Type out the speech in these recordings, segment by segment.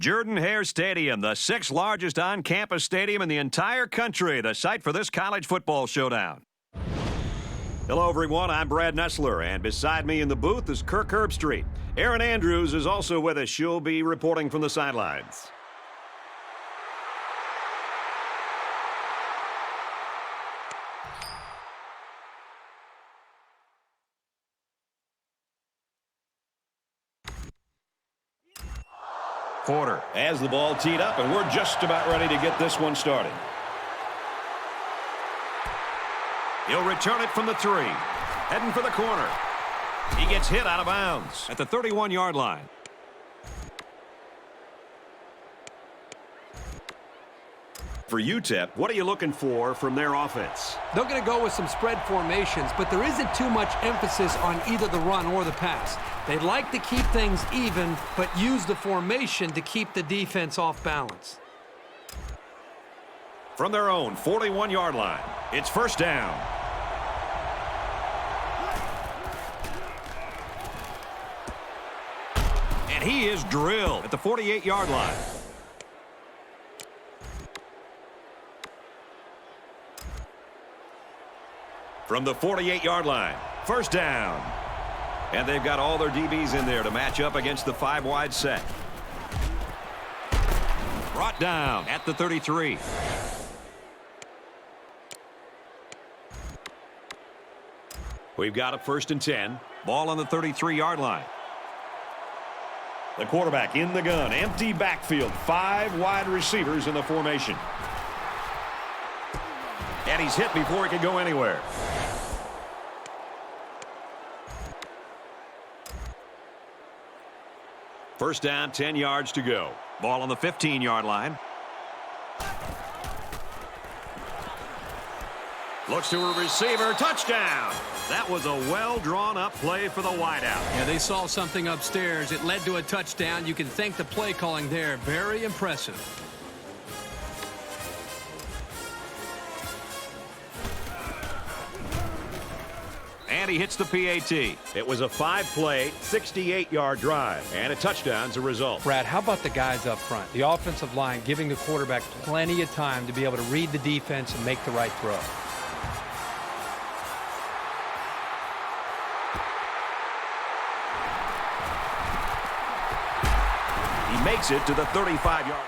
Jordan-Hare Stadium, the sixth largest on-campus stadium in the entire country, the site for this college football showdown. Hello, everyone. I'm Brad Nessler, and beside me in the booth is Kirk Herbstreit. Erin Andrews is also with us. She'll be reporting from the sidelines. Quarter has the ball teed up, and we're just about ready to get this one started. He'll return it from the 3. Heading for the corner. He gets hit out of bounds at the 31-yard line. For UTEP, what are you looking for from their offense? They're going to go with some spread formations, but there isn't too much emphasis on either the run or the pass. They'd like to keep things even, but use the formation to keep the defense off balance. From their own 41-yard line, it's first down. And he is drilled at the 48-yard line. From the 48-yard line, first down. And they've got all their DBs in there to match up against the 5-wide set. Brought down at the 33. We've got a first and 10. Ball on the 33-yard line. The quarterback in the gun. Empty backfield. 5 wide receivers in the formation. And he's hit before he could go anywhere. First down, 10 yards to go. Ball on the 15-yard line. Looks to a receiver. Touchdown! That was a well-drawn-up play for the wideout. Yeah, they saw something upstairs. It led to a touchdown. You can thank the play calling there. Very impressive. And he hits the PAT. It was a 5-play, 68-yard drive, and a touchdown's a result. Brad, how about the guys up front? The offensive line giving the quarterback plenty of time to be able to read the defense and make the right throw. He makes it to the 35-yard.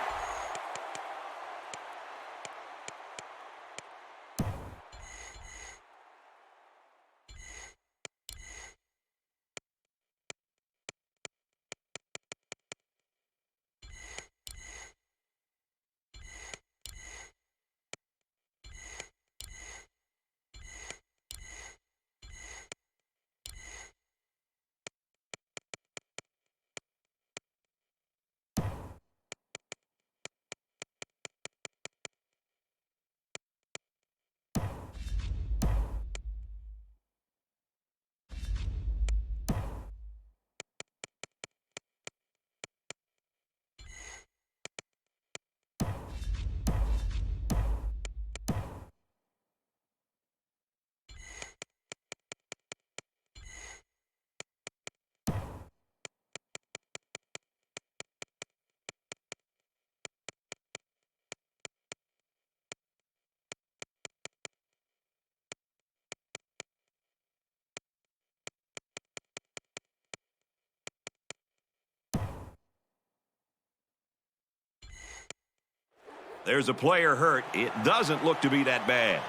There's a player hurt. It doesn't look to be that bad.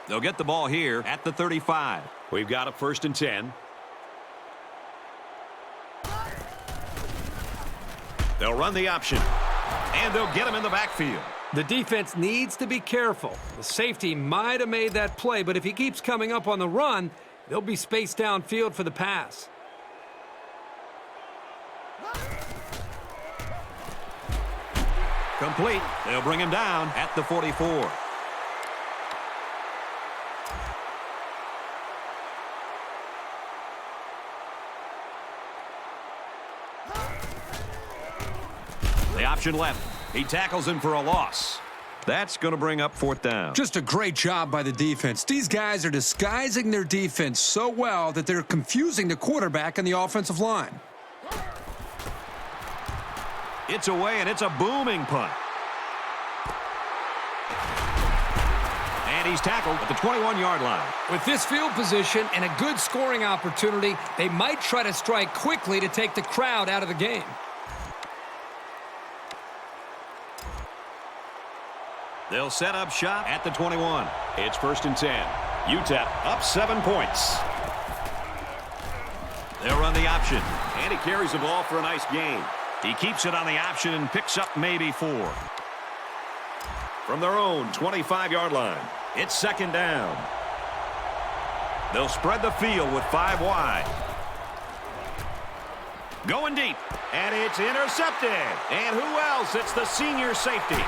They'll get the ball here at the 35. We've got a first and 10. They'll run the option, and they'll get him in the backfield. The defense needs to be careful. The safety might have made that play, but if he keeps coming up on the run, they'll be spaced downfield for the pass. Complete. They'll bring him down at the 44. The option left. He tackles him for a loss. That's going to bring up 4th down. Just a great job by the defense. These guys are disguising their defense so well that they're confusing the quarterback and the offensive line. It's away, and it's a booming punt. And he's tackled at the 21-yard line. With this field position and a good scoring opportunity, they might try to strike quickly to take the crowd out of the game. They'll set up shop at the 21. It's 1st and 10. UTEP up 7 points. They'll run the option. And he carries the ball for a nice gain. He keeps it on the option and picks up maybe 4. From their own 25-yard line, it's 2nd down. They'll spread the field with 5 wide. Going deep. And it's intercepted. And who else? It's the senior safety.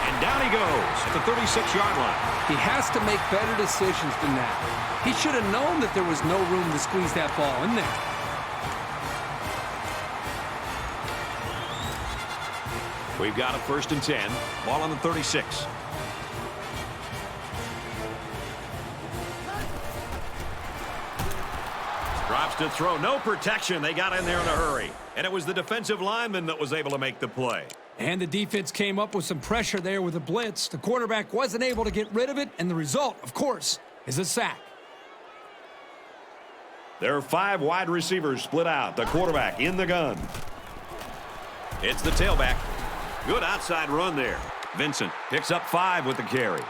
And down he goes at the 36-yard line. He has to make better decisions than that. He should have known that there was no room to squeeze that ball in there. We've got a 1st and 10. Ball on the 36. Drops to throw. No protection. They got in there in a hurry. And it was the defensive lineman that was able to make the play. And the defense came up with some pressure there with a blitz. The quarterback wasn't able to get rid of it, and the result, of course, is a sack. There are 5 wide receivers split out. The quarterback in the gun. It's the tailback. Good outside run there. Vincent picks up 5 with the carry.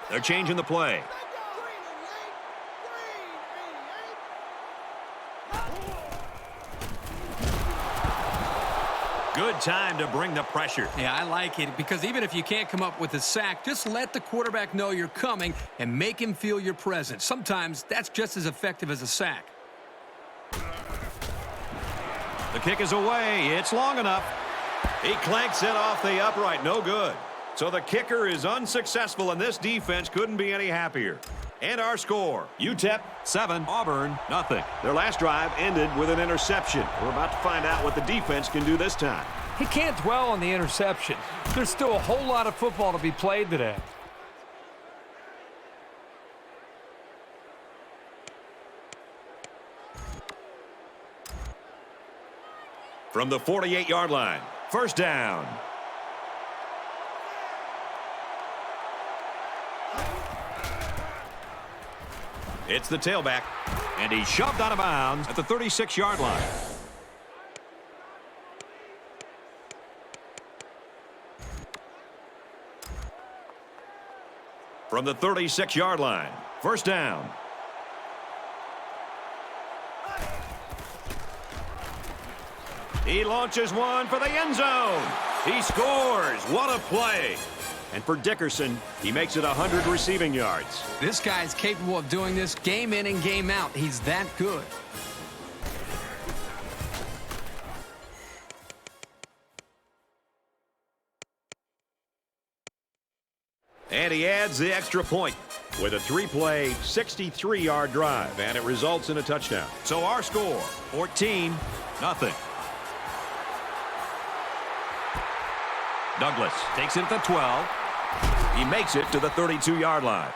They're changing the play. Good time to bring the pressure. Yeah, I like it because even if you can't come up with a sack, just let the quarterback know you're coming and make him feel your presence. Sometimes that's just as effective as a sack. The kick is away. It's long enough. He clanks it off the upright. No good. So the kicker is unsuccessful, and this defense couldn't be any happier. And our score, UTEP 7, Auburn nothing. Their last drive ended with an interception. We're about to find out what the defense can do this time. He can't dwell on the interception. There's still a whole lot of football to be played today. From the 48-yard line, 1st down. It's the tailback, and he's shoved out of bounds at the 36-yard line. From the 36-yard line, 1st down. He launches one for the end zone. He scores. What a play. And for Dickerson, he makes it 100 receiving yards. This guy's capable of doing this game in and game out. He's that good. And he adds the extra point with a 3-play, 63-yard drive, and it results in a touchdown. So our score, 14-0. Douglas takes it at the 12. He makes it to the 32-yard line.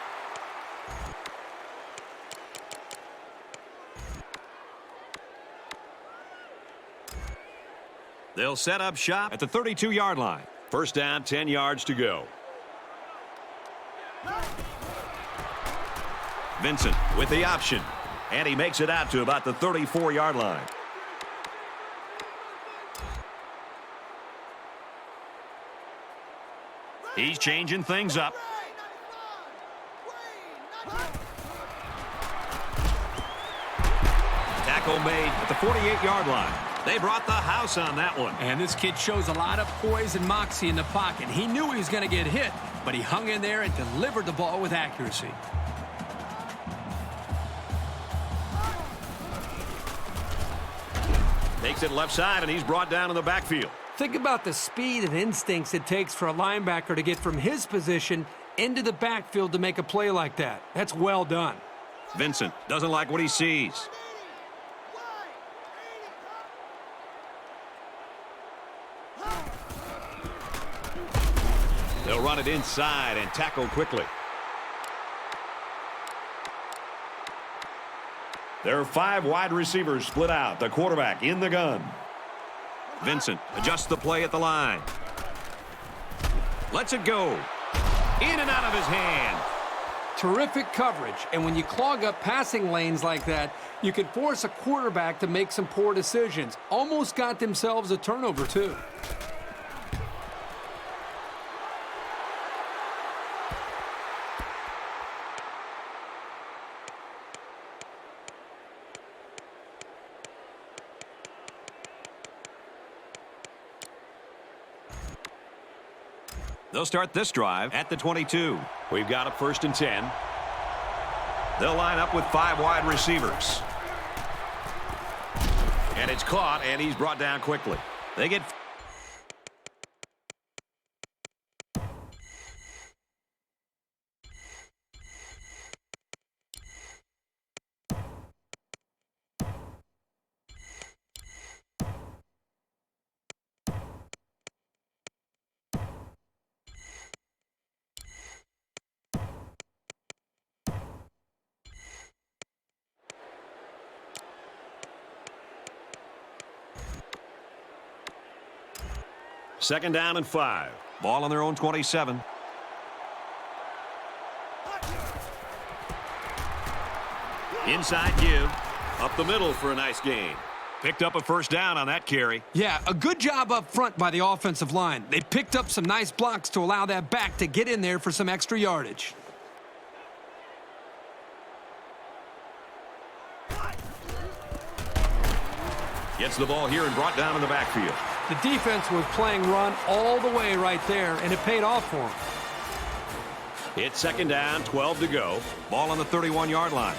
They'll set up shop at the 32-yard line. 1st down, 10 yards to go. Vincent with the option, and he makes it out to about the 34-yard line. He's changing things up. Tackle made at the 48-yard line. They brought the house on that one. And this kid shows a lot of poise and moxie in the pocket. He knew he was going to get hit, but he hung in there and delivered the ball with accuracy. Takes it left side, and he's brought down in the backfield. Think about the speed and instincts it takes for a linebacker to get from his position into the backfield to make a play like that. That's well done. Vincent doesn't like what he sees. They'll run it inside and tackle quickly. There are 5 wide receivers split out. The quarterback in the gun. Vincent adjusts the play at the line. Lets it go. In and out of his hand. Terrific coverage, and when you clog up passing lanes like that, you can force a quarterback to make some poor decisions. Almost got themselves a turnover, too. They'll start this drive at the 22. We've got a 1st and 10. They'll line up with 5 wide receivers. And it's caught, and he's brought down quickly. They get... Second down and 5. Ball on their own 27. Inside give. Up the middle for a nice gain. Picked up a 1st down on that carry. Yeah, a good job up front by the offensive line. They picked up some nice blocks to allow that back to get in there for some extra yardage. Gets the ball here and brought down in the backfield. The defense was playing run all the way right there, and it paid off for them. It's 2nd down, 12 to go. Ball on the 31-yard line.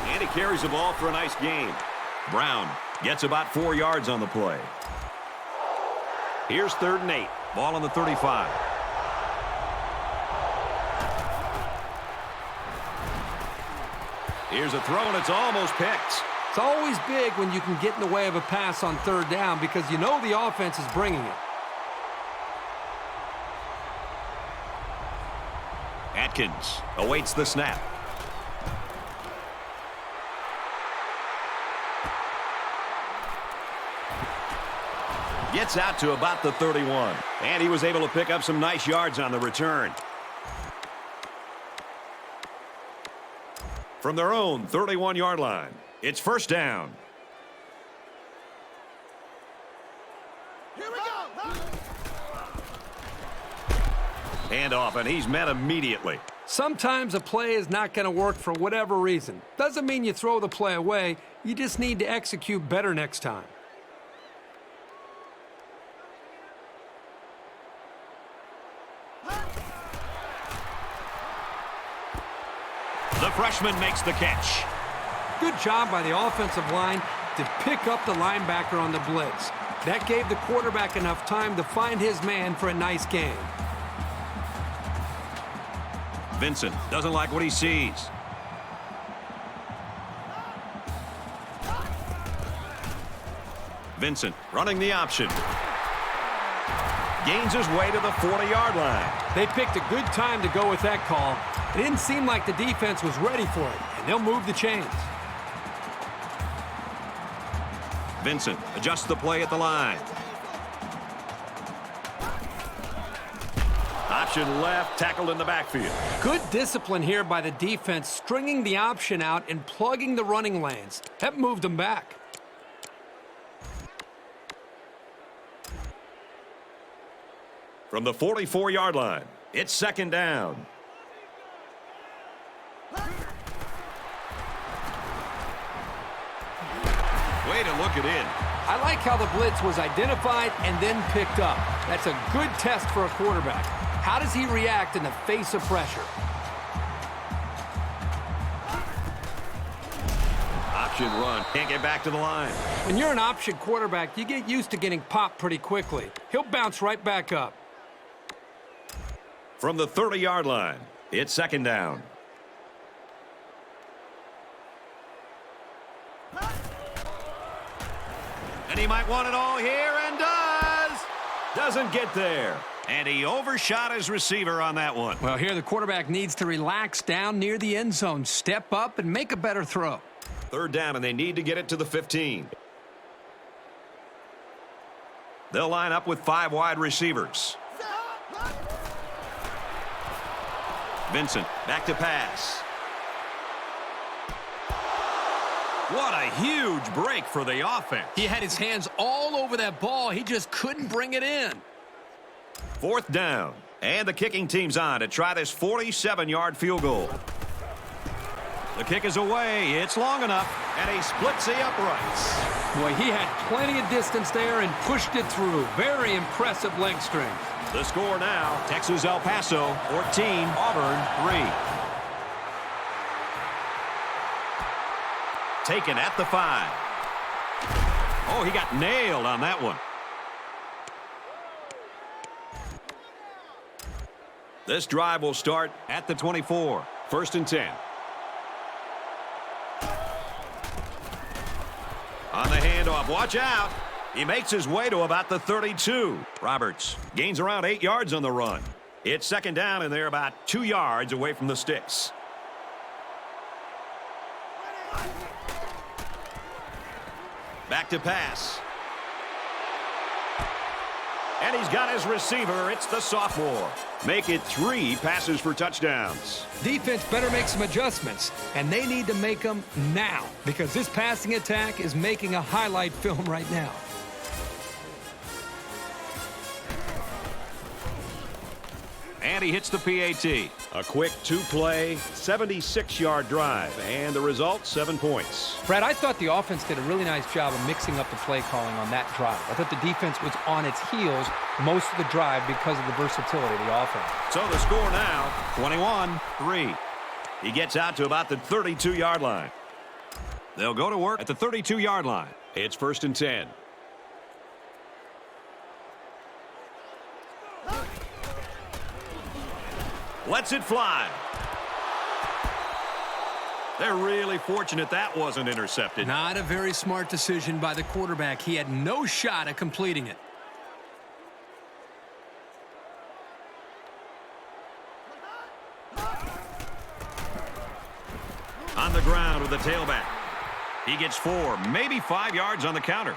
And he carries the ball for a nice gain. Brown gets about 4 yards on the play. Here's 3rd and 8. Ball on the 35. Here's a throw, and it's almost picked. It's always big when you can get in the way of a pass on 3rd down because you know the offense is bringing it. Atkins awaits the snap. Gets out to about the 31. And he was able to pick up some nice yards on the return. From their own 31-yard line, it's 1st down. Here we go. Handoff, and he's met immediately. Sometimes a play is not going to work for whatever reason. Doesn't mean you throw the play away. You just need to execute better next time. The freshman makes the catch. Good job by the offensive line to pick up the linebacker on the blitz. That gave the quarterback enough time to find his man for a nice gain. Vincent doesn't like what he sees. Vincent running the option. Gains his way to the 40-yard line. They picked a good time to go with that call. It didn't seem like the defense was ready for it, and they'll move the chains. Vincent adjusts the play at the line. Option left, tackled in the backfield. Good discipline here by the defense, stringing the option out and plugging the running lanes. That moved them back. From the 44-yard line, it's 2nd down. Way to look it in. I like how the blitz was identified and then picked up. That's a good test for a quarterback. How does he react in the face of pressure? Option run. Can't get back to the line. When you're an option quarterback, you get used to getting popped pretty quickly. He'll bounce right back up. From the 30-yard line, it's 2nd down. And And he might want it all here, and does. Doesn't get there. And he overshot his receiver on that one. Well, here the quarterback needs to relax down near the end zone, step up, and make a better throw. Third down, and they need to get it to the 15. They'll line up with 5 wide receivers. Vincent, back to pass. What a huge break for the offense. He had his hands all over that ball. He just couldn't bring it in. Fourth down, and the kicking team's on to try this 47-yard field goal. The kick is away. It's long enough, and he splits the uprights. Boy, he had plenty of distance there and pushed it through. Very impressive leg strength. The score now, Texas El Paso 14, Auburn 3. Taken at the 5. Oh, he got nailed on that one. This drive will start at the 24. First and 10. On the handoff, watch out. He makes his way to about the 32. Roberts gains around 8 yards on the run. It's second down, and they're about 2 yards away from the sticks. Back to pass. And he's got his receiver. It's the sophomore. Make it 3 passes for touchdowns. Defense better make some adjustments, and they need to make them now because this passing attack is making a highlight film right now. And he hits the PAT. A quick 2-play, 76-yard drive. And the result, 7 points. Brad, I thought the offense did a really nice job of mixing up the play calling on that drive. I thought the defense was on its heels most of the drive because of the versatility of the offense. So the score now, 21-3. He gets out to about the 32-yard line. They'll go to work at the 32-yard line. It's first and 10. Lets it fly. They're really fortunate that wasn't intercepted. Not a very smart decision by the quarterback. He had no shot at completing it. On the ground with the tailback. He gets 4, maybe 5 yards on the counter.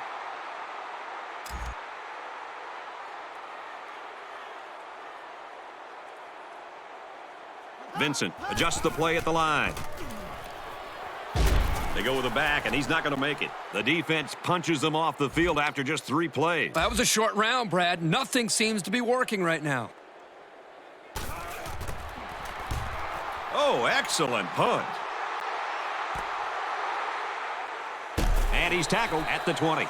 Vincent adjusts the play at the line. They go with the back, and he's not going to make it. The defense punches them off the field after just 3 plays. That was a short round, Brad. Nothing seems to be working right now. Oh, excellent punt. And he's tackled at the 20.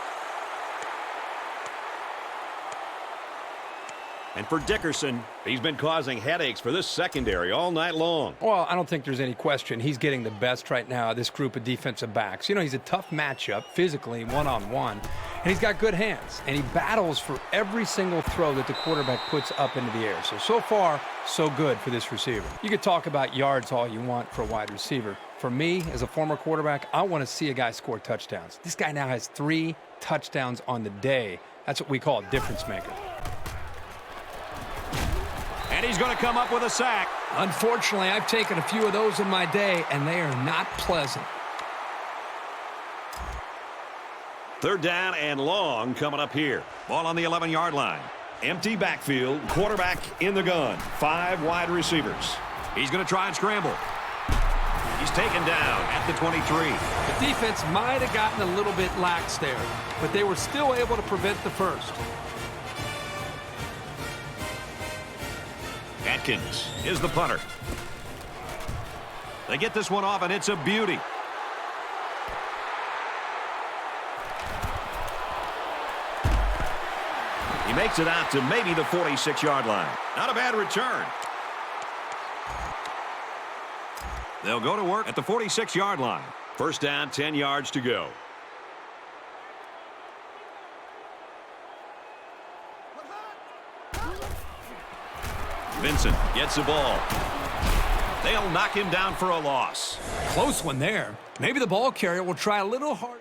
And for Dickerson, he's been causing headaches for this secondary all night long. Well, I don't think there's any question. He's getting the best right now of this group of defensive backs. You know, he's a tough matchup, physically, one-on-one, and he's got good hands. And he battles for every single throw that the quarterback puts up into the air. So far, so good for this receiver. You could talk about yards all you want for a wide receiver. For me, as a former quarterback, I want to see a guy score touchdowns. This guy now has 3 touchdowns on the day. That's what we call a difference maker. And he's going to come up with a sack. Unfortunately, I've taken a few of those in my day, and they are not pleasant. Third down and long coming up here. Ball on the 11-yard line. Empty backfield, quarterback in the gun. 5 wide receivers. He's going to try and scramble. He's taken down at the 23. The defense might have gotten a little bit lax there, but they were still able to prevent the first. Atkins is the punter. They get this one off, and it's a beauty. He makes it out to maybe the 46-yard line. Not a bad return. They'll go to work at the 46-yard line. First down, 10 yards to go. Vincent gets the ball. They'll knock him down for a loss. Close one there. Maybe the ball carrier will try a little harder.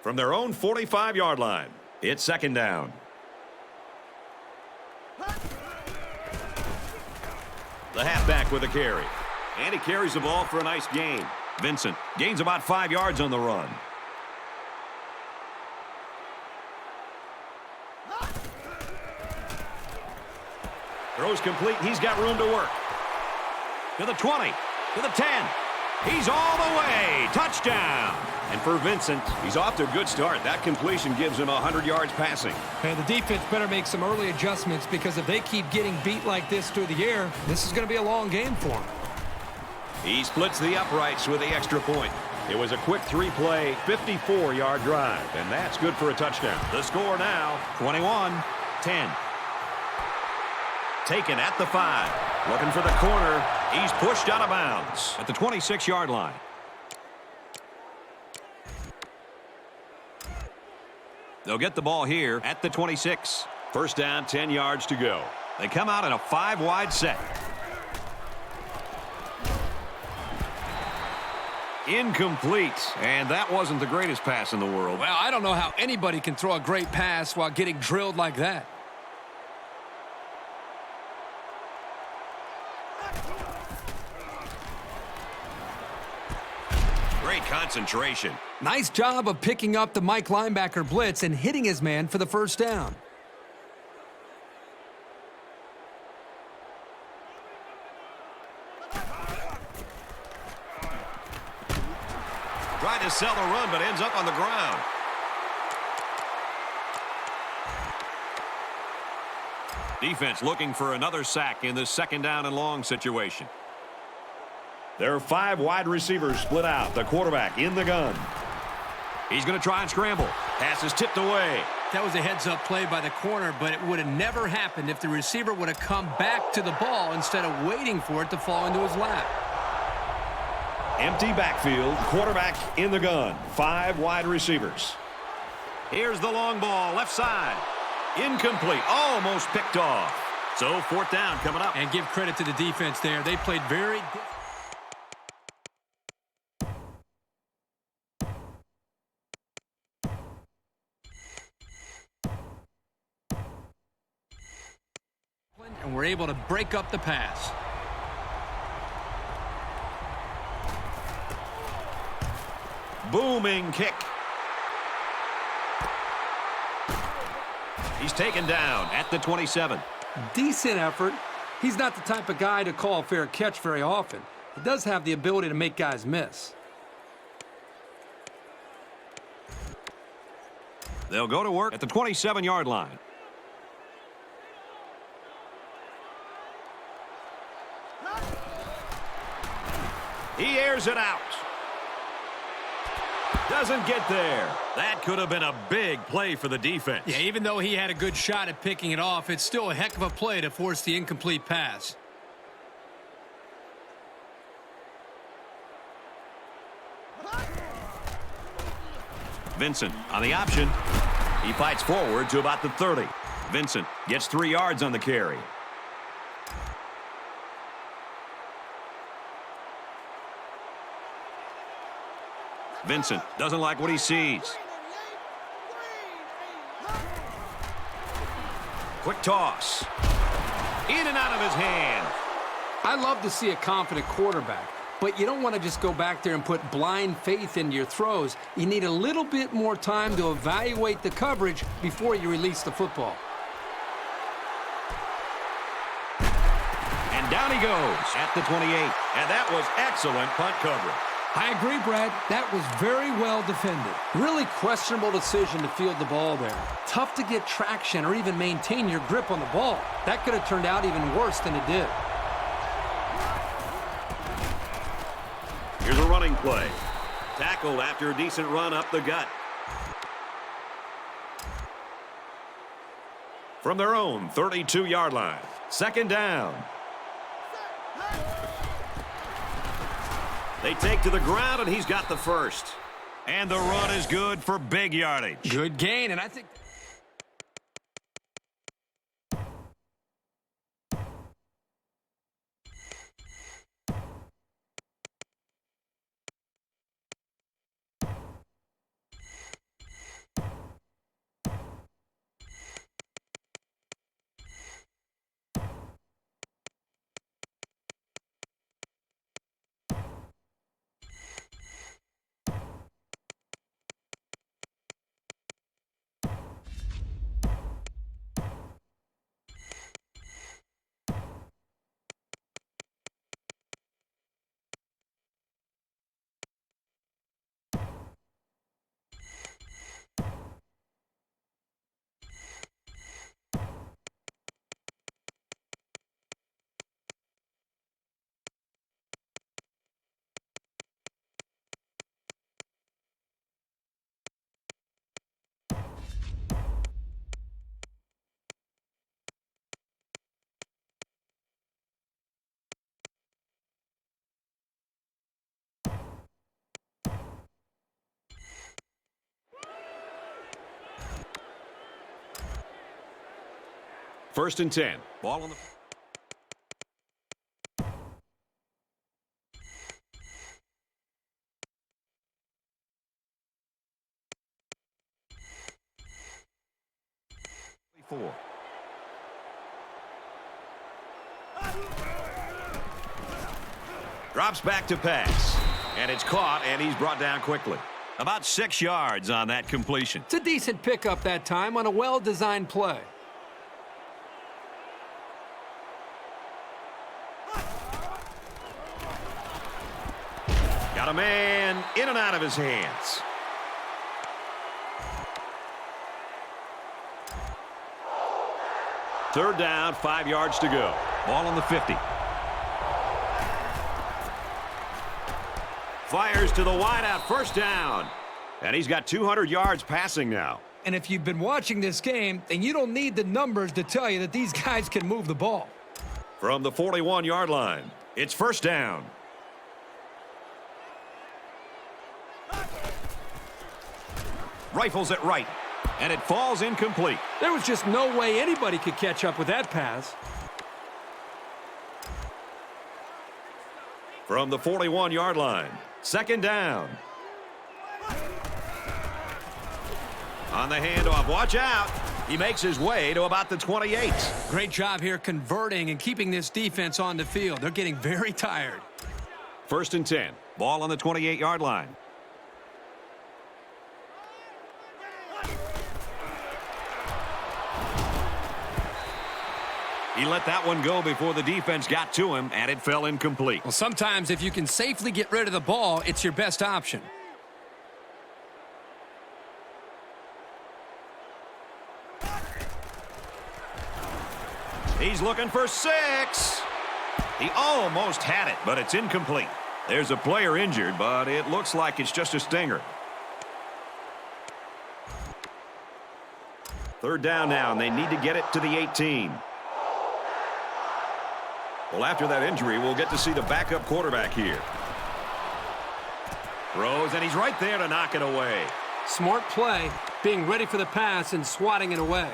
From their own 45-yard line, it's second down. The halfback with a carry. And he carries the ball for a nice gain. Vincent gains about 5 yards on the run. Throws complete. He's got room to work. To the 20. To the 10. He's all the way. Touchdown. And for Vincent, he's off to a good start. That completion gives him 100 yards passing. And the defense better make some early adjustments, because if they keep getting beat like this through the air, this is going to be a long game for them. He splits the uprights with the extra point. It was a quick 3-play, 54-yard drive, and that's good for a touchdown. The score now, 21-10. Taken at the 5. Looking for the corner. He's pushed out of bounds at the 26-yard line. They'll get the ball here at the 26. First down, 10 yards to go. They come out in a 5-wide set. Incomplete, and that wasn't the greatest pass in the world. Well, I don't know how anybody can throw a great pass while getting drilled like that. Great concentration. Nice job of picking up the Mike linebacker blitz and hitting his man for the first down. Tried to sell the run, but ends up on the ground. Defense looking for another sack in this second down and long situation. There are 5 wide receivers split out. The quarterback in the gun. He's going to try and scramble. Pass is tipped away. That was a heads-up play by the corner, but it would have never happened if the receiver would have come back to the ball instead of waiting for it to fall into his lap. Empty backfield. Quarterback in the gun. 5 wide receivers. Here's the long ball, left side. Incomplete. Almost picked off. So 4th down coming up. And give credit to the defense there. They played very... and we're able to break up the pass. Booming kick. He's taken down at the 27. Decent effort. He's not the type of guy to call a fair catch very often. He does have the ability to make guys miss. They'll go to work at the 27-yard line. He airs it out. Doesn't get there. That could have been a big play for the defense. Yeah, even though he had a good shot at picking it off, it's still a heck of a play to force the incomplete pass. Vincent on the option. He fights forward to about the 30. Vincent gets 3 yards on the carry. Vincent doesn't like what he sees. Quick toss. In and out of his hand. I love to see a confident quarterback, but you don't want to just go back there and put blind faith into your throws. You need a little bit more time to evaluate the coverage before you release the football. And down he goes at the 28. And that was excellent punt coverage. I agree, Brad. That was very well defended. Really questionable decision to field the ball there. Tough to get traction or even maintain your grip on the ball. That could have turned out even worse than it did. Here's a running play. Tackled after a decent run up the gut. From their own 32-yard line. Second down. They take to the ground, and he's got the first. And the run is good for big yardage. Good gain, and I think... First and 10. Ball on the... Four. Drops back to pass. And it's caught, and he's brought down quickly. About 6 yards on that completion. It's a decent pickup that time on a well-designed play. Got a man in and out of his hands. Third down, 5 yards to go. Ball on the 50. Fires to the wideout, first down. And he's got 200 yards passing now. And if you've been watching this game, then you don't need the numbers to tell you that these guys can move the ball. From the 41-yard line, it's first down. Rifles it right, and it falls incomplete. There was just no way anybody could catch up with that pass. From the 41-yard line, second down. On the handoff, watch out. He makes his way to about the 28. Great job here converting and keeping this defense on the field. They're getting very tired. First and 10. Ball on the 28-yard line. He let that one go before the defense got to him, and it fell incomplete. Well, sometimes if you can safely get rid of the ball, it's your best option. He's looking for 6. He almost had it, but it's incomplete. There's a player injured, but it looks like it's just a stinger. Third down now, and they need to get it to the 18. Well, after that injury, we'll get to see the backup quarterback here. Throws, and he's right there to knock it away. Smart play, being ready for the pass and swatting it away.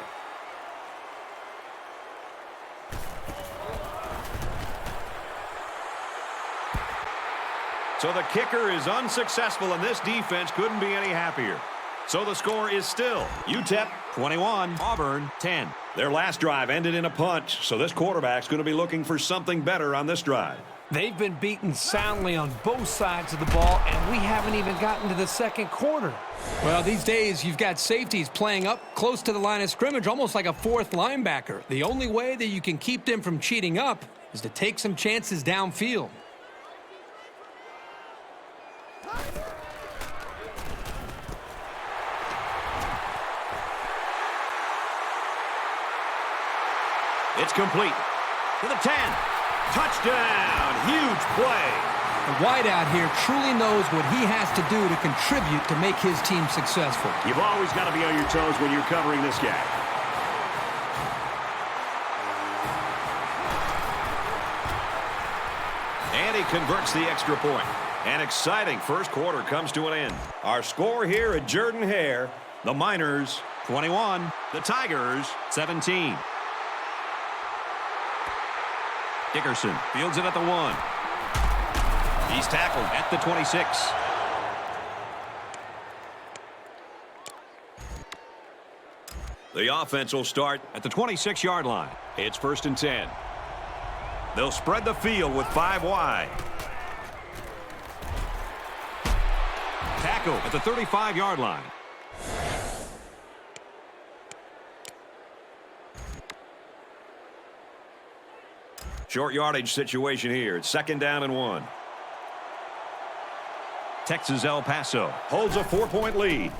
So the kicker is unsuccessful, and this defense couldn't be any happier. So the score is still UTEP 21, Auburn 10. Their last drive ended in a punt, so this quarterback's going to be looking for something better on this drive. They've been beaten soundly on both sides of the ball, and we haven't even gotten to the second quarter. Well, these days you've got safeties playing up close to the line of scrimmage, almost like a fourth linebacker. The only way that you can keep them from cheating up is to take some chances downfield. It's complete to the 10. Touchdown. Huge play. The wideout here truly knows what he has to do to contribute to make his team successful. You've always got to be on your toes when you're covering this guy. And he converts the extra point. An exciting first quarter comes to an end. Our score here at Jordan-Hare, the Miners 21, the Tigers 17. Dickerson fields it at the 1. He's tackled at the 26. The offense will start at the 26-yard line. It's first and 10. They'll spread the field with 5 wide. Tackle at the 35-yard line. Short yardage situation here. It's second down and 1. Texas El Paso holds a 4-point lead.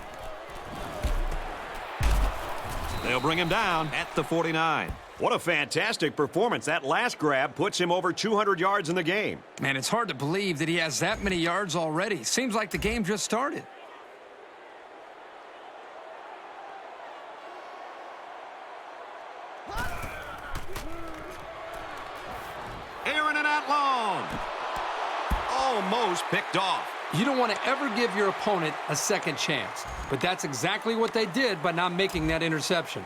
They'll bring him down at the 49. What a fantastic performance. That last grab puts him over 200 yards in the game. Man, it's hard to believe that he has that many yards already. Seems like the game just started. Aaron and out long. Almost picked off. You don't want to ever give your opponent a second chance, but that's exactly what they did by not making that interception.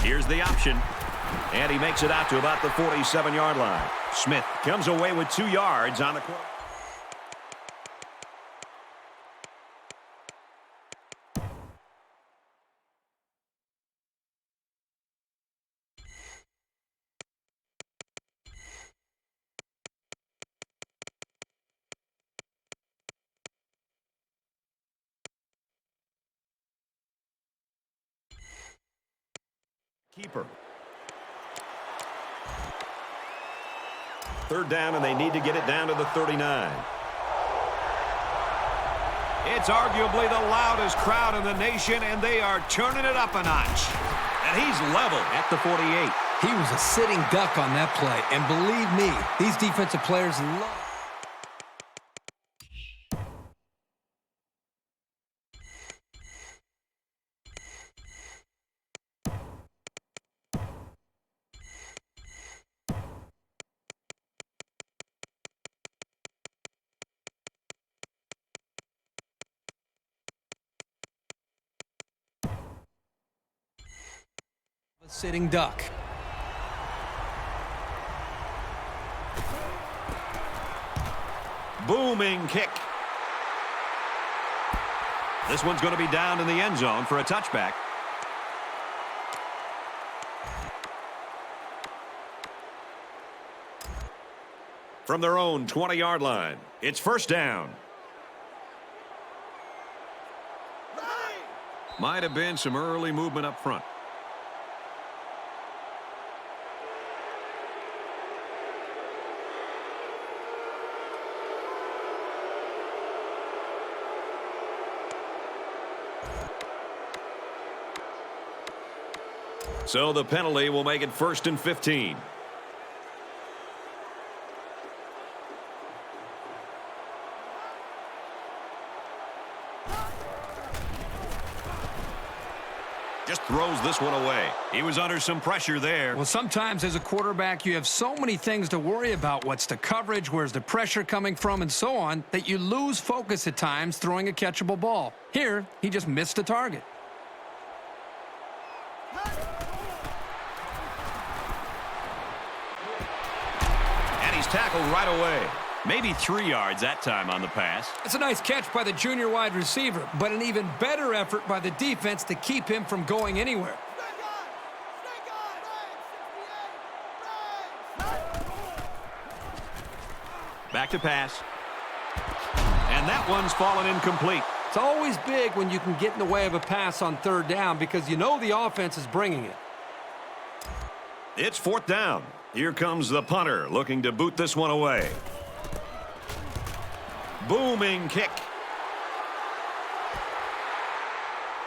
Here's the option. And he makes it out to about the 47-yard line. Smith comes away with 2 yards on the quarter. Keeper. 3rd down, and they need to get it down to the 39. It's arguably the loudest crowd in the nation, and they are turning it up a notch. And he's level at the 48. He was a sitting duck on that play, and believe me, these defensive players love. Sitting duck. Booming kick. This one's going to be down in the end zone for a touchback. From their own 20-yard line, it's 1st down. Might have been some early movement up front. So the penalty will make it 1st and 15. Just throws this one away. He was under some pressure there. Well, sometimes as a quarterback, you have so many things to worry about. What's the coverage? Where's the pressure coming from? And so on, that you lose focus at times throwing a catchable ball. Here, he just missed the target. Tackled right away. Maybe 3 yards that time on the pass. It's a nice catch by the junior wide receiver, but an even better effort by the defense to keep him from going anywhere. Back to pass. And that one's fallen incomplete. It's always big when you can get in the way of a pass on 3rd down because you know the offense is bringing it. It's 4th down. Here comes the punter looking to boot this one away. Booming kick.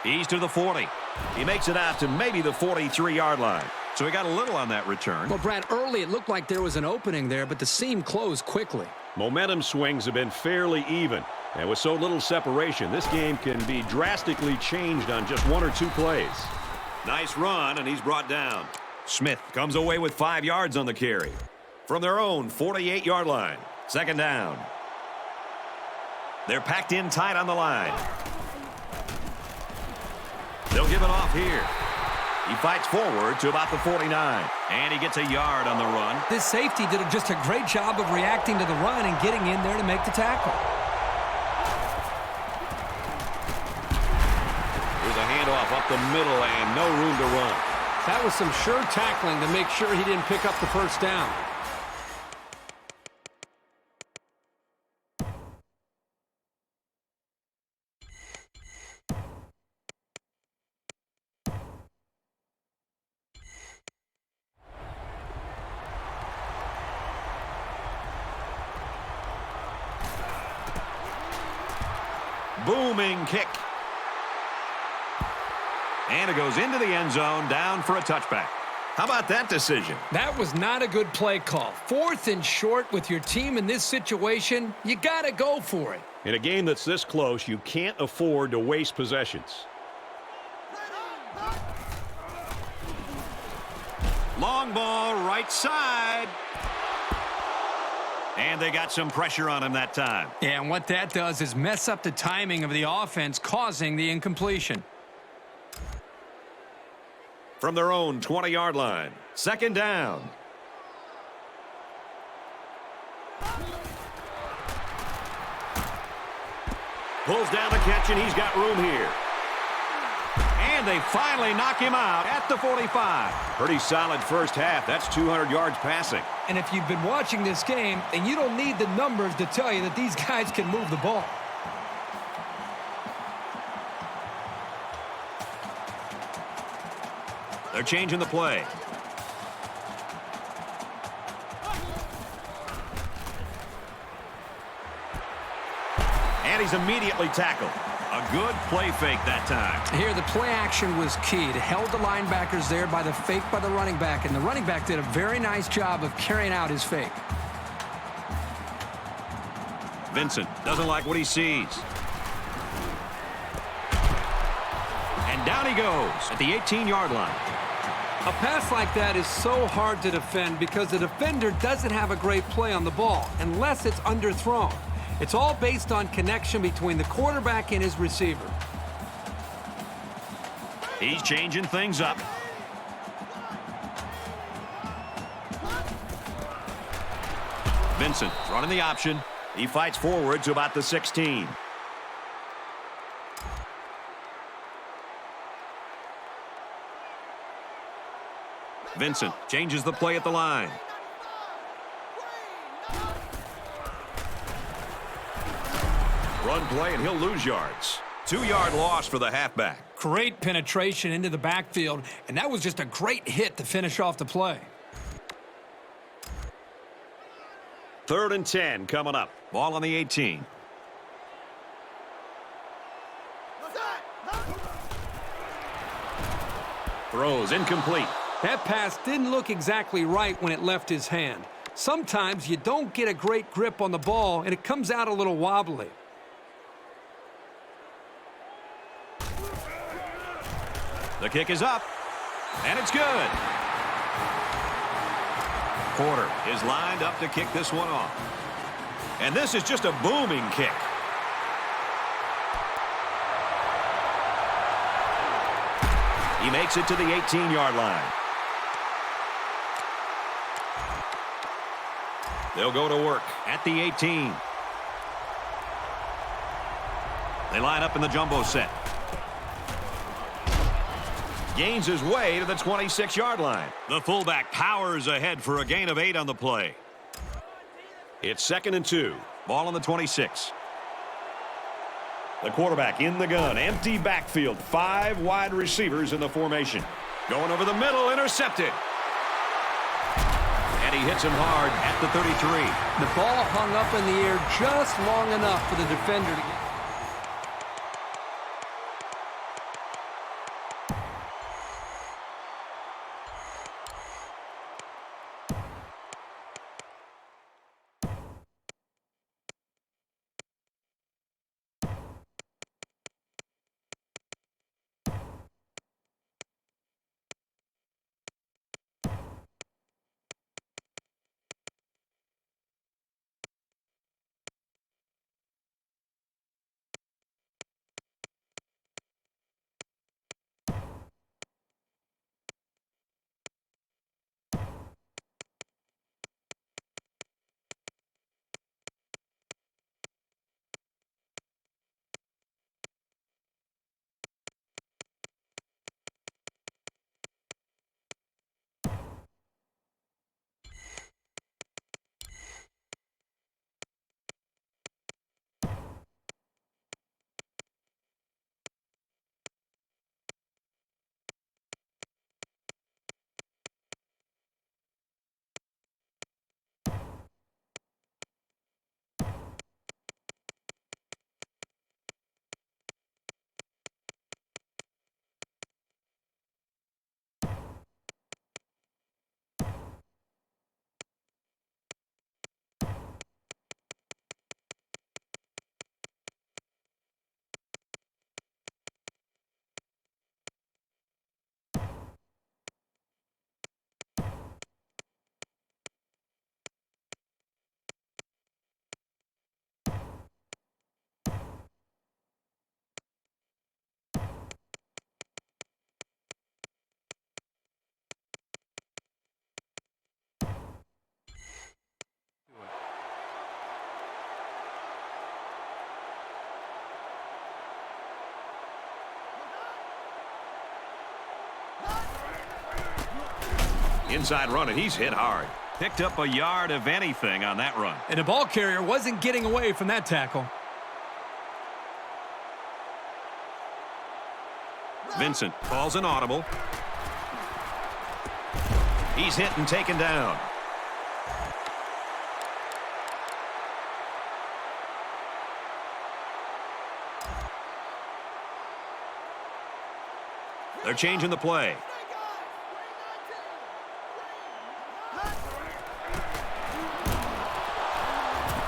He's to the 40. He makes it out to maybe the 43-yard line. So he got a little on that return. Well, Brad, early it looked like there was an opening there, but the seam closed quickly. Momentum swings have been fairly even. And with so little separation, this game can be drastically changed on just 1 or 2 plays. Nice run, and he's brought down. Smith comes away with 5 yards on the carry. From their own 48-yard line. 2nd down. They're packed in tight on the line. They'll give it off here. He fights forward to about the 49. And he gets a yard on the run. This safety did just a great job of reacting to the run and getting in there to make the tackle. Here's a handoff up the middle and no room to run. That was some sure tackling to make sure he didn't pick up the 1st down. Booming kick. And it goes into the end zone, down for a touchback. How about that decision? That was not a good play call. 4th and short with your team in this situation, you got to go for it. In a game that's this close, you can't afford to waste possessions. Long ball, right side. And they got some pressure on him that time. Yeah, and what that does is mess up the timing of the offense, causing the incompletion. from their own 20-yard line. Second down. Pulls down the catch, and he's got room here. And they finally knock him out at the 45. Pretty solid first half. That's 200 yards passing. And if you've been watching this game, then you don't need the numbers to tell you that these guys can move the ball. They're changing the play. And he's immediately tackled. A good play fake that time. Here, the play action was key. It held the linebackers there by the fake by the running back, and the running back did a very nice job of carrying out his fake. Vincent doesn't like what he sees. And down he goes at the 18-yard line. A pass like that is so hard to defend because the defender doesn't have a great play on the ball unless it's underthrown. It's all based on connection between the quarterback and his receiver. He's changing things up. Vincent running the option. He fights forward to about the 16. Vincent changes the play at the line. Run play, and he'll lose yards. 2-yard loss for the halfback. Great penetration into the backfield, and that was just a great hit to finish off the play. 3rd and 10 coming up. Ball on the 18. Throws incomplete. That pass didn't look exactly right when it left his hand. Sometimes you don't get a great grip on the ball, and it comes out a little wobbly. The kick is up, and it's good. Porter is lined up to kick this one off. And this is just a booming kick. He makes it to the 18-yard line. They'll go to work at the 18. They line up in the jumbo set. Gains his way to the 26-yard line. The fullback powers ahead for a gain of 8 on the play. It's 2nd and 2. Ball on the 26. The quarterback in the gun. Empty backfield. 5 wide receivers in the formation. Going over the middle. Intercepted. And he hits him hard at the 33. The ball hung up in the air just long enough for the defender to get Inside run, and he's hit hard. Picked up a yard of anything on that run. And the ball carrier wasn't getting away from that tackle. Vincent calls an audible. He's hit and taken down. They're changing the play.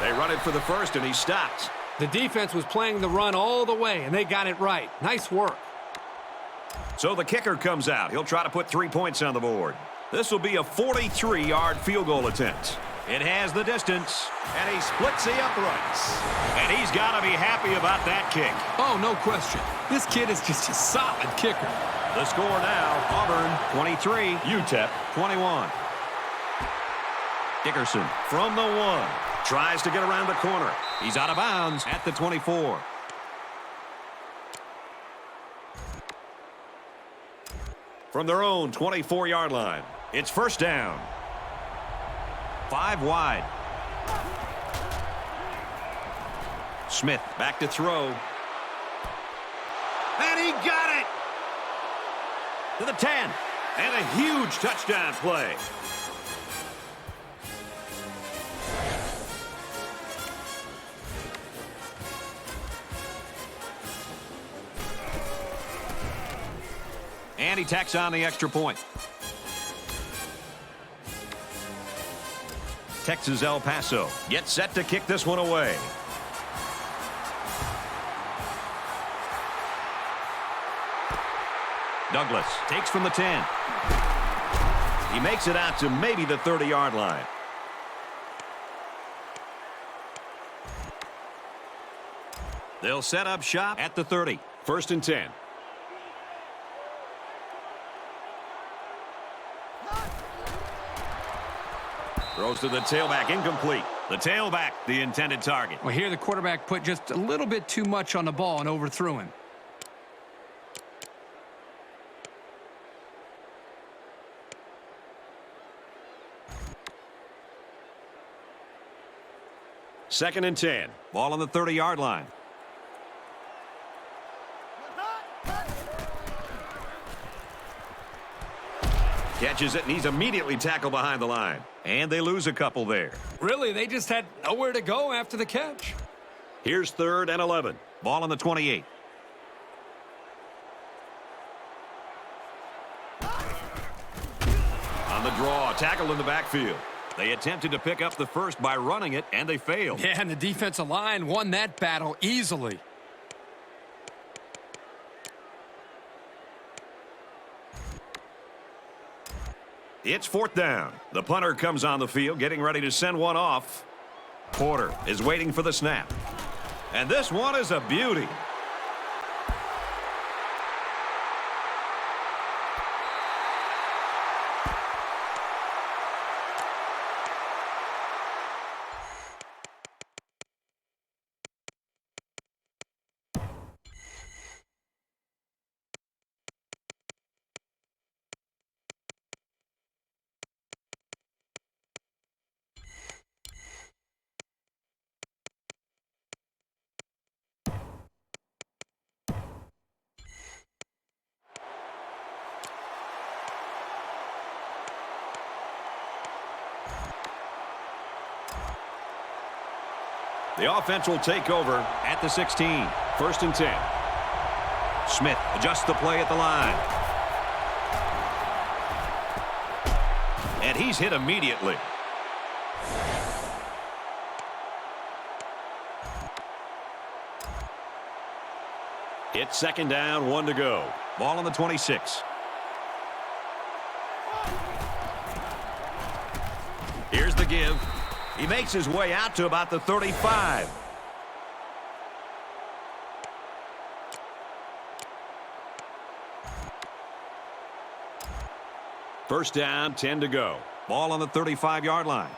They run it for the first, and he stops. The defense was playing the run all the way, and they got it right. Nice work. So the kicker comes out. He'll try to put 3 points on the board. This will be a 43-yard field goal attempt. It has the distance, and he splits the uprights. And he's got to be happy about that kick. Oh, no question. This kid is just a solid kicker. The score now, Auburn 23, UTEP 21. Dickerson from the 1. Tries to get around the corner. He's out of bounds at the 24. From their own 24-yard line, it's first down. 5 wide. Smith back to throw. And he got it! To the 10. And a huge touchdown play. And he tacks on the extra point. Texas El Paso gets set to kick this one away. Douglas takes from the 10. He makes it out to maybe the 30-yard line. They'll set up shop at the 30. First and 10. Throws to the tailback, incomplete. The tailback, the intended target. Well, here the quarterback put just a little bit too much on the ball and overthrew him. Second and 10. Ball on the 30-yard line. Catches it, and he's immediately tackled behind the line. And they lose a couple there. Really, they just had nowhere to go after the catch. Here's third and 11. Ball on the 28. On the draw, tackled in the backfield. They attempted to pick up the first by running it, and they failed. Yeah, and the defensive line won that battle easily. It's fourth down. The punter comes on the field, getting ready to send one off. Porter is waiting for the snap. And this one is a beauty. The offense will take over at the 16. First and 10. Smith adjusts the play at the line. And he's hit immediately. It's second down, 1 to go. Ball on the 26. Here's the give. He makes his way out to about the 35. First down, 10 to go. Ball on the 35-yard line.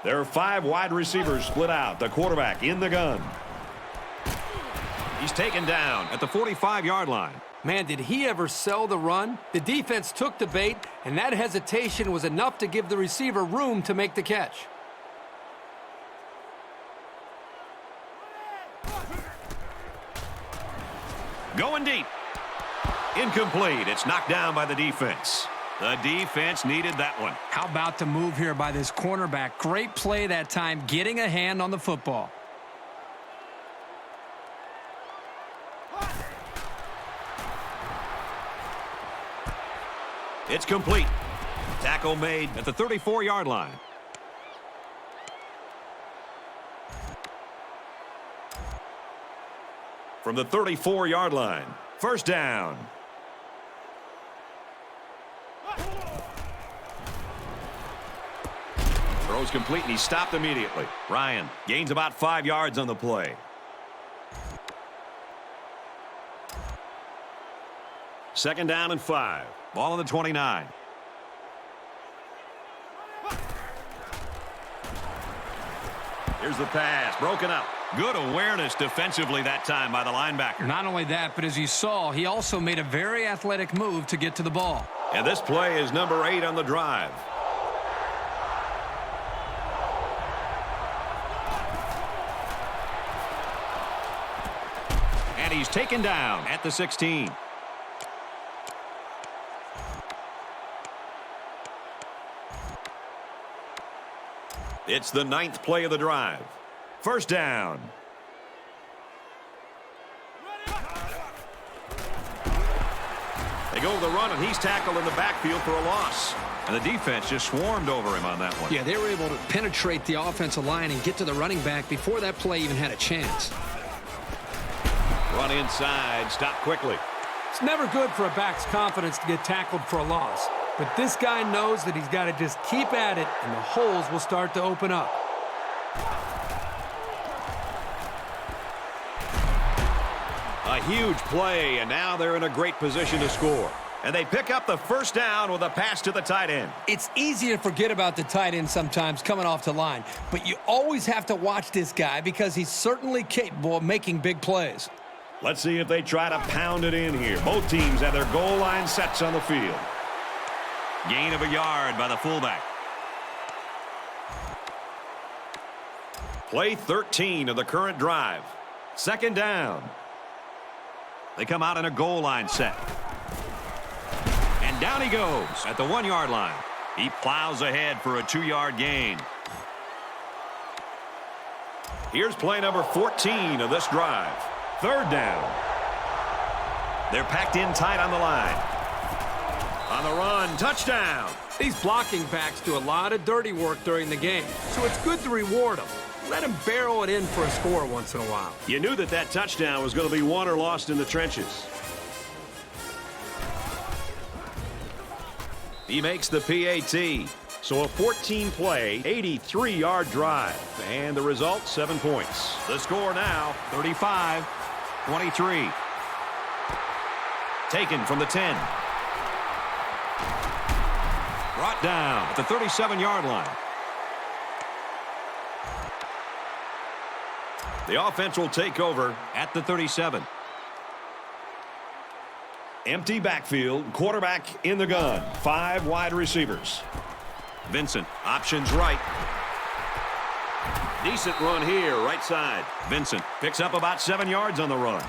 There are 5 wide receivers split out. The quarterback in the gun. He's taken down at the 45-yard line. Man, did he ever sell the run? The defense took the bait, and that hesitation was enough to give the receiver room to make the catch. Going deep. Incomplete. It's knocked down by the defense. The defense needed that one. How about the move here by this cornerback? Great play that time, getting a hand on the football. It's complete. Tackle made at the 34-yard line. From the 34-yard line, first down. Throws complete, and he stopped immediately. Ryan gains about 5 yards on the play. Second down and 5. Ball on the 29. Here's the pass. Broken up. Good awareness defensively that time by the linebacker. Not only that, but as you saw, he also made a very athletic move to get to the ball. And this play is number 8 on the drive. And he's taken down at the 16. It's the 9th play of the drive. First down. They go to the run, and he's tackled in the backfield for a loss. And the defense just swarmed over him on that one. Yeah, they were able to penetrate the offensive line and get to the running back before that play even had a chance. Run inside, stop quickly. It's never good for a back's confidence to get tackled for a loss. But this guy knows that he's got to just keep at it, and the holes will start to open up. A huge play, and now they're in a great position to score. And they pick up the first down with a pass to the tight end. It's easy to forget about the tight end sometimes coming off the line, but you always have to watch this guy because he's certainly capable of making big plays. Let's see if they try to pound it in here. Both teams have their goal line sets on the field. Gain of a yard by the fullback. Play 13 of the current drive. Second down. They come out in a goal line set. And down he goes at the 1-yard line. He plows ahead for a 2-yard gain. Here's play number 14 of this drive. Third down. They're packed in tight on the line. On the run, touchdown. These blocking backs do a lot of dirty work during the game, so it's good to reward them. Let them barrel it in for a score once in a while. You knew that that touchdown was going to be won or lost in the trenches. He makes the PAT. So a 14-play, 83-yard drive. And the result, 7 points. The score now, 35-23. Taken from the 10. Brought down at the 37-yard line. The offense will take over at the 37. Empty backfield, quarterback in the gun. 5 wide receivers. Vincent, options right. Decent run here, right side. Vincent picks up about 7 yards on the run.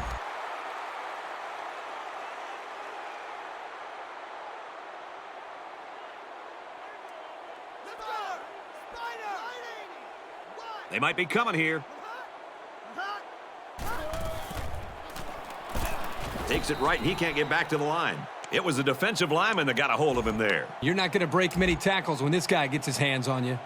They might be coming here. Takes it right, and he can't get back to the line. It was the defensive lineman that got a hold of him there. You're not going to break many tackles when this guy gets his hands on you.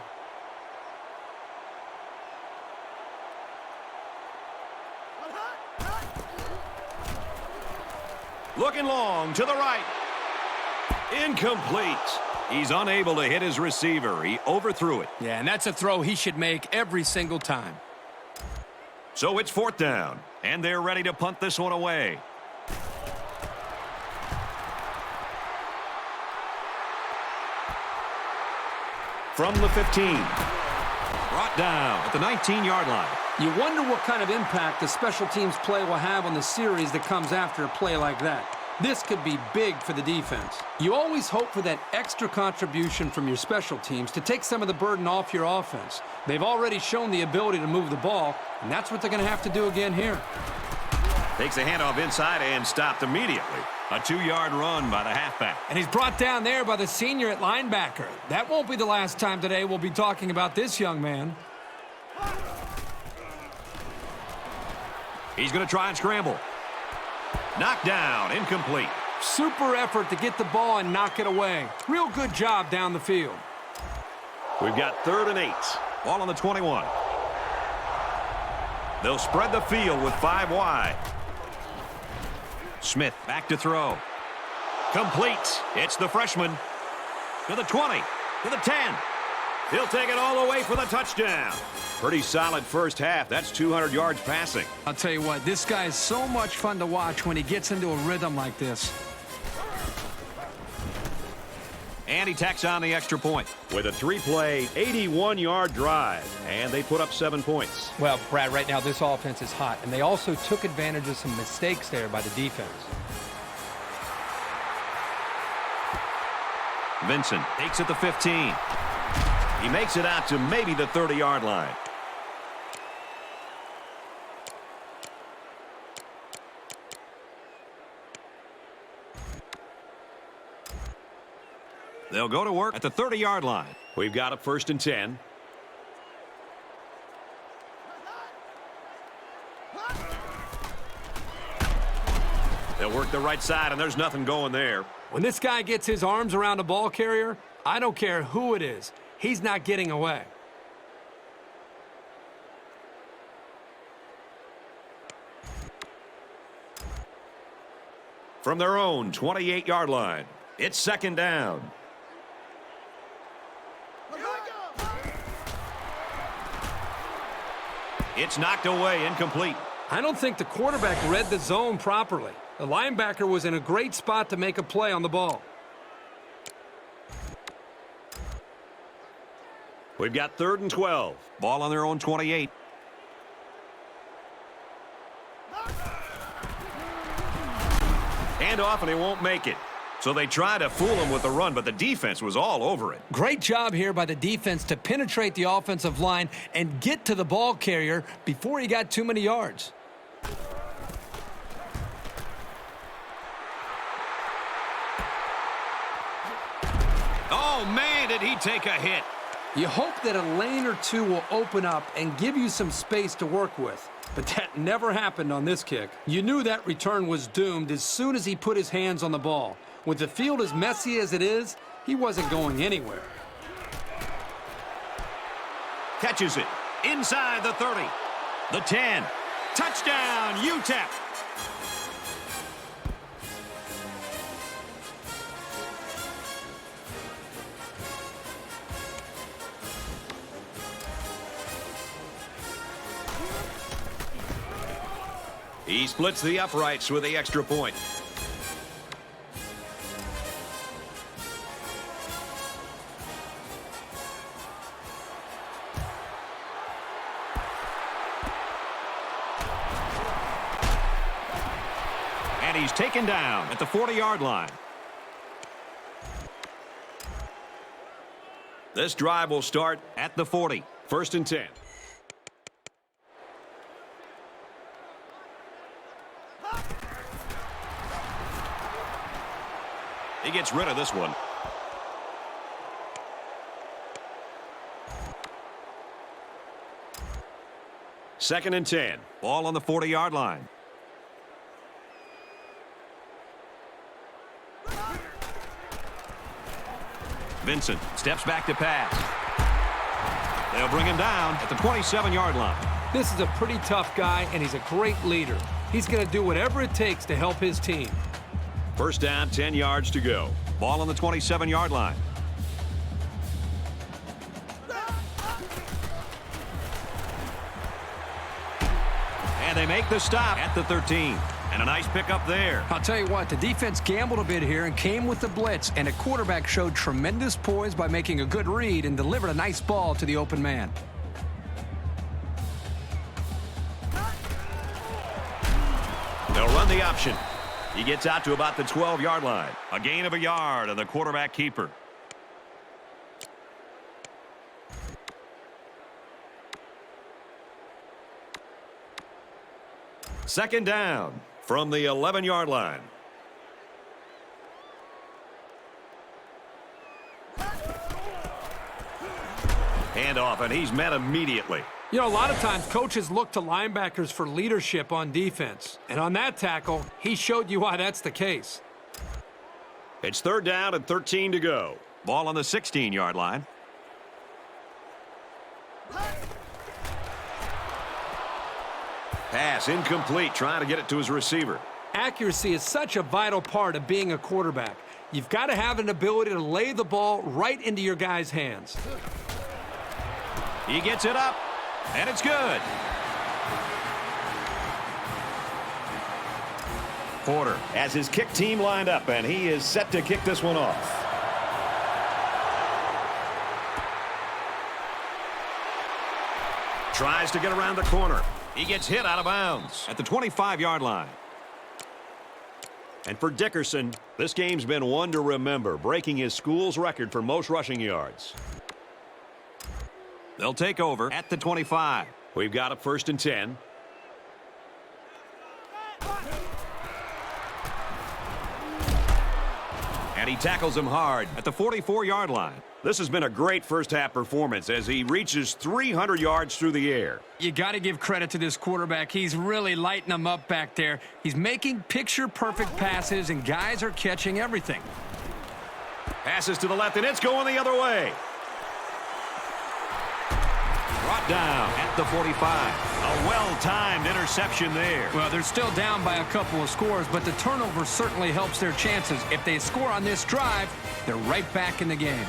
Looking long to the right. Incomplete. He's unable to hit his receiver. He overthrew it. Yeah, and that's a throw he should make every single time. So it's 4th down, and they're ready to punt this one away. From the 15. Brought down at the 19-yard line. You wonder what kind of impact the special teams play will have on the series that comes after a play like that. This could be big for the defense. You always hope for that extra contribution from your special teams to take some of the burden off your offense. They've already shown the ability to move the ball, and that's what they're going to have to do again here. Takes the handoff inside and stopped immediately. A 2-yard run by the halfback. And he's brought down there by the senior at linebacker. That won't be the last time today we'll be talking about this young man. He's going to try and scramble. Knocked down, incomplete. Super effort to get the ball and knock it away. Real good job down the field. We've got 3rd and 8. Ball on the 21. They'll spread the field with 5 wide. Smith back to throw. Complete. It's the freshman. To the 20. To the 10. He'll take it all the way for the touchdown. Pretty solid first half. That's 200 yards passing. I'll tell you what, this guy is so much fun to watch when he gets into a rhythm like this. And he tacks on the extra point. With a 3-play, 81-yard drive. And they put up 7 points. Well, Brad, right now this offense is hot, and they also took advantage of some mistakes there by the defense. Vincent takes it to 15. He makes it out to maybe the 30-yard line. They'll go to work at the 30-yard line. We've got a 1st and 10. They'll work the right side, and there's nothing going there. When this guy gets his arms around a ball carrier, I don't care who it is. He's not getting away. From their own 28-yard line, it's 2nd down. It's knocked away, incomplete. I don't think the quarterback read the zone properly. The linebacker was in a great spot to make a play on the ball. We've got 3rd and 12. Ball on their own 28. Hand off, and he won't make it. So they try to fool him with the run, but the defense was all over it. Great job here by the defense to penetrate the offensive line and get to the ball carrier before he got too many yards. Oh, man, did he take a hit. You hope that a lane or two will open up and give you some space to work with. But that never happened on this kick. You knew that return was doomed as soon as he put his hands on the ball. With the field as messy as it is, he wasn't going anywhere. Catches it inside the 30. The 10. Touchdown, UTEP. He splits the uprights with the extra point. And he's taken down at the 40-yard line. This drive will start at the 40. 1st and 10. He gets rid of this one. Second and 10. Ball on the 40-yard line. Vincent steps back to pass. They'll bring him down at the 27-yard line. This is a pretty tough guy, and he's a great leader. He's going to do whatever it takes to help his team. First down, 10 yards to go. Ball on the 27-yard line. And they make the stop at the 13. And a nice pickup there. I'll tell you what, the defense gambled a bit here and came with the blitz, and a quarterback showed tremendous poise by making a good read and delivered a nice ball to the open man. They'll run the option. He gets out to about the 12-yard line. A gain of a yard on the quarterback keeper. Second down from the 11-yard line. Handoff, and he's met immediately. You know, a lot of times coaches look to linebackers for leadership on defense. And on that tackle, he showed you why that's the case. It's third down and 13 to go. Ball on the 16-yard line. Pass incomplete, trying to get it to his receiver. Accuracy is such a vital part of being a quarterback. You've got to have an ability to lay the ball right into your guy's hands. He gets it up, and it's good. Porter has his kick team lined up, and he is set to kick this one off. Tries to get around the corner. He gets hit out of bounds at the 25-yard line. And for Dickerson, this game's been one to remember, breaking his school's record for most rushing yards. They'll take over at the 25. We've got a 1st and 10. And he tackles him hard at the 44-yard line. This has been a great first-half performance as he reaches 300 yards through the air. You got to give credit to this quarterback. He's really lighting them up back there. He's making picture-perfect passes, and guys are catching everything. Passes to the left, and it's going the other way. Brought down at the 45. A well-timed interception there. Well, they're still down by a couple of scores, but the turnover certainly helps their chances. If they score on this drive, they're right back in the game.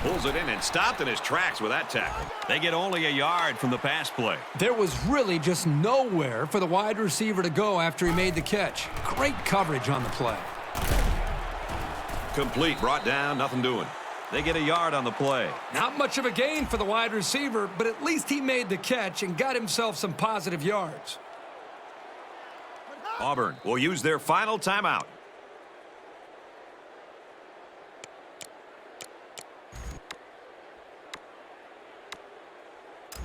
Pulls it in and stopped in his tracks with that tackle. They get only a yard from the pass play. There was really just nowhere for the wide receiver to go after he made the catch. Great coverage on the play. Complete, brought down, nothing doing. They get a yard on the play. Not much of a gain for the wide receiver, but at least he made the catch and got himself some positive yards. Auburn will use their final timeout.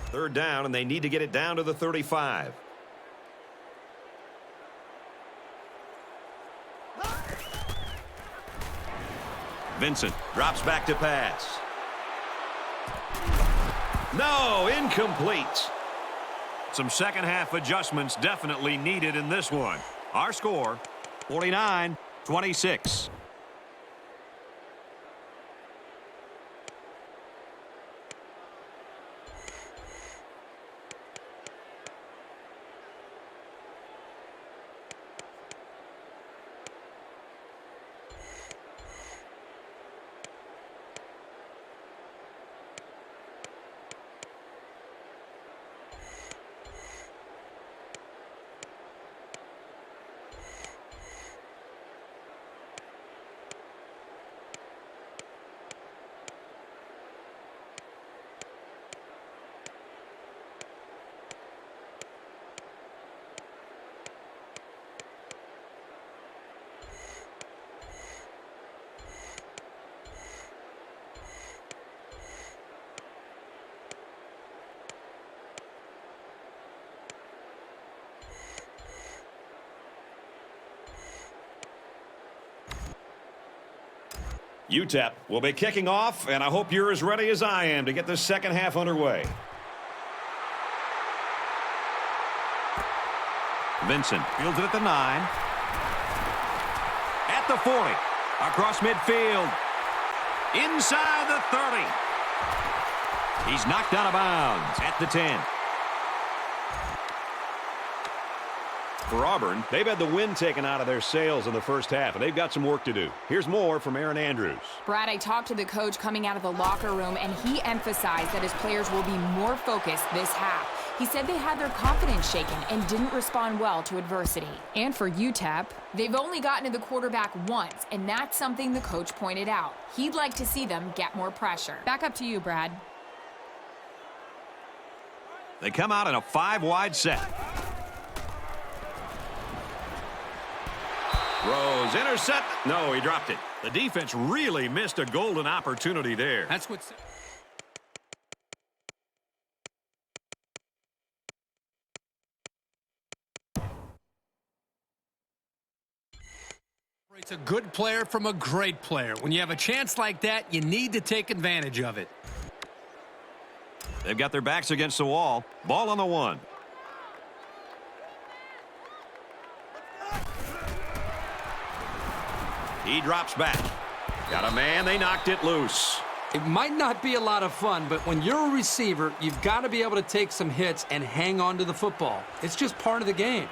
Third down, and they need to get it down to the 35. Vincent drops back to pass. No, incomplete. Some second-half adjustments definitely needed in this one. Our score, 49-26. UTEP will be kicking off, and I hope you're as ready as I am to get this second half underway. Vincent fields it at the 9. At the 40. Across midfield. Inside the 30. He's knocked out of bounds at the 10. For Auburn, they've had the wind taken out of their sails in the first half, and they've got some work to do. Here's more from Aaron Andrews. Brad, I talked to the coach coming out of the locker room, and he emphasized that his players will be more focused this half. He said they had their confidence shaken and didn't respond well to adversity. And for UTEP, they've only gotten to the quarterback once, and that's something the coach pointed out. He'd like to see them get more pressure. Back up to you, Brad. They come out in a 5-wide set. Rose intercept. No, he dropped it. The defense really missed a golden opportunity there. That's what... It's a good player from a great player. When you have a chance like that, you need to take advantage of it. They've got their backs against the wall. Ball on the 1. He drops back. Got a man. They knocked it loose. It might not be a lot of fun, but when you're a receiver, you've got to be able to take some hits and hang on to the football. It's just part of the game.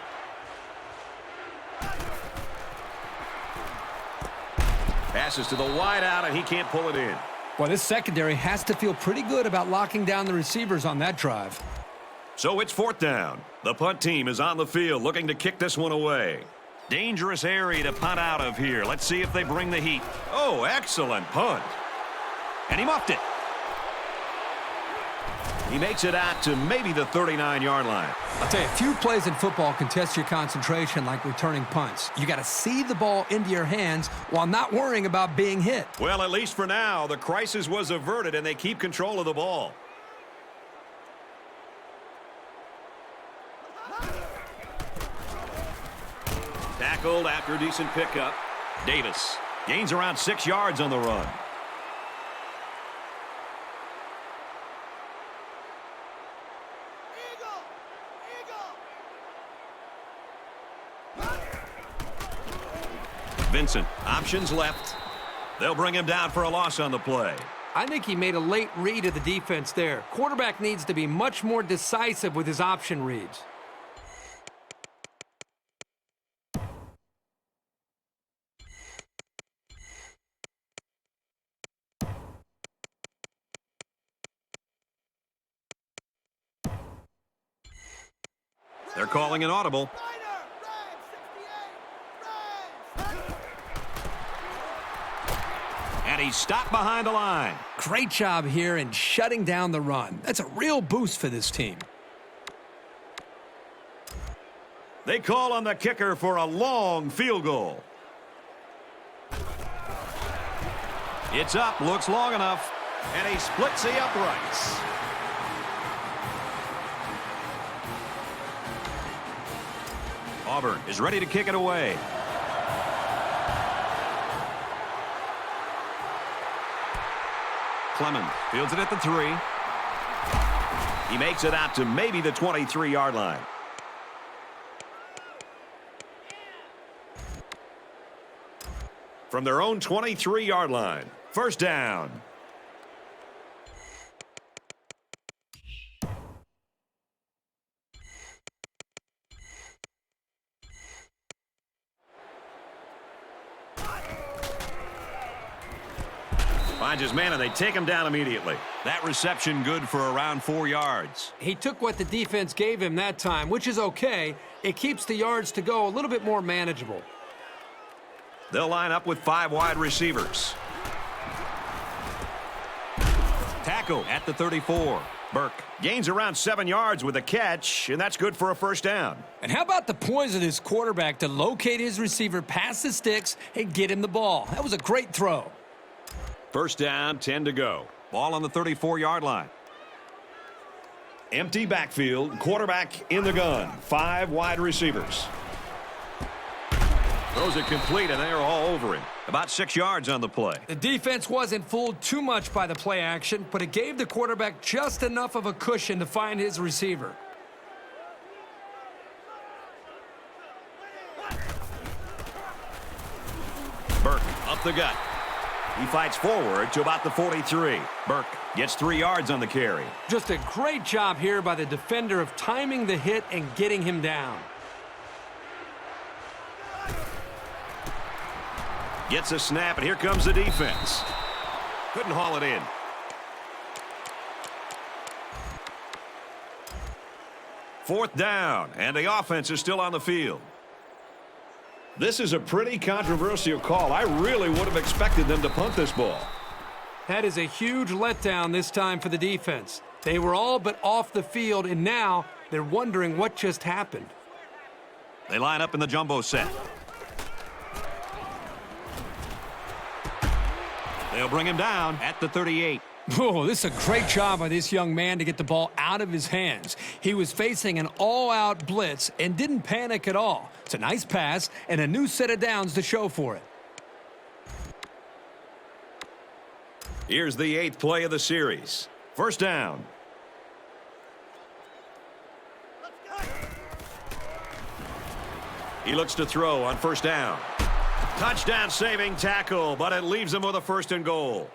Passes to the wide out, and he can't pull it in. Well, this secondary has to feel pretty good about locking down the receivers on that drive. So it's 4th down. The punt team is on the field looking to kick this one away. Dangerous area to punt out of here. Let's see if they bring the heat. Oh, excellent punt. And he muffed it. He makes it out to maybe the 39-yard line. I'll tell you, few plays in football can test your concentration like returning punts. You got to see the ball into your hands while not worrying about being hit. Well, at least for now, the crisis was averted, and they keep control of the ball. Tackled after a decent pickup. Davis gains around 6 yards on the run. Vincent, options left. They'll bring him down for a loss on the play. I think he made a late read of the defense there. Quarterback needs to be much more decisive with his option reads. They're calling an audible. And he's stopped behind the line. Great job here in shutting down the run. That's a real boost for this team. They call on the kicker for a long field goal. It's up, looks long enough, and he splits the uprights. Auburn is ready to kick it away. Clemens fields it at the 3. He makes it out to maybe the 23-yard line. From their own 23-yard line, 1st down. Finds his man, and they take him down immediately. That reception good for around 4 yards. He took what the defense gave him that time, which is okay. It keeps the yards to go a little bit more manageable. They'll line up with 5 wide receivers. Tackle at the 34. Burke gains around 7 yards with a catch, and that's good for a 1st down. And how about the poise of this quarterback to locate his receiver past the sticks and get him the ball? That was a great throw. 1st down, 10 to go. Ball on the 34-yard line. Empty backfield, quarterback in the gun. 5 wide receivers. Throws it complete, and they're all over him. About 6 yards on the play. The defense wasn't fooled too much by the play action, but it gave the quarterback just enough of a cushion to find his receiver. Burke up the gut. He fights forward to about the 43. Burke gets 3 yards on the carry. Just a great job here by the defender of timing the hit and getting him down. Gets a snap, and here comes the defense. Couldn't haul it in. Fourth down, and the offense is still on the field. This is a pretty controversial call. I really would have expected them to punt this ball. That is a huge letdown this time for the defense. They were all but off the field, and now they're wondering what just happened. They line up in the jumbo set. They'll bring him down at the 38. Oh, this is a great job by this young man to get the ball out of his hands. He was facing an all-out blitz and didn't panic at all. It's a nice pass and a new set of downs to show for it. Here's the 8th play of the series. First down. He looks to throw on first down. Touchdown saving tackle, but it leaves him with a 1st and goal.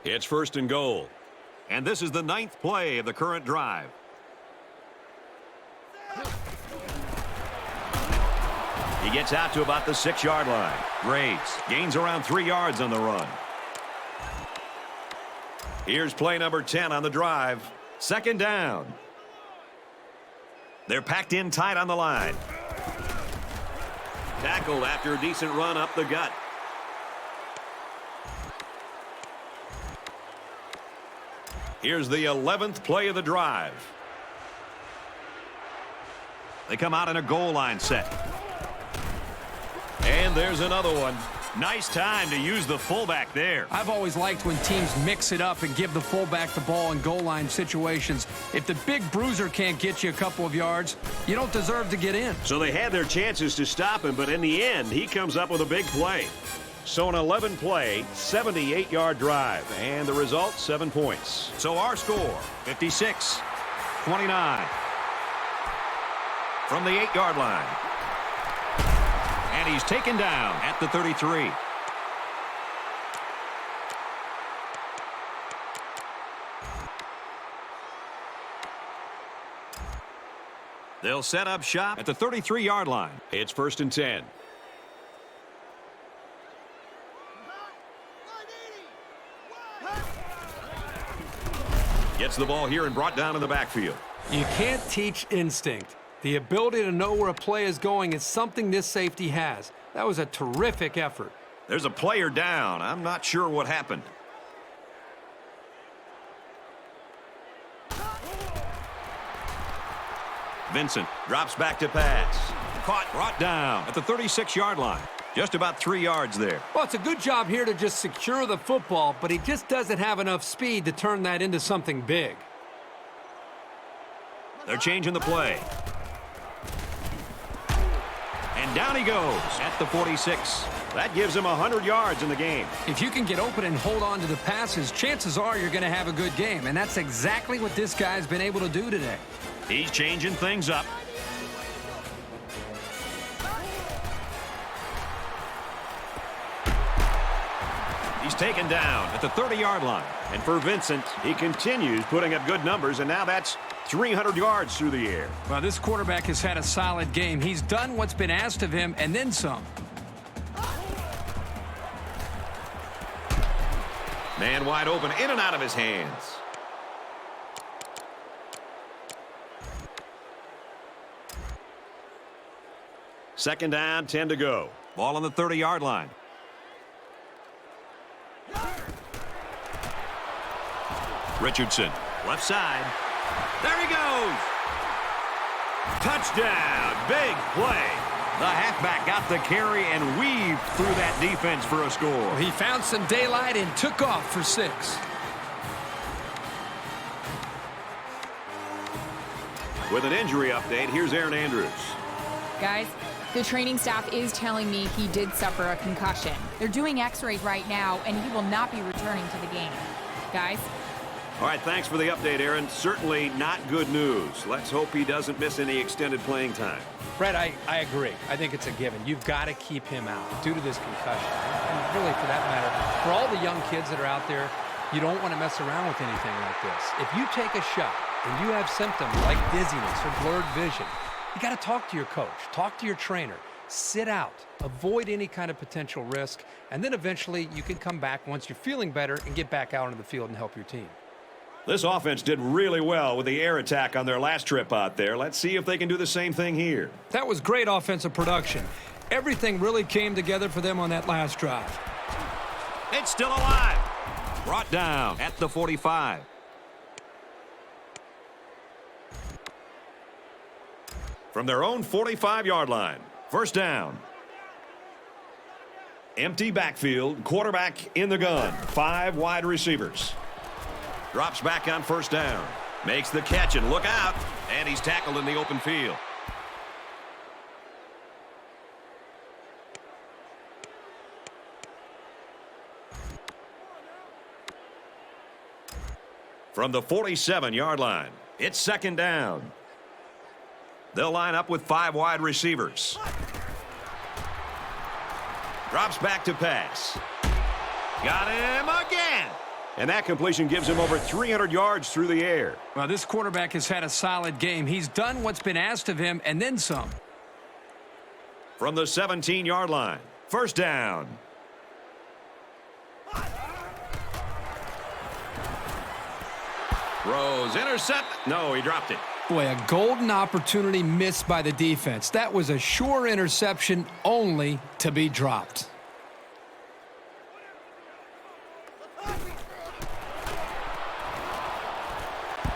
It's 1st and goal. And this is the 9th play of the current drive. He gets out to about the 6-yard line. Graves gains around 3 yards on the run. Here's play number 10 on the drive. 2nd down. They're packed in tight on the line. Tackled after a decent run up the gut. Here's the 11th play of the drive. They come out in a goal line set. And there's another one. Nice time to use the fullback there. I've always liked when teams mix it up and give the fullback the ball in goal line situations. If the big bruiser can't get you a couple of yards, you don't deserve to get in. So they had their chances to stop him, but in the end, he comes up with a big play. So an 11-play, 78-yard drive, and the result, 7 points. So our score, 56-29. From the 8-yard line. And he's taken down at the 33. They'll set up shop at the 33-yard line. It's 1st and 10. Gets the ball here and brought down in the backfield. You can't teach instinct. The ability to know where a play is going is something this safety has. That was a terrific effort. There's a player down. I'm not sure what happened. Vincent drops back to pass. Caught, brought down at the 36-yard line. Just about 3 yards there. Well, it's a good job here to just secure the football, but he just doesn't have enough speed to turn that into something big. They're changing the play. And down he goes at the 46. That gives him 100 yards in the game. If you can get open and hold on to the passes, chances are you're going to have a good game. And that's exactly what this guy's been able to do today. He's changing things up. He's taken down at the 30-yard line. And for Vincent, he continues putting up good numbers, and now that's 300 yards through the air. Well, this quarterback has had a solid game. He's done what's been asked of him and then some. Man wide open, in and out of his hands. Second down, 10 to go. Ball on the 30-yard line. Richardson, left side. There he goes. Touchdown. Big play. The halfback got the carry and weaved through that defense for a score. He found some daylight and took off for 6. With an injury update, here's Aaron Andrews. Guys, the training staff is telling me he did suffer a concussion. They're doing x-rays right now, and he will not be returning to the game. Guys? All right, thanks for the update, Aaron. Certainly not good news. Let's hope he doesn't miss any extended playing time. Brett, I agree. I think it's a given. You've got to keep him out due to this concussion. And really, for that matter, for all the young kids that are out there, you don't want to mess around with anything like this. If you take a shot and you have symptoms like dizziness or blurred vision, you got to talk to your coach, talk to your trainer, sit out, avoid any kind of potential risk, and then eventually you can come back once you're feeling better and get back out onto the field and help your team. This offense did really well with the air attack on their last trip out there. Let's see if they can do the same thing here. That was great offensive production. Everything really came together for them on that last drive. It's still alive. Brought down at the 45. From their own 45-yard line, first down. Empty backfield, quarterback in the gun, 5 wide receivers. Drops back on first down. Makes the catch and look out. And he's tackled in the open field. From the 47-yard line, it's second down. They'll line up with 5 wide receivers. Drops back to pass. Got him again. And that completion gives him over 300 yards through the air. Well, this quarterback has had a solid game. He's done what's been asked of him and then some. From the 17-yard line, first down. Throws, intercept. No, he dropped it. Boy, a golden opportunity missed by the defense. That was a sure interception, only to be dropped.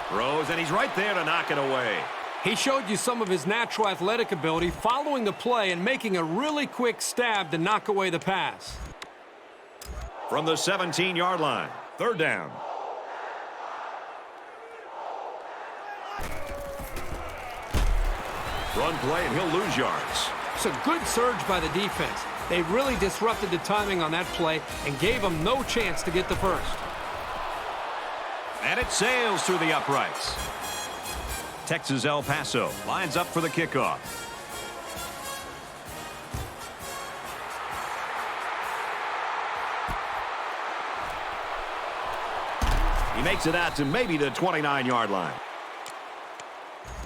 Throws, and he's right there to knock it away. He showed you some of his natural athletic ability following the play and making a really quick stab to knock away the pass. From the 17-yard line, third down. Run play, and he'll lose yards. It's a good surge by the defense. They really disrupted the timing on that play and gave him no chance to get the first. And it sails through the uprights. Texas El Paso lines up for the kickoff. He makes it out to maybe the 29-yard line.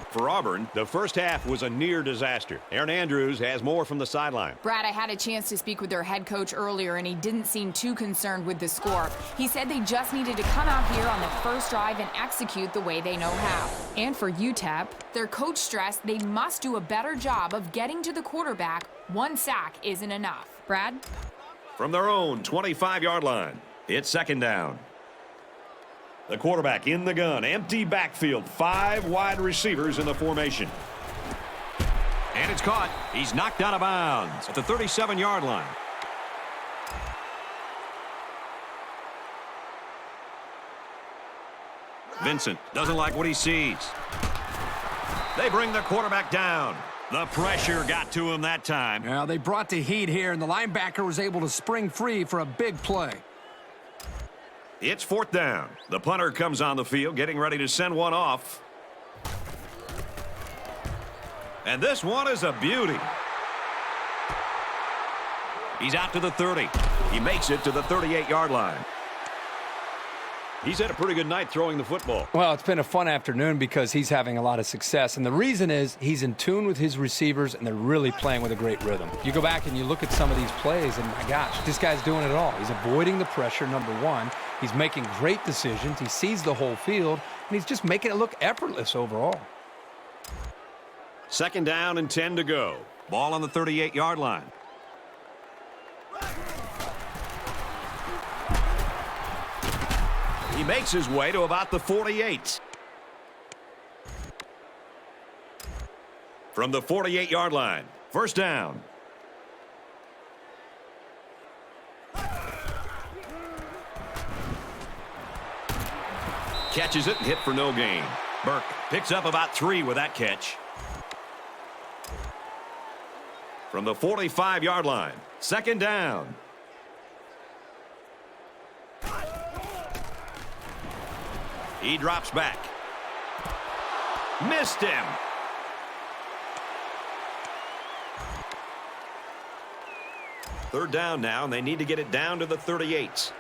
For Auburn, the first half was a near disaster. Aaron Andrews has more from the sideline. Brad, I had a chance to speak with their head coach earlier, and he didn't seem too concerned with the score. He said they just needed to come out here on the first drive and execute the way they know how. And for UTEP, their coach stressed they must do a better job of getting to the quarterback. 1 sack isn't enough. Brad? From their own 25-yard line, it's second down. The quarterback in the gun, empty backfield, 5 wide receivers in the formation. And it's caught. He's knocked out of bounds at the 37-yard line. Vincent doesn't like what he sees. They bring the quarterback down. The pressure got to him that time. Well, they brought the heat here, and the linebacker was able to spring free for a big play. It's fourth down. The punter comes on the field, getting ready to send one off. And this one is a beauty. He's out to the 30. He makes it to the 38-yard line. He's had a pretty good night throwing the football. Well, it's been a fun afternoon because he's having a lot of success. And the reason is he's in tune with his receivers, and they're really playing with a great rhythm. You go back and you look at some of these plays, and my gosh, this guy's doing it all. He's avoiding the pressure, number one. He's making great decisions. He sees the whole field, and he's just making it look effortless overall. Second down and 10 to go. Ball on the 38-yard line. He makes his way to about the 48. From the 48-yard line, first down. Catches it and hit for no gain. Burke picks up about 3 with that catch. From the 45-yard line, second down. He drops back. Missed him. Third down now, and they need to get it down to the 38.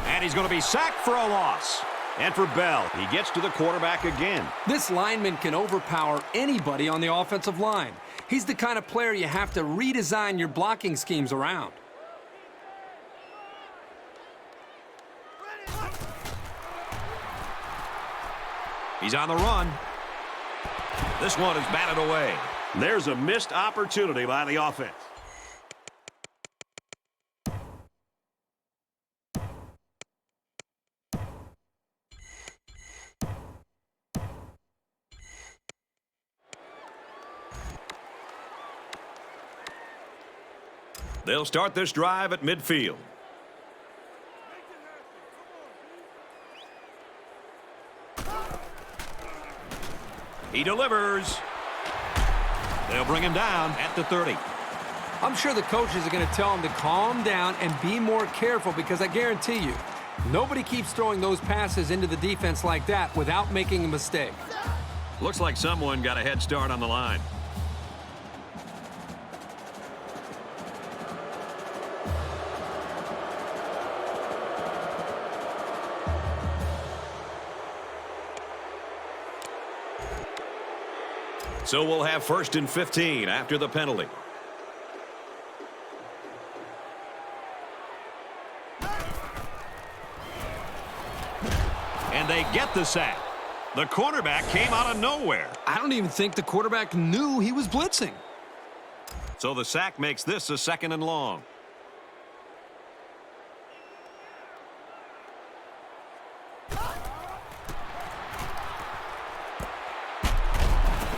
And he's going to be sacked for a loss. And for Bell, he gets to the quarterback again. This lineman can overpower anybody on the offensive line. He's the kind of player you have to redesign your blocking schemes around. He's on the run. This one is batted away. There's a missed opportunity by the offense. They'll start this drive at midfield. He delivers. They'll bring him down at the 30. I'm sure the coaches are going to tell him to calm down and be more careful because I guarantee you, nobody keeps throwing those passes into the defense like that without making a mistake. Looks like someone got a head start on the line. So we'll have 1st and 15 after the penalty. And they get the sack. The cornerback came out of nowhere. I don't even think the quarterback knew he was blitzing. So the sack makes this a 2nd and long.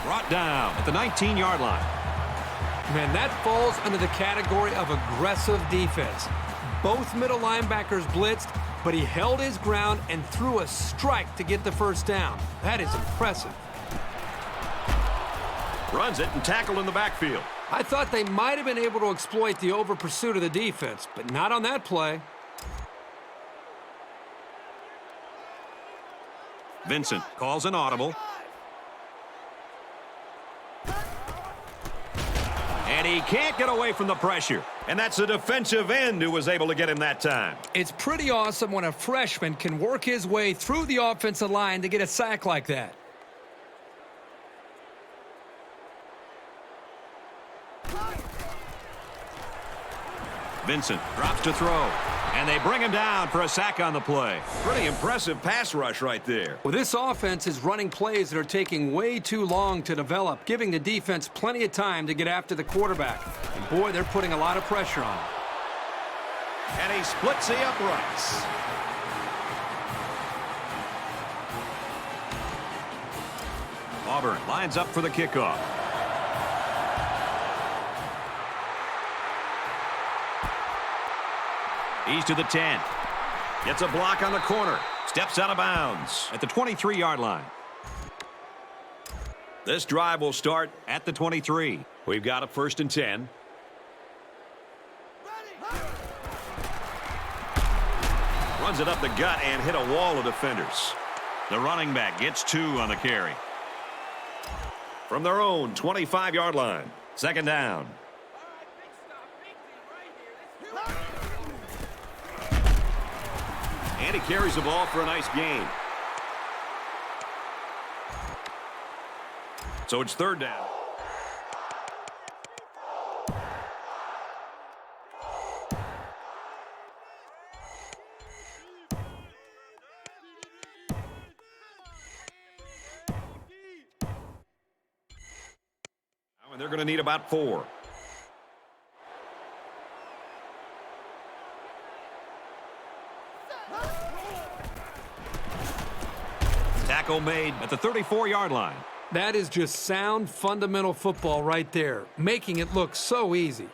Brought down at the 19-yard line. Man, that falls under the category of aggressive defense. Both middle linebackers blitzed, but he held his ground and threw a strike to get the first down. That is impressive. Runs it and tackled in the backfield. I thought they might have been able to exploit the over-pursuit of the defense, but not on that play. Vincent calls an audible. And he can't get away from the pressure. And that's the defensive end who was able to get him that time. It's pretty awesome when a freshman can work his way through the offensive line to get a sack like that. Vincent drops to throw. And they bring him down for a sack on the play. Pretty impressive pass rush right there. Well, this offense is running plays that are taking way too long to develop, giving the defense plenty of time to get after the quarterback. And boy, they're putting a lot of pressure on him. And he splits the uprights. Auburn lines up for the kickoff. He's to the 10. Gets a block on the corner. Steps out of bounds at the 23-yard line. This drive will start at the 23. We've got a 1st and 10. Runs it up the gut and hit a wall of defenders. The running back gets 2 on the carry. From their own 25-yard line. 2nd down. And he carries the ball for a nice gain. So it's 3rd down. And they're going to need about 4. Tackle made at the 34-yard line. That is just sound fundamental football right there, making it look so easy.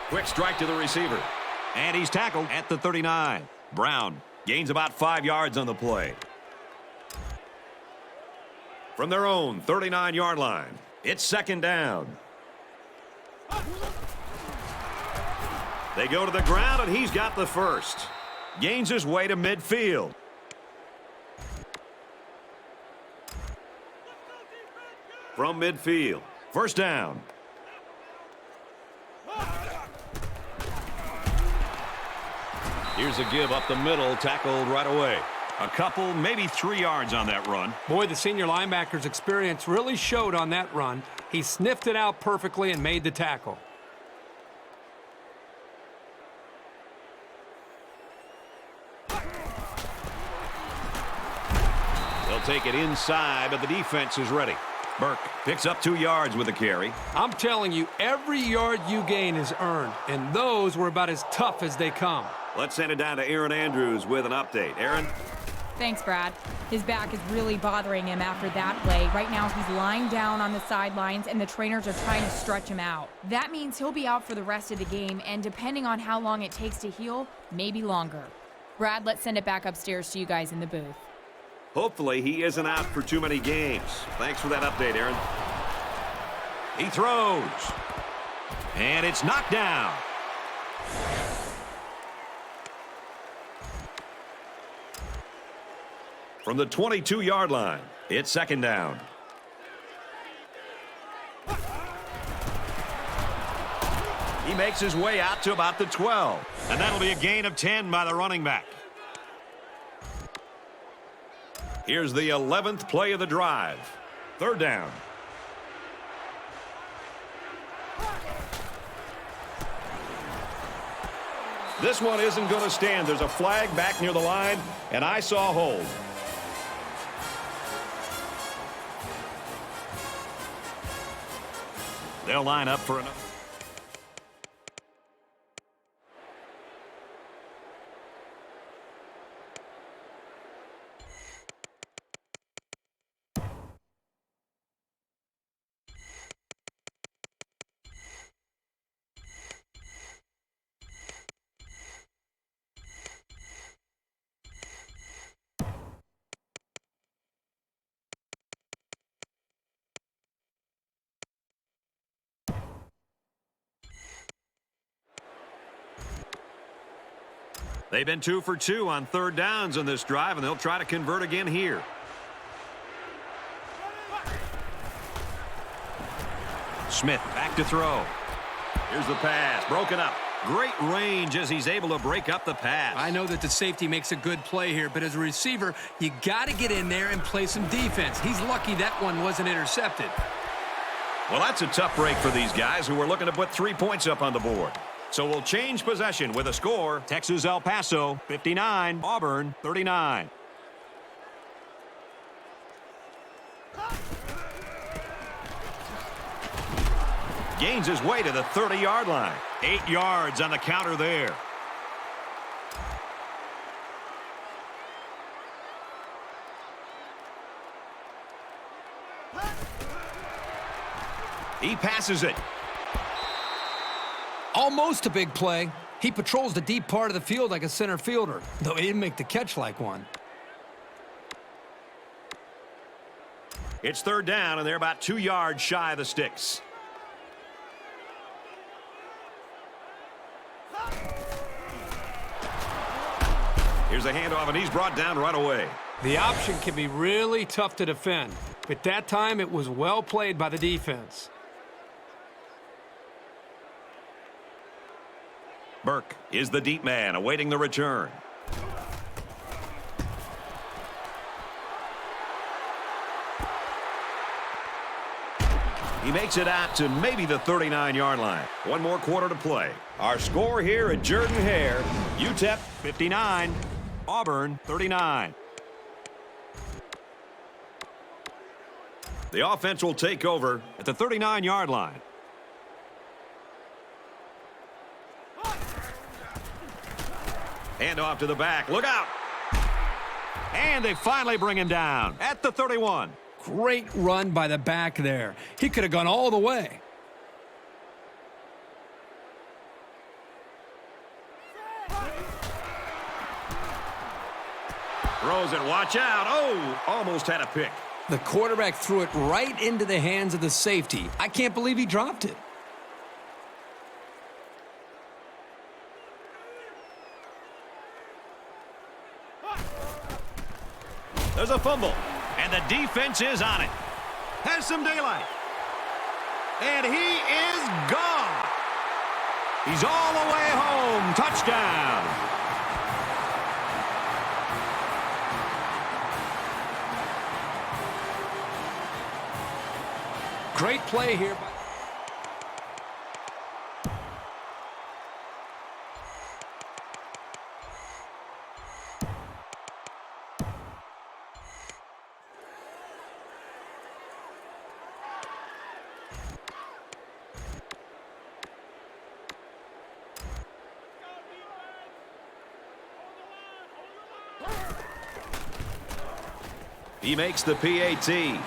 Quick strike to the receiver. And he's tackled at the 39. Brown gains about 5 yards on the play. From their own 39-yard line, it's 2nd down. They go to the ground, and he's got the first. Gains his way to midfield. From midfield, 1st down. Here's a give up the middle, tackled right away. A couple, maybe 3 yards on that run. Boy, the senior linebacker's experience really showed on that run. He sniffed it out perfectly and made the tackle. take it inside, but the defense is ready. Burke picks up 2 yards with the carry. I'm telling you, every yard you gain is earned, and those were about as tough as they come. Let's send it down to Aaron Andrews with an update. Aaron? Thanks, Brad. His back is really bothering him after that play. Right now, he's lying down on the sidelines, and the trainers are trying to stretch him out. That means he'll be out for the rest of the game, and depending on how long it takes to heal, maybe longer. Brad, let's send it back upstairs to you guys in the booth. Hopefully he isn't out for too many games. Thanks for that update, Aaron. He throws. And it's knocked down. From the 22-yard line, it's second down. He makes his way out to about the 12. And that'll be a gain of 10 by the running back. Here's the 11th play of the drive. Third down. This one isn't going to stand. There's a flag back near the line, and I saw a hold. They'll line up for another. They've been 2 for 2 on third downs on this drive, and they'll try to convert again here. Smith back to throw. Here's the pass, broken up. Great range as he's able to break up the pass. I know that the safety makes a good play here, but as a receiver, you got to get in there and play some defense. He's lucky that one wasn't intercepted. Well, that's a tough break for these guys who are looking to put 3 points up on the board. So we'll change possession with a score. Texas El Paso 59, Auburn 39. Gains his way to the 30-yard line. 8 yards on the counter there. He passes it. Almost a big play. He patrols the deep part of the field like a center fielder, though he didn't make the catch like one. It's third down, and they're about 2 yards shy of the sticks. Here's a handoff, and he's brought down right away. The option can be really tough to defend, but that time it was well played by the defense. Burke is the deep man awaiting the return. He makes it out to maybe the 39-yard line. 1 more quarter to play. Our score here at Jordan-Hare, UTEP 59, Auburn 39. The offense will take over at the 39-yard line. Hand off to the back. Look out. And they finally bring him down at the 31. Great run by the back there. He could have gone all the way. Throws it. Watch out. Oh, almost had a pick. The quarterback threw it right into the hands of the safety. I can't believe he dropped it. There's a fumble, and the defense is on it. Has some daylight. And he is gone. He's all the way home. Touchdown. Great play here. He makes the PAT.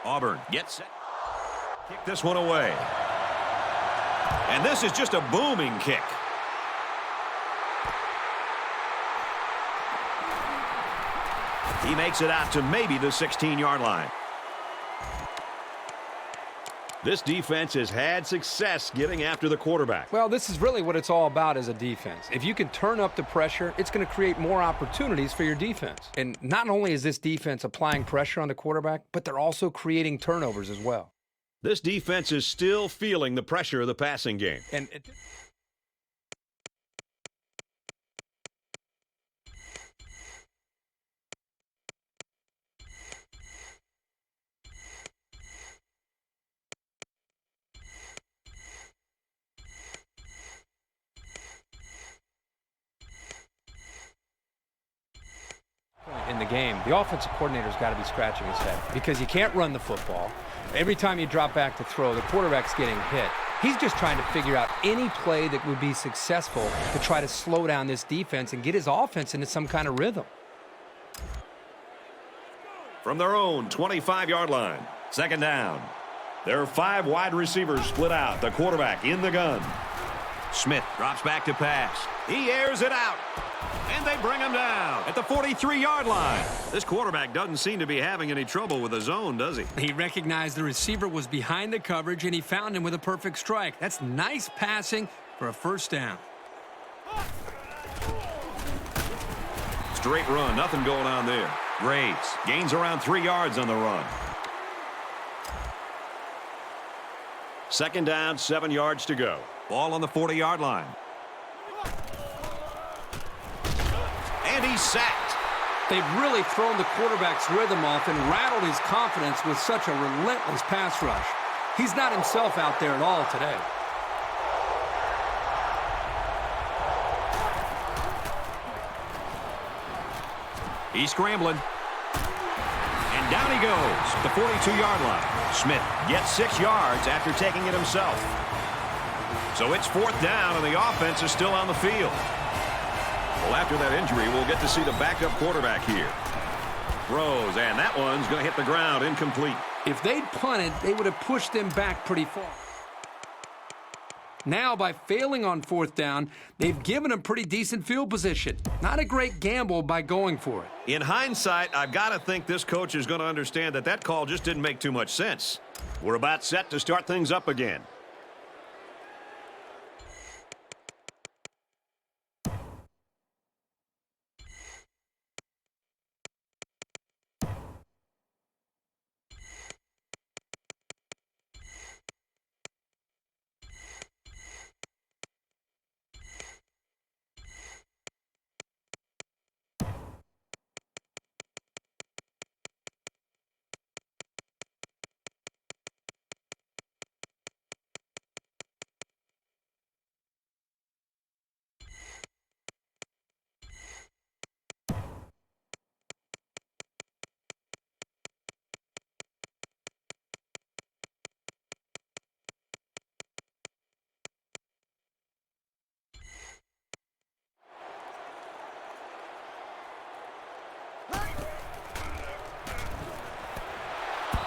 Auburn gets set. Kick this one away. And this is just a booming kick. He makes it out to maybe the 16-yard line. This defense has had success getting after the quarterback. Well, this is really what it's all about as a defense. If you can turn up the pressure, it's going to create more opportunities for your defense. And not only is this defense applying pressure on the quarterback, but they're also creating turnovers as well. This defense is still feeling the pressure of the passing game. And in the game, the offensive coordinator's got to be scratching his head because you can't run the football. Every time you drop back to throw, the quarterback's getting hit. He's just trying to figure out any play that would be successful to try to slow down this defense and get his offense into some kind of rhythm. From their own 25-yard line, second down. There are 5 wide receivers split out. The quarterback in the gun. Smith drops back to pass. He airs it out. And they bring him down at the 43-yard line. This quarterback doesn't seem to be having any trouble with the zone, does he? He recognized the receiver was behind the coverage, and he found him with a perfect strike. That's nice passing for a first down. Straight run, nothing going on there. Graves gains around 3 yards on the run. Second down, 7 yards to go. Ball on the 40-yard line. And he's sacked. They've really thrown the quarterback's rhythm off and rattled his confidence with such a relentless pass rush. He's not himself out there at all today. He's scrambling. And down he goes, the 42-yard line. Smith gets 6 yards after taking it himself. So it's fourth down, and the offense is still on the field. Well, after that injury, we'll get to see the backup quarterback here. Throws, and that one's going to hit the ground, incomplete. If they'd punted, they would have pushed them back pretty far. Now, by failing on fourth down, they've given them pretty decent field position. Not a great gamble by going for it. In hindsight, I've got to think this coach is going to understand that that call just didn't make too much sense. We're about set to start things up again.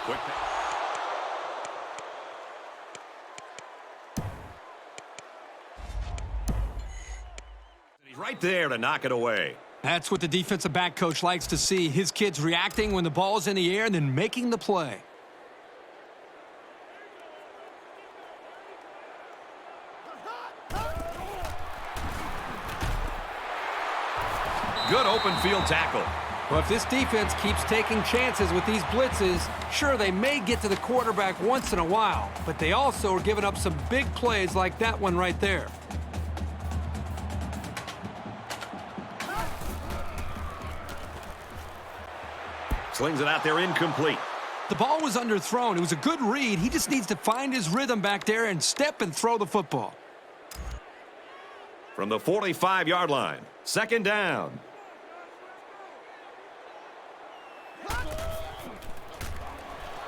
Quick pass. He's right there to knock it away. That's what the defensive back coach likes to see. His kids reacting when the ball's in the air and then making the play. Good open field tackle. Well, if this defense keeps taking chances with these blitzes, sure, they may get to the quarterback once in a while, but they also are giving up some big plays like that one right there. Slings it out there incomplete. The ball was underthrown. It was a good read. He just needs to find his rhythm back there and step and throw the football. From the 45-yard line, second down.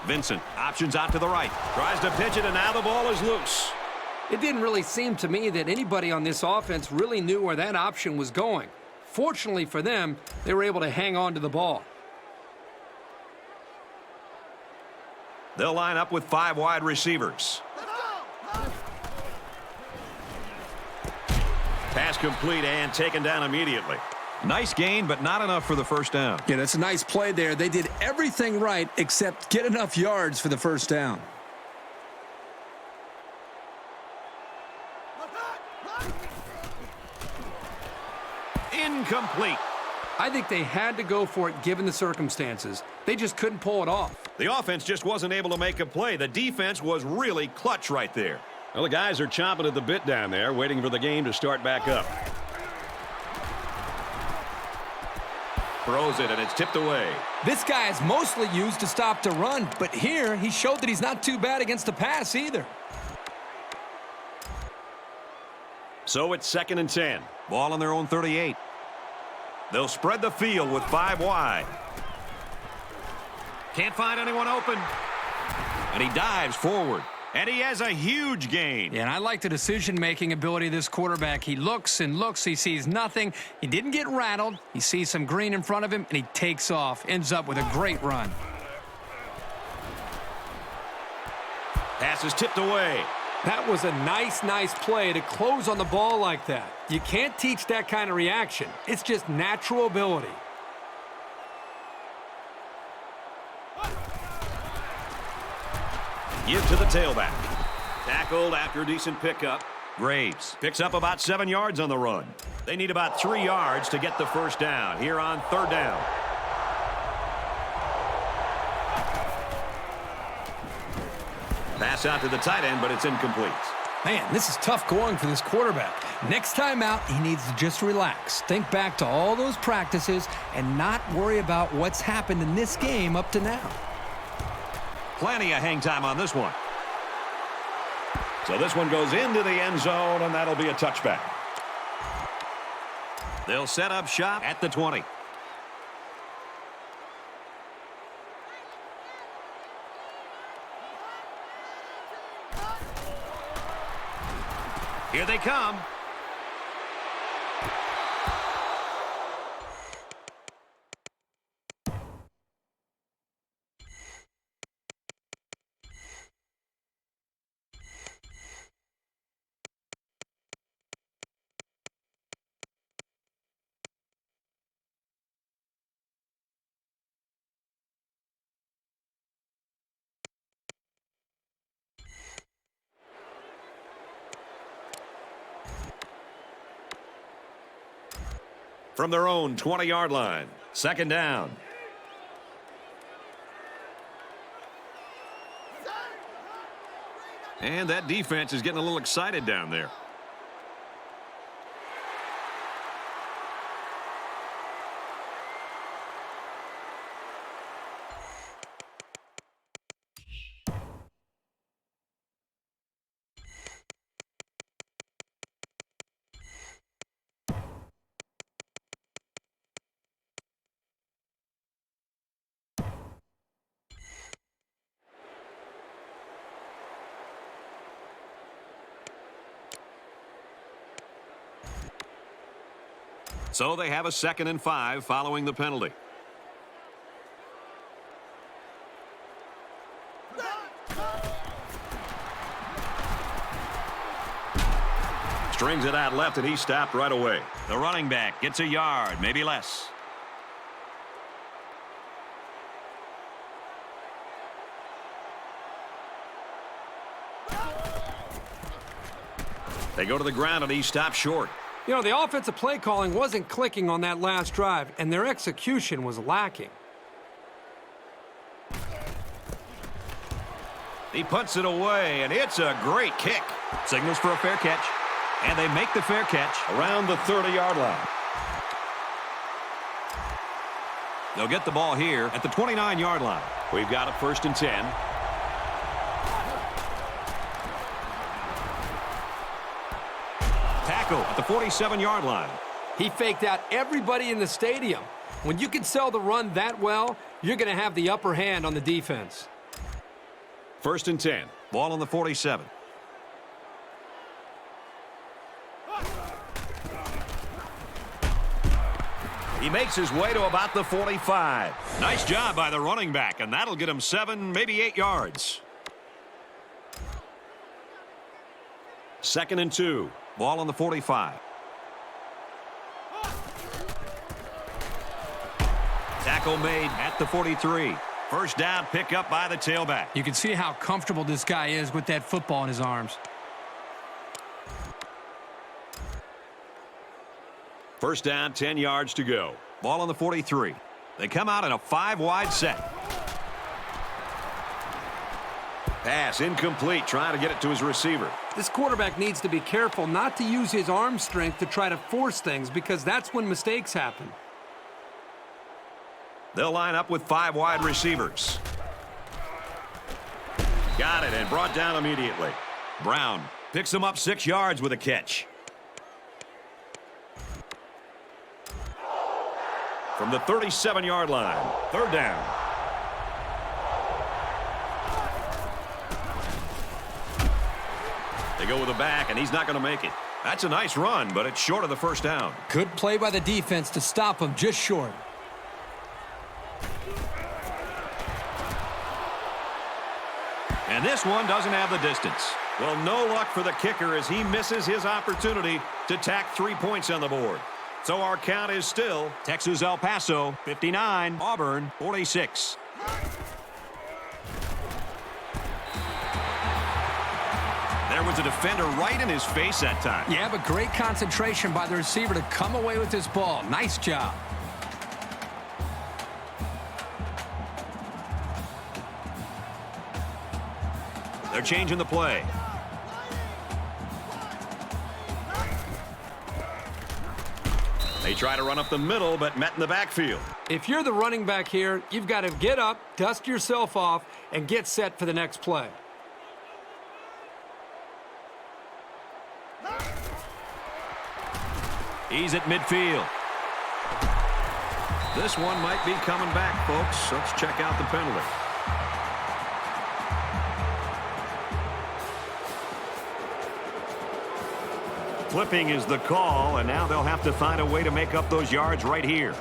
Vincent options out to the right. Tries to pitch it, and now the ball is loose. It didn't really seem to me that anybody on this offense really knew where that option was going. Fortunately for them, they were able to hang on to the ball. They'll line up with 5 wide receivers. Pass complete and taken down immediately. Nice gain, but not enough for the first down. Yeah, that's a nice play there. They did everything right except get enough yards for the first down. Incomplete. I think they had to go for it given the circumstances. They just couldn't pull it off. The offense just wasn't able to make a play. The defense was really clutch right there. Well, the guys are chomping at the bit down there, waiting for the game to start back up. Throws it, and it's tipped away. This guy is mostly used to stop the run, but here he showed that he's not too bad against the pass either. So it's 2nd and 10. Ball on their own 38. They'll spread the field with 5 wide. Can't find anyone open. And he dives forward. And he has a huge gain. Yeah, and I like the decision-making ability of this quarterback. He looks and looks. He sees nothing. He didn't get rattled. He sees some green in front of him, and he takes off. Ends up with a great run. Pass is tipped away. That was a nice play to close on the ball like that. You can't teach that kind of reaction. It's just natural ability. Give to the tailback. Tackled after a decent pickup. Graves picks up about 7 yards on the run. They need about 3 yards to get the first down here on 3rd down. Pass out to the tight end, but it's incomplete. Man, this is tough going for this quarterback. Next time out, he needs to just relax. Think back to all those practices and not worry about what's happened in this game up to now. Plenty of hang time on this one. So this one goes into the end zone, and that'll be a touchback. They'll set up shop at the 20. Here they come. From their own 20-yard line, 2nd down. And that defense is getting a little excited down there. So they have a 2nd and 5 following the penalty. Strings it out left, and he stopped right away. The running back gets a yard, maybe less. They go to the ground, and he stops short. You know, the offensive play calling wasn't clicking on that last drive, and their execution was lacking. He punts it away, and it's a great kick. Signals for a fair catch, and they make the fair catch around the 30-yard line. They'll get the ball here at the 29-yard line. We've got a 1st and 10. Tackle at the 47-yard line. He faked out everybody in the stadium. When you can sell the run that well, you're going to have the upper hand on the defense. 1st and 10. Ball on the 47. He makes his way to about the 45. Nice job by the running back, and that'll get him 7, maybe 8 yards. 2nd and 2. Ball on the 45. Tackle made at the 43. First down, pick up by the tailback. You can see how comfortable this guy is with that football in his arms. 1st down, 10 yards to go. Ball on the 43. They come out in a 5-wide set. Pass incomplete, trying to get it to his receiver. This quarterback needs to be careful not to use his arm strength to try to force things, because that's when mistakes happen. They'll line up with 5 wide receivers. Got it and brought down immediately. Brown picks him up 6 yards with a catch. From the 37-yard line, 3rd down. They go with the back, and he's not going to make it. That's a nice run, but it's short of the 1st down. Good play by the defense to stop him just short. And this one doesn't have the distance. Well, no luck for the kicker as he misses his opportunity to tack 3 points on the board. So our count is still Texas El Paso 59, Auburn 46. There was a defender right in his face that time. Yeah, but great concentration by the receiver to come away with this ball. Nice job. They're changing the play. They try to run up the middle, but met in the backfield. If you're the running back here, you've got to get up, dust yourself off, and get set for the next play. He's at midfield. This one might be coming back, folks. Let's check out the penalty. Flipping is the call, and now they'll have to find a way to make up those yards right here.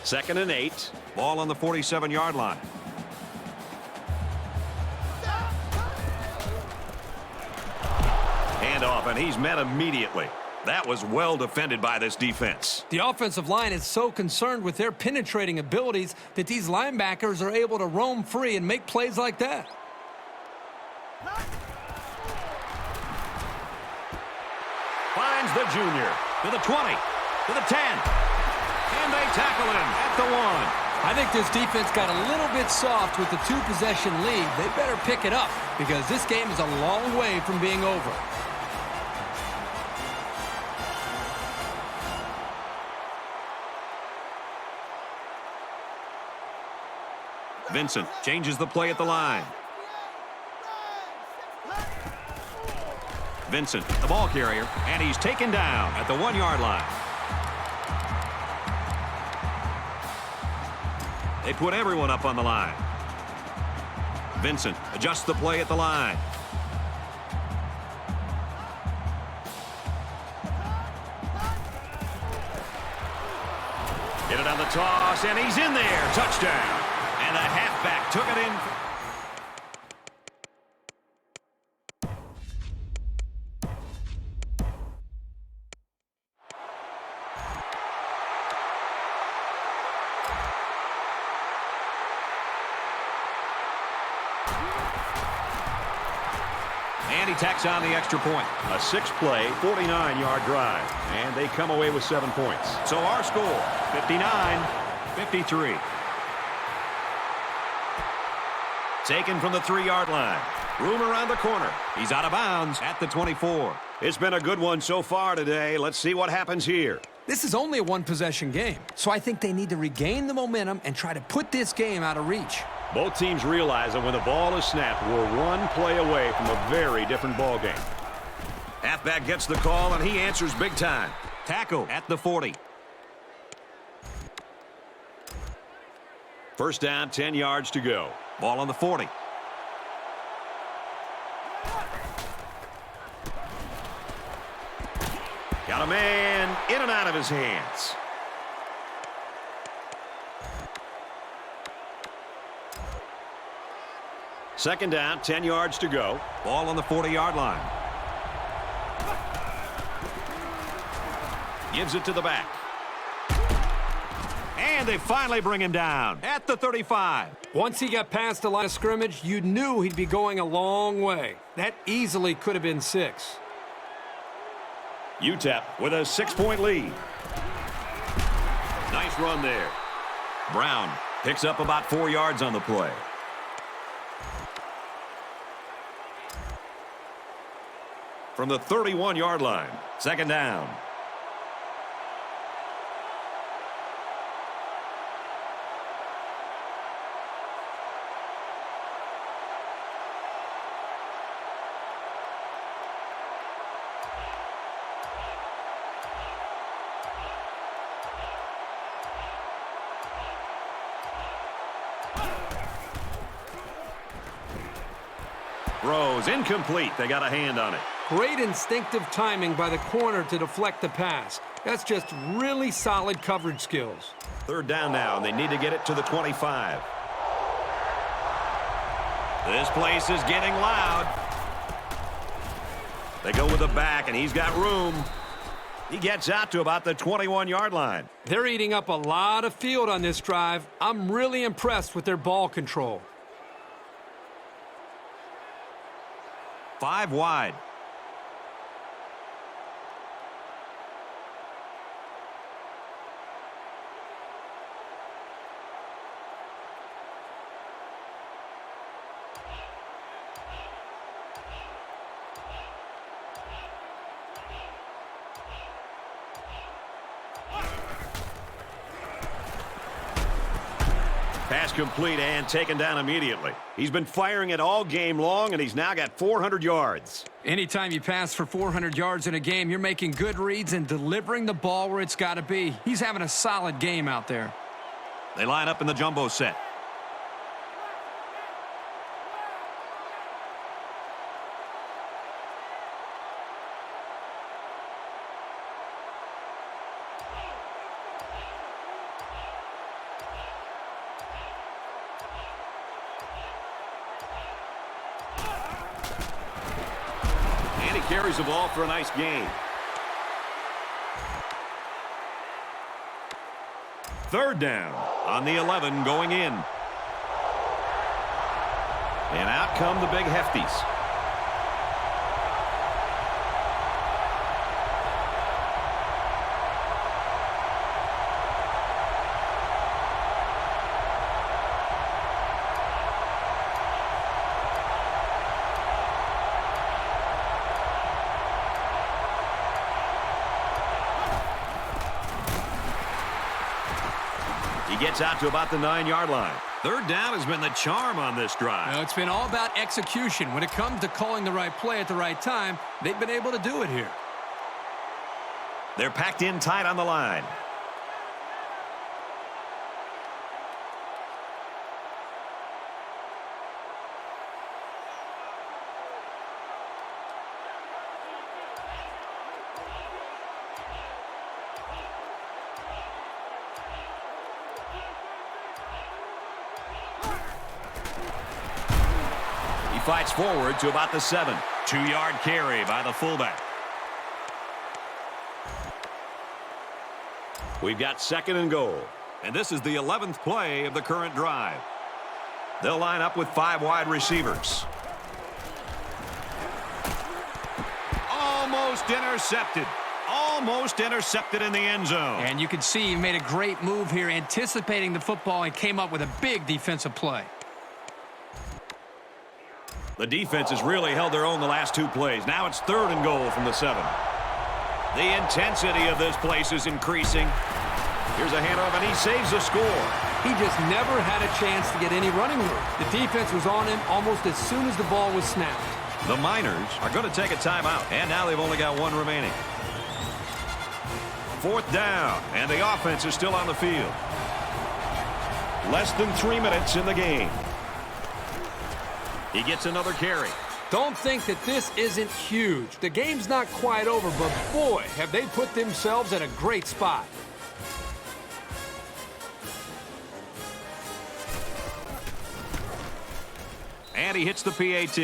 Second and 8. Ball on the 47-yard line. Handoff, and he's met immediately. That was well defended by this defense. The offensive line is so concerned with their penetrating abilities that these linebackers are able to roam free and make plays like that. Finds the junior to the 20, to the 10, and they tackle him at the 1. I think this defense got a little bit soft with the 2-possession lead. They better pick it up because this game is a long way from being over. Vincent changes the play at the line. Vincent, the ball carrier, and he's taken down at the 1-yard line. They put everyone up on the line. Vincent adjusts the play at the line. Get it on the toss, and he's in there. Touchdown. And the halfback took it in. And he tacks on the extra point. A 6-play, 49-yard drive. And they come away with 7 points. So our score, 59-53. Taken from the 3-yard line. Room around the corner. He's out of bounds at the 24. It's been a good one so far today. Let's see what happens here. This is only a one-possession game, so I think they need to regain the momentum and try to put this game out of reach. Both teams realize that when the ball is snapped, we're one play away from a very different ball game. Halfback gets the call, and he answers big time. Tackle at the 40. First down, 10 yards to go. Ball on the 40. Got a man in and out of his hands. Second down, 10 yards to go. Ball on the 40-yard line. Gives it to the back. And they finally bring him down at the 35. Once he got past the line of scrimmage, you knew he'd be going a long way. That easily could have been 6. UTEP with a 6-point lead. Nice run there. Brown picks up about 4 yards on the play. From the 31-yard line, second down. Throws incomplete. They got a hand on it. Great instinctive timing by the corner to deflect the pass. That's just really solid coverage skills. Third down now, and they need to get it to the 25. This place is getting loud. They go with the back, and he's got room. He gets out to about the 21-yard line. They're eating up a lot of field on this drive. I'm really impressed with their ball control. 5 wide. Pass complete and taken down immediately. He's been firing it all game long, and he's now got 400 yards. Anytime you pass for 400 yards in a game, you're making good reads and delivering the ball where it's got to be. He's having a solid game out there. They line up in the jumbo set. Carries the ball for a nice gain. Third down on the 11 going in. And out come the big Hefties. He gets out to about the 9-yard line. Third down has been the charm on this drive. No, it's been all about execution. When it comes to calling the right play at the right time, they've been able to do it here. They're packed in tight on the line. Fights forward to about the 7. 2-yard carry by the fullback. We've got second and goal. And this is the 11th play of the current drive. They'll line up with 5 wide receivers. Almost intercepted. Almost intercepted in the end zone. And you can see he made a great move here, anticipating the football and came up with a big defensive play. The defense has really held their own the last 2 plays. Now it's 3rd and goal from the 7. The intensity of this place is increasing. Here's a handoff, and he saves the score. He just never had a chance to get any running room. The defense was on him almost as soon as the ball was snapped. The Miners are going to take a timeout, and now they've only got 1 remaining. 4th down, and the offense is still on the field. Less than 3 minutes in the game. He gets another carry. Don't think that this isn't huge. The game's not quite over, but boy, have they put themselves in a great spot. And he hits the PAT.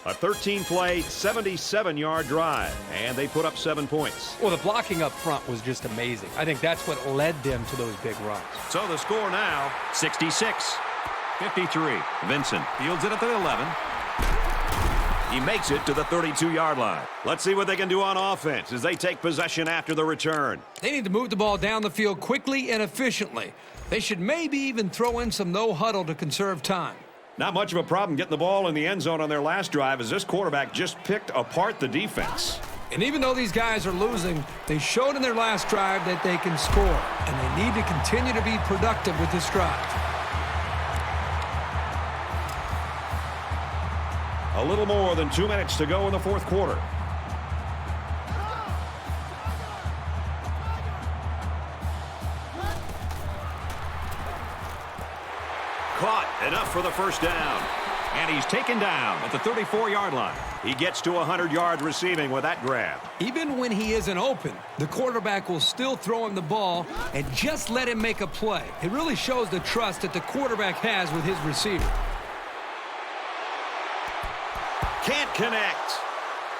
A 13-play, 77-yard drive, and they put up 7 points. Well, the blocking up front was just amazing. I think that's what led them to those big runs. So the score now, 66-53. Vincent fields it at the 11. He makes it to the 32-yard line. Let's see what they can do on offense as they take possession after the return. They need to move the ball down the field quickly and efficiently. They should maybe even throw in some no-huddle to conserve time. Not much of a problem getting the ball in the end zone on their last drive as this quarterback just picked apart the defense. And even though these guys are losing, they showed in their last drive that they can score, and they need to continue to be productive with this drive. A little more than 2 minutes to go in the 4th quarter. Caught, enough for the 1st down. And he's taken down at the 34-yard line. He gets to 100 yards receiving with that grab. Even when he isn't open, the quarterback will still throw him the ball and just let him make a play. It really shows the trust that the quarterback has with his receiver. Can't connect.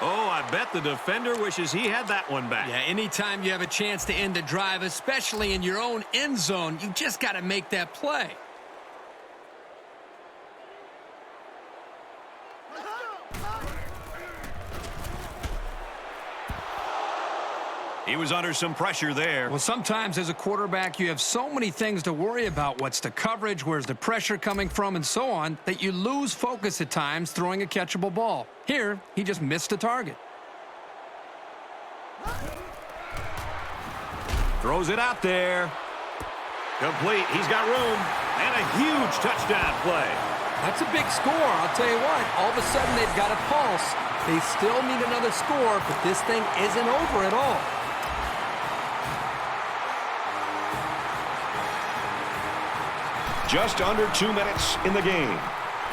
Oh, I bet the defender wishes he had that one back. Yeah, anytime you have a chance to end a drive, especially in your own end zone, you just got to make that play. He was under some pressure there. Well, sometimes as a quarterback, you have so many things to worry about. What's the coverage? Where's the pressure coming from? And so on, that you lose focus at times throwing a catchable ball. Here, he just missed the target. Throws it out there. Complete. He's got room. And a huge touchdown play. That's a big score. I'll tell you what, all of a sudden they've got a pulse. They still need another score, but this thing isn't over at all. Just under 2 minutes in the game.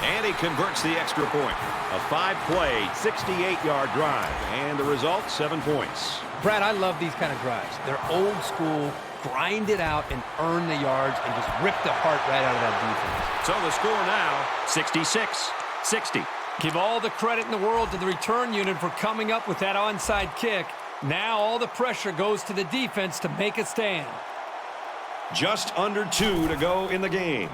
And he converts the extra point. A 5-play, 68-yard drive. And the result, 7 points. Brad, I love these kind of drives. They're old school, grind it out and earn the yards and just rip the heart right out of that defense. So the score now, 66-60. Give all the credit in the world to the return unit for coming up with that onside kick. Now all the pressure goes to the defense to make it stand. Just under 2 to go in the game.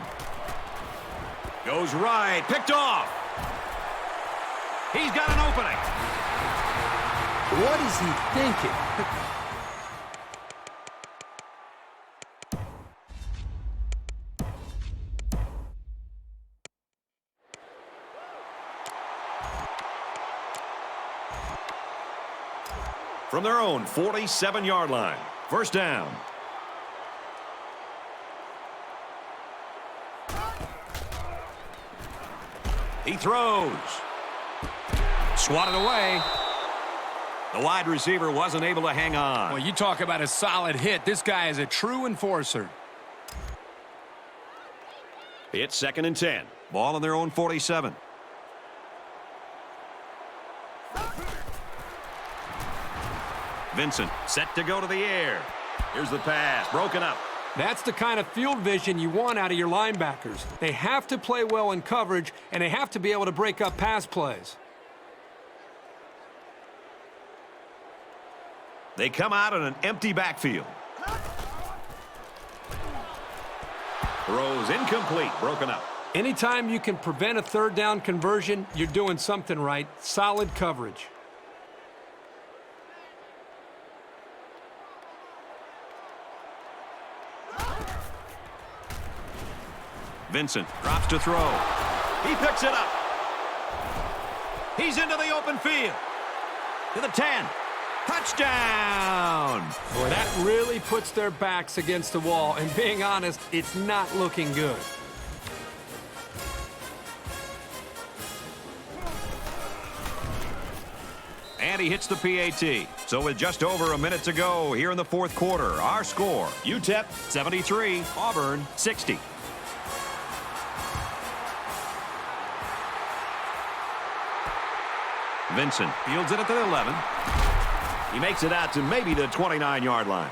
Goes right, picked off. He's got an opening. What is he thinking? From their own 47-yard line. 1st down. He throws. Swatted away. The wide receiver wasn't able to hang on. Well, you talk about a solid hit. This guy is a true enforcer. It's 2nd and 10. Ball on their own 47. Vincent set to go to the air. Here's the pass. Broken up. That's the kind of field vision you want out of your linebackers. They have to play well in coverage, and they have to be able to break up pass plays. They come out in an empty backfield. Throws incomplete. Broken up. Anytime you can prevent a 3rd down conversion, you're doing something right. Solid coverage. Vincent drops to throw. He picks it up. He's into the open field. To the 10. Touchdown! Boy, that really puts their backs against the wall. And being honest, it's not looking good. And he hits the PAT. So with just over a minute to go here in the fourth quarter, our score, UTEP 73, Auburn 60. Vincent fields it at the 11. He makes it out to maybe the 29-yard line.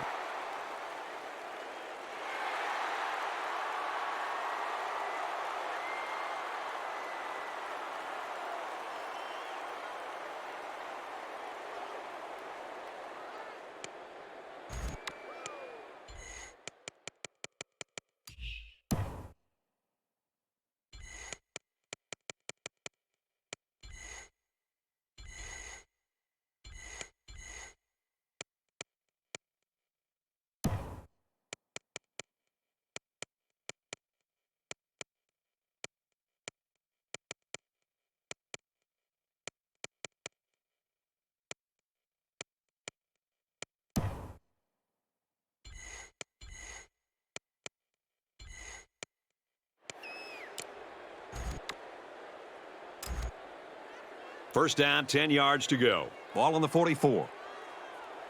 First down, 10 yards to go. Ball on the 44.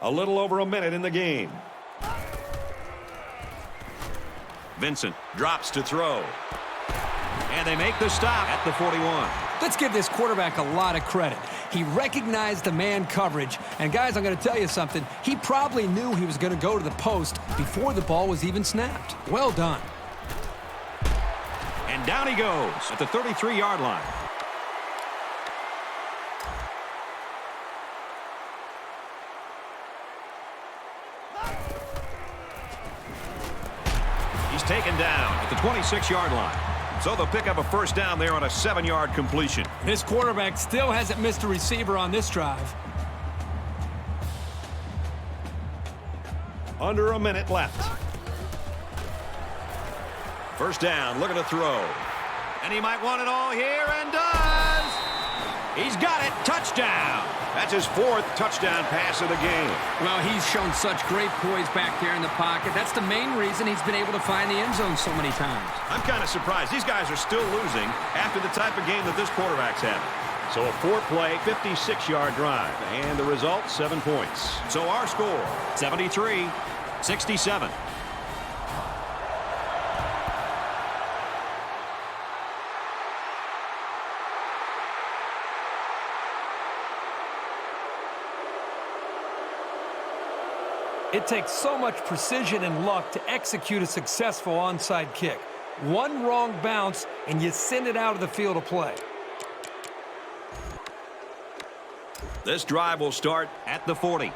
A little over a minute in the game. Vincent drops to throw. And they make the stop at the 41. Let's give this quarterback a lot of credit. He recognized the man coverage. And, guys, I'm going to tell you something. He probably knew he was going to go to the post before the ball was even snapped. Well done. And down he goes at the 33-yard line. Taken down at the 26-yard line. So they'll pick up a first down there on a 7-yard completion. This quarterback still hasn't missed a receiver on this drive. Under a minute left. First down, looking to throw. And he might want it all here, and does! He's got it, touchdown! That's his 4th touchdown pass of the game. Well, he's shown such great poise back there in the pocket. That's the main reason he's been able to find the end zone so many times. I'm kind of surprised. These guys are still losing after the type of game that this quarterback's having. So a 4-play, 56-yard drive. And the result, 7 points. So our score, 73-67. It takes so much precision and luck to execute a successful onside kick. One wrong bounce, and you send it out of the field of play. This drive will start at the 40.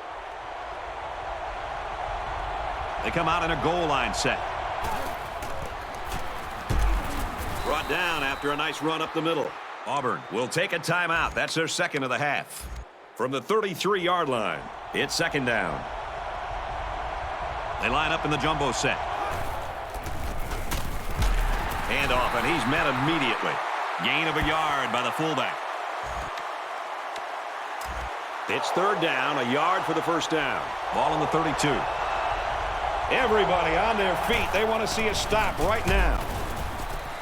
They come out in a goal line set. Brought down after a nice run up the middle. Auburn will take a timeout. That's their second of the half. From the 33-yard line, it's second down. They line up in the jumbo set. Handoff, and he's met immediately. Gain of a yard by the fullback. It's third down, a yard for the first down. Ball on the 32. Everybody on their feet. They want to see a stop right now.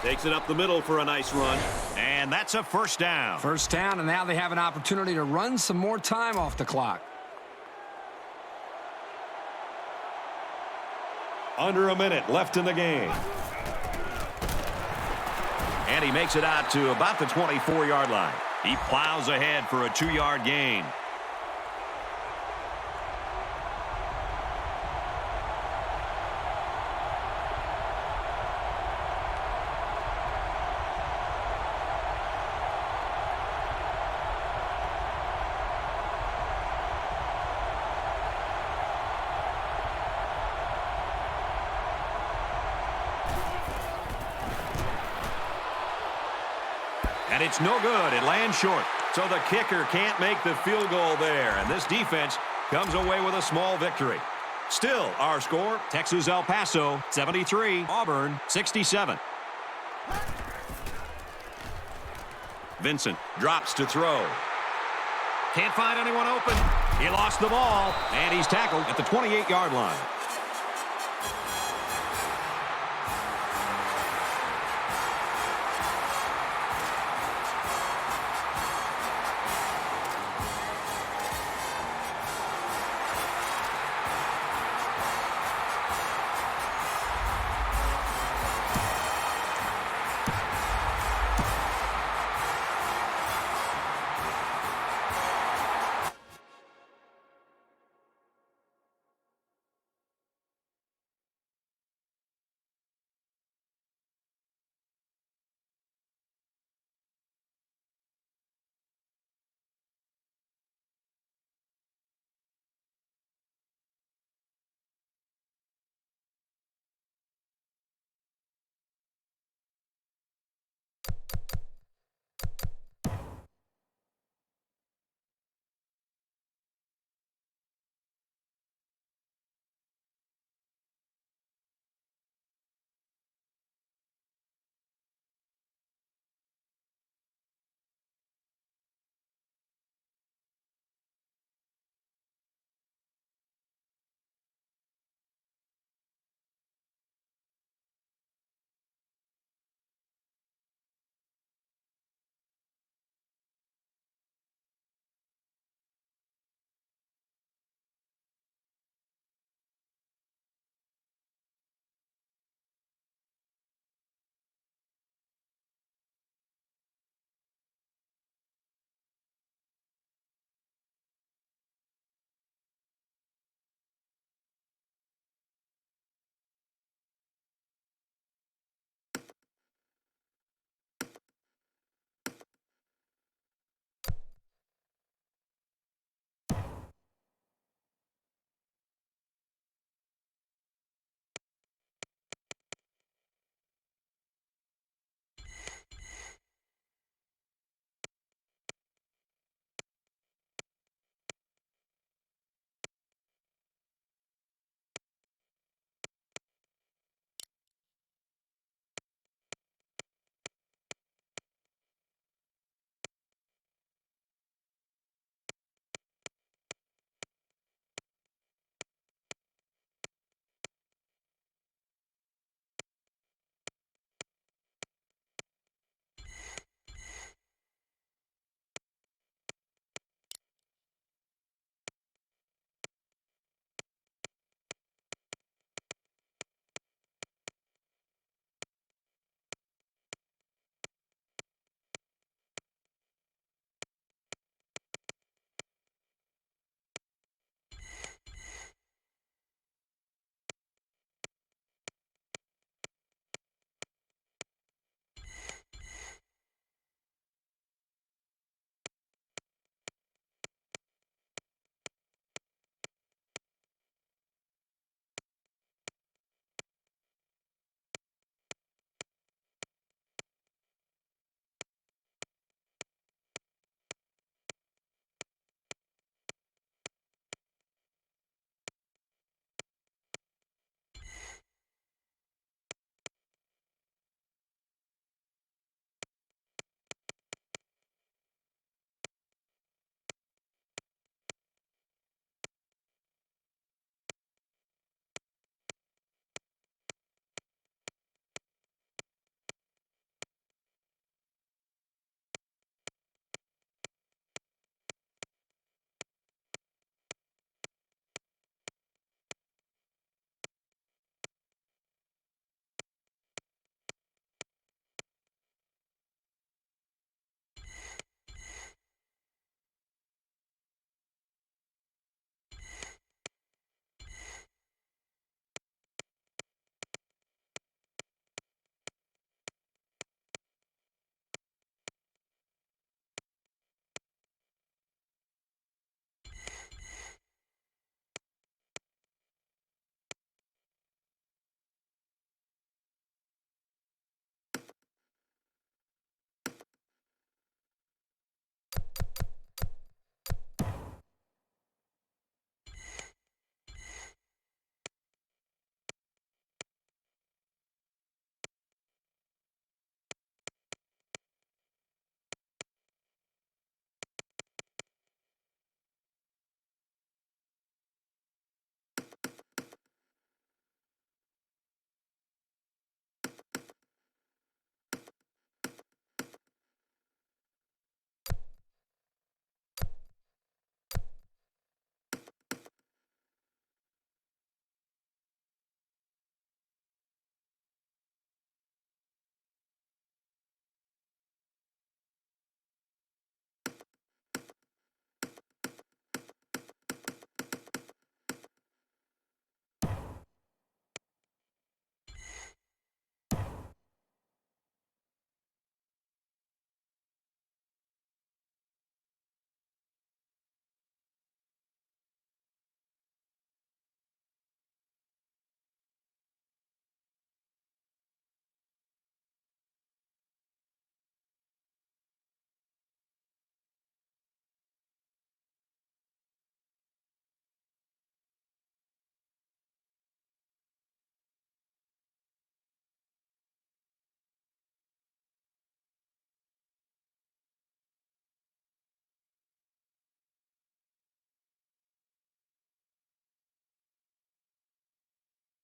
Takes it up the middle for a nice run. And that's a first down. First down, and now they have an opportunity to run some more time off the clock. Under a minute left in the game. And he makes it out to about the 24-yard line. He plows ahead for a 2-yard gain. And it's no good. It lands short. So the kicker can't make the field goal there. And this defense comes away with a small victory. Still, our score, Texas-El Paso, 73, Auburn, 67. Vincent drops to throw. Can't find anyone open. He lost the ball, and he's tackled at the 28-yard line.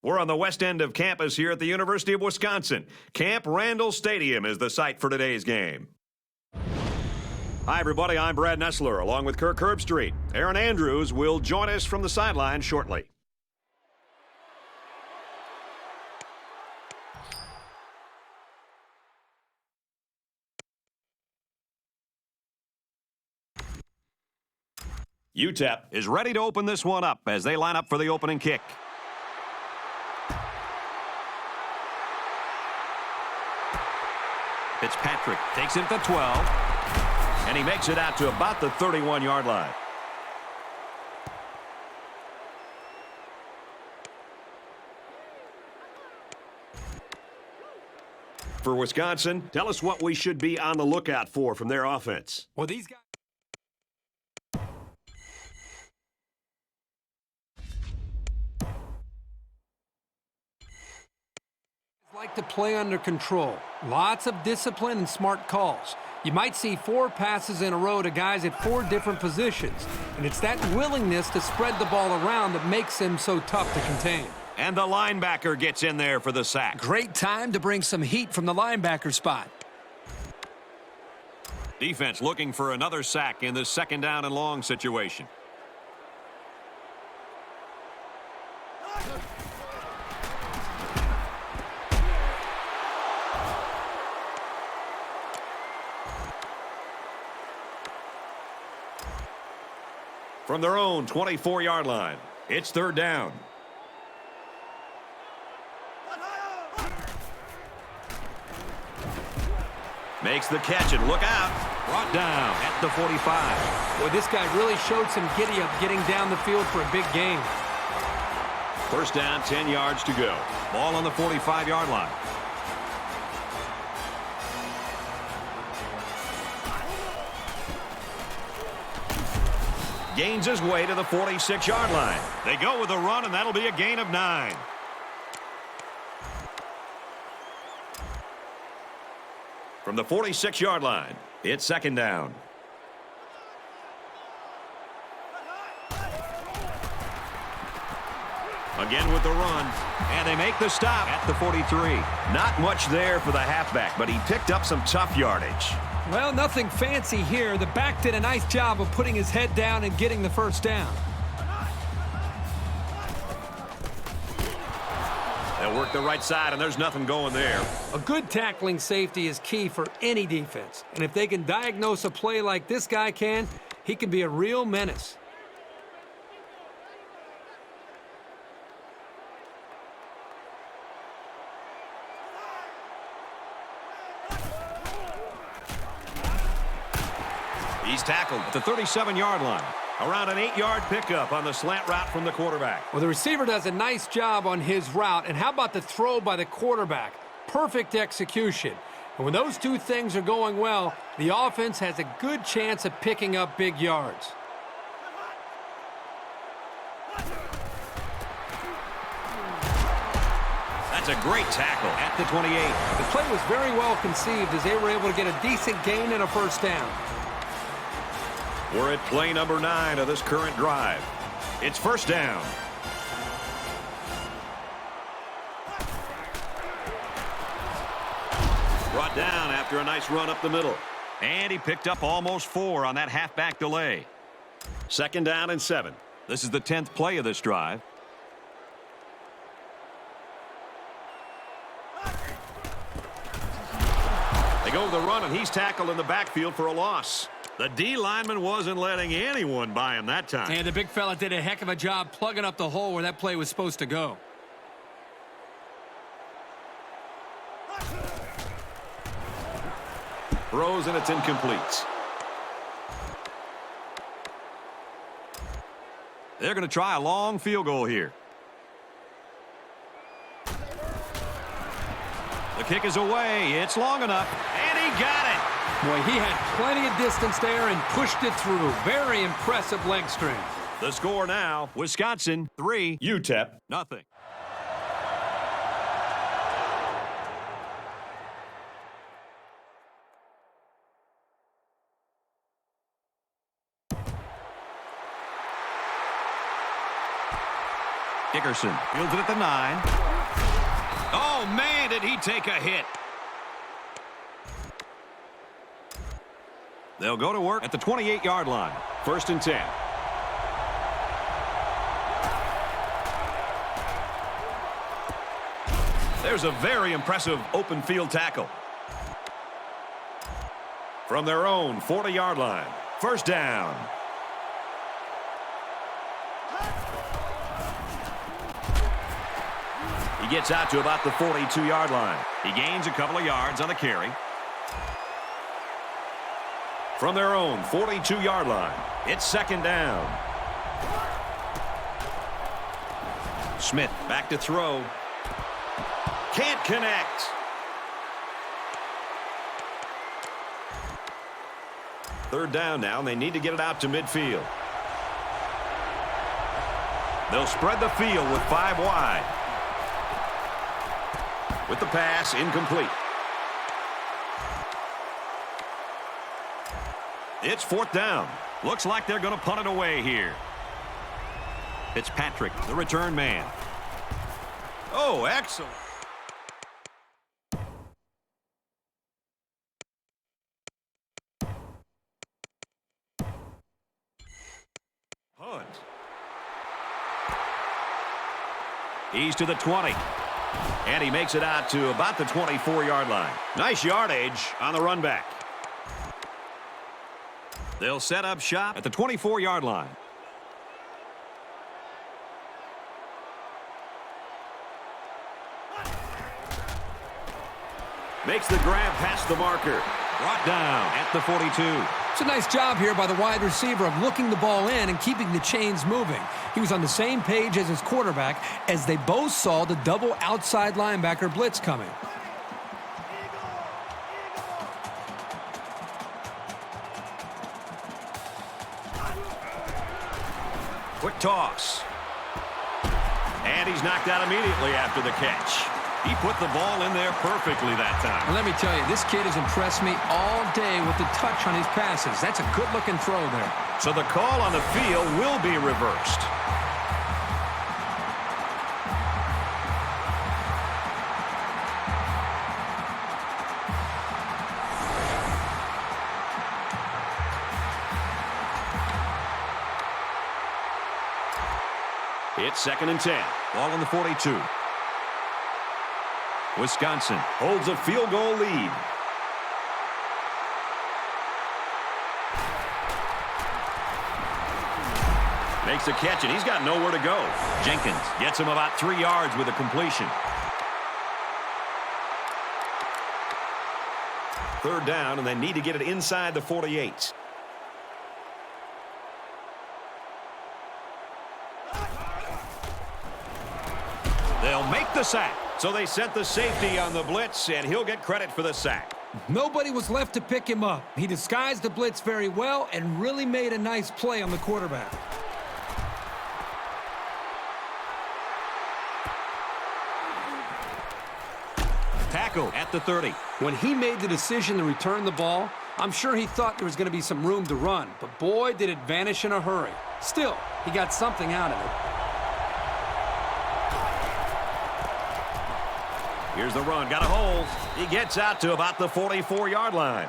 We're on the west end of campus here at the University of Wisconsin. Camp Randall Stadium is the site for today's game. Hi, everybody. I'm Brad Nessler, along with Kirk Herbstreit. Aaron Andrews will join us from the sideline shortly. UTEP is ready to open this one up as they line up for the opening kick. Fitzpatrick takes it at the 12, and he makes it out to about the 31-yard line. For Wisconsin, tell us what we should be on the lookout for from their offense. Well, these guys like to play under control. Lots of discipline and smart calls. You might see 4 passes in a row to guys at 4 different positions. And it's that willingness to spread the ball around that makes them so tough to contain. And the linebacker gets in there for the sack. Great time to bring some heat from the linebacker spot. Defense looking for another sack in this second down and long situation. From their own 24-yard line, it's third down. Makes the catch and look out. Brought down at the 45. Boy, this guy really showed some giddy-up getting down the field for a big game. First down, 10 yards to go. Ball on the 45-yard line. Gains his way to the 46-yard line. They go with a run, and that'll be a gain of 9. From the 46-yard line, it's second down. Again with the run, and they make the stop at the 43. Not much there for the halfback, but he picked up some tough yardage. Well, nothing fancy here. The back did a nice job of putting his head down and getting the first down. They'll work the right side, and there's nothing going there. A good tackling safety is key for any defense. And if they can diagnose a play like this guy can, he can be a real menace. He's tackled at the 37-yard line. Around an 8-yard pickup on the slant route from the quarterback. Well, the receiver does a nice job on his route. And how about the throw by the quarterback? Perfect execution. And when those two things are going well, the offense has a good chance of picking up big yards. That's a great tackle at the 28. The play was very well conceived as they were able to get a decent gain and a first down. We're at play number 9 of this current drive. It's first down. Brought down after a nice run up the middle. And he picked up almost 4 on that halfback delay. Second down and 7. This is the 10th play of this drive. They go with the run, and he's tackled in the backfield for a loss. The D lineman wasn't letting anyone by him that time. And the big fella did a heck of a job plugging up the hole where that play was supposed to go. Throws, and it's incomplete. They're going to try a long field goal here. The kick is away. It's long enough, and he got it. Boy, he had plenty of distance there and pushed it through. Very impressive leg strength. The score now, Wisconsin 3, UTEP nothing. Dickerson fields it at the 9. Oh, man, did he take a hit. They'll go to work at the 28-yard line. 1st and 10. There's a very impressive open field tackle. From their own 40-yard line. 1st down. He gets out to about the 42-yard line. He gains a couple of yards on the carry. From their own 42-yard line, it's 2nd down. Smith back to throw. Can't connect. Third down now, and they need to get it out to midfield. They'll spread the field with 5 wide. With the pass, incomplete. It's 4th down. Looks like they're going to punt it away here. Fitzpatrick, the return man. Oh, excellent. Hunt. He's to the 20. And he makes it out to about the 24-yard line. Nice yardage on the run back. They'll set up shop at the 24-yard line. Makes the grab past the marker. Brought down at the 42. It's a nice job here by the wide receiver of looking the ball in and keeping the chains moving. He was on the same page as his quarterback as they both saw the double outside linebacker blitz coming. Quick toss. And he's knocked out immediately after the catch. He put the ball in there perfectly that time. And let me tell you, this kid has impressed me all day with the touch on his passes. That's a good-looking throw there. So the call on the field will be reversed. It's 2nd and 10. Ball on the 42. Wisconsin holds a field goal lead. Makes a catch, and he's got nowhere to go. Jenkins gets him about 3 yards with a completion. 3rd down, and they need to get it inside the 48. They'll make the sack. So they sent the safety on the blitz, and he'll get credit for the sack. Nobody was left to pick him up. He disguised the blitz very well and really made a nice play on the quarterback. Tackle at the 30. When he made the decision to return the ball, I'm sure he thought there was going to be some room to run. But boy, did it vanish in a hurry. Still, he got something out of it. Here's the run. Got a hole. He gets out to about the 44-yard line.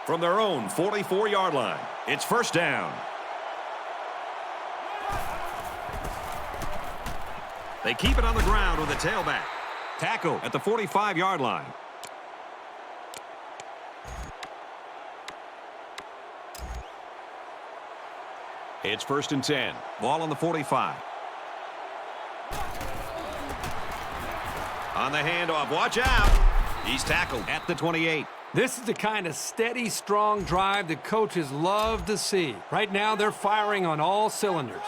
From their own 44-yard line, it's 1st down. They keep it on the ground with a tailback. Tackle at the 45-yard line. It's 1st and 10. Ball on the 45. On the handoff. Watch out. He's tackled at the 28. This is the kind of steady, strong drive that coaches love to see. Right now, they're firing on all cylinders.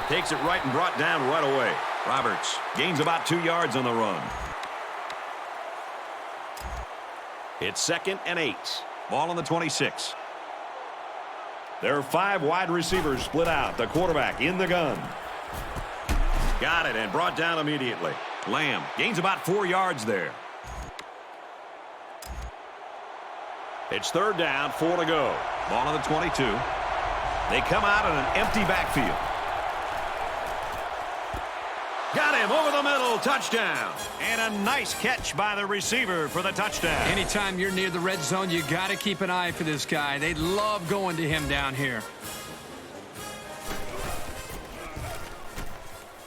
Takes it right and brought down right away. Roberts gains about 2 yards on the run. It's 2nd and 8. Ball on the 26. There are 5 wide receivers split out. The quarterback in the gun. Got it and brought down immediately. Lamb gains about 4 yards there. It's third down, 4 to go. Ball on the 22. They come out in an empty backfield. Got him over the middle, touchdown. And a nice catch by the receiver for the touchdown. Anytime you're near the red zone, you got to keep an eye for this guy. They love going to him down here.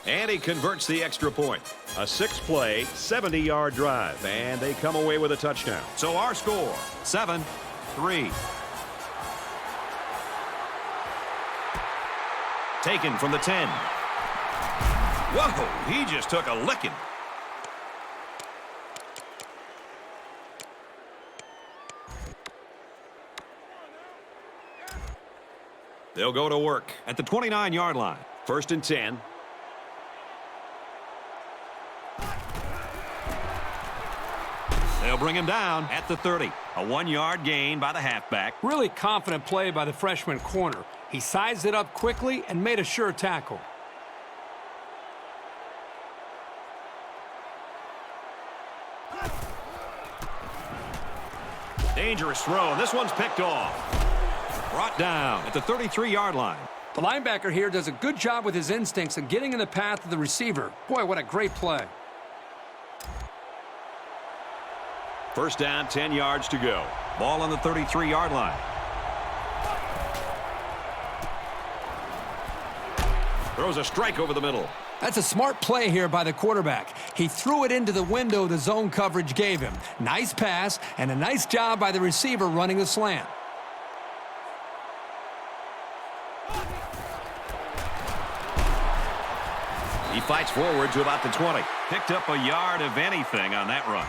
And he converts the extra point. A 6-play, 70-yard drive, and they come away with a touchdown. So our score, 7-3. Taken from the 10. Whoa, he just took a licking. They'll go to work at the 29-yard line. First and 10. They'll bring him down at the 30. A 1-yard gain by the halfback. Really confident play by the freshman corner. He sized it up quickly and made a sure tackle. Dangerous throw. This one's picked off. Brought down at the 33-yard line. The linebacker here does a good job with his instincts and getting in the path of the receiver. Boy, what a great play. First down, 10 yards to go. Ball on the 33-yard line. Throws a strike over the middle. That's a smart play here by the quarterback. He threw it into the window the zone coverage gave him. Nice pass and a nice job by the receiver running the slant. He fights forward to about the 20. Picked up a yard of anything on that run.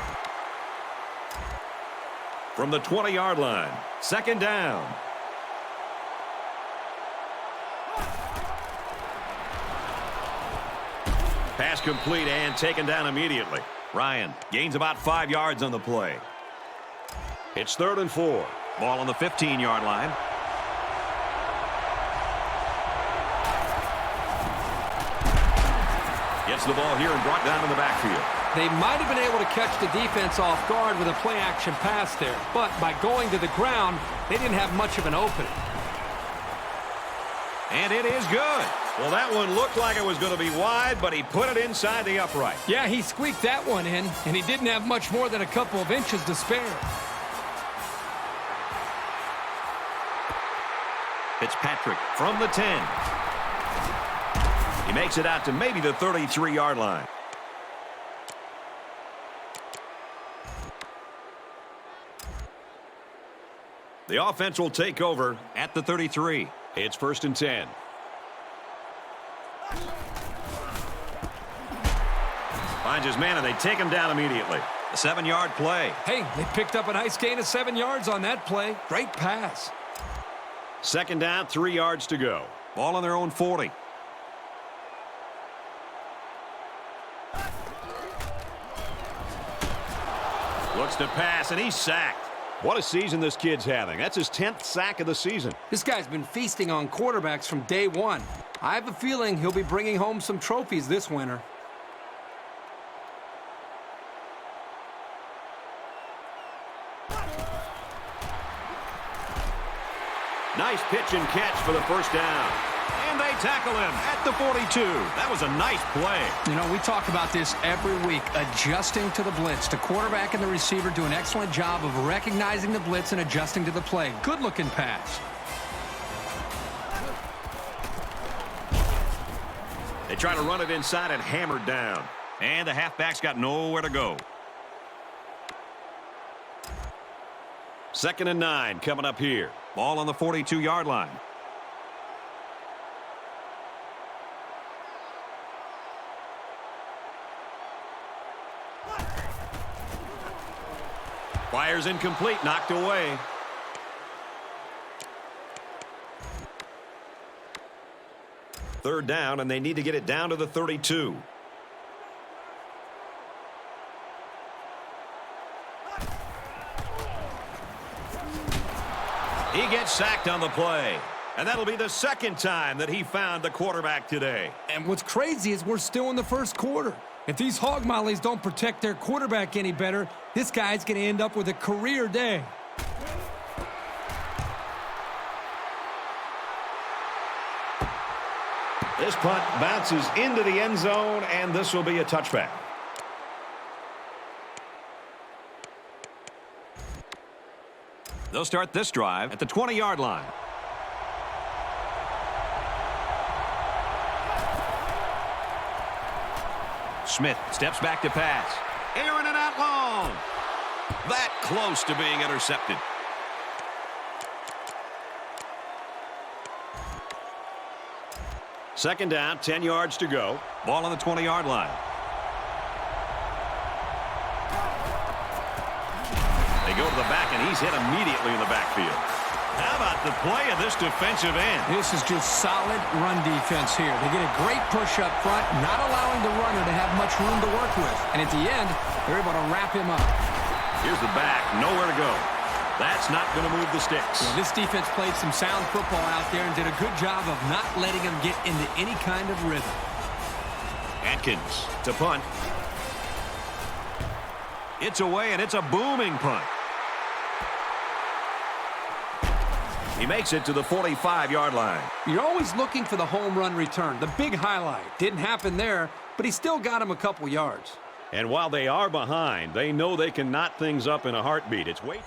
From the 20-yard line, second down. Pass complete and taken down immediately. Ryan gains about 5 yards on the play. It's third and 4. Ball on the 15-yard line. Gets the ball here and brought down in the backfield. They might have been able to catch the defense off guard with a play-action pass there, but by going to the ground, they didn't have much of an opening. And it is good. Well, that one looked like it was going to be wide, but he put it inside the upright. Yeah, he squeaked that one in, and he didn't have much more than a couple of inches to spare. Fitzpatrick from the 10. He makes it out to maybe the 33-yard line. The offense will take over at the 33. It's first and 10. Finds his man, and they take him down immediately. A 7-yard play. Hey, they picked up a nice gain of 7 yards on that play. Great pass. Second down, 3 yards to go. Ball on their own 40. Looks to pass, and he's sacked. What a season this kid's having. That's his 10th sack of the season. This guy's been feasting on quarterbacks from day one. I have a feeling he'll be bringing home some trophies this winter. Nice pitch and catch for the first down. And they tackle him at the 42. That was a nice play. You know, we talk about this every week, adjusting to the blitz. The quarterback and the receiver do an excellent job of recognizing the blitz and adjusting to the play. Good-looking pass. They try to run it inside and hammered down. And the halfback's got nowhere to go. Second and 9 coming up here. Ball on the 42-yard line. Fires incomplete, knocked away. Third down, and they need to get it down to the 32. He gets sacked on the play. And that'll be the second time that he found the quarterback today. And what's crazy is we're still in the first quarter. If these hog mollies don't protect their quarterback any better, this guy's going to end up with a career day. This punt bounces into the end zone, and this will be a touchback. They'll start this drive at the 20-yard line. Smith steps back to pass. Airing it out long. That close to being intercepted. Second down, 10 yards to go. Ball on the 20-yard line. They go to the back, and he's hit immediately in the backfield. How about the play of this defensive end? This is just solid run defense here. They get a great push up front, not allowing the runner to have much room to work with. And at the end, they're able to wrap him up. Here's the back, nowhere to go. That's not going to move the sticks. Yeah, this defense played some sound football out there and did a good job of not letting him get into any kind of rhythm. Atkins to punt. It's away, and it's a booming punt. He makes it to the 45-yard line. You're always looking for the home run return, the big highlight. Didn't happen there, but he still got him a couple yards. And while they are behind, they know they can knot things up in a heartbeat. It's wait.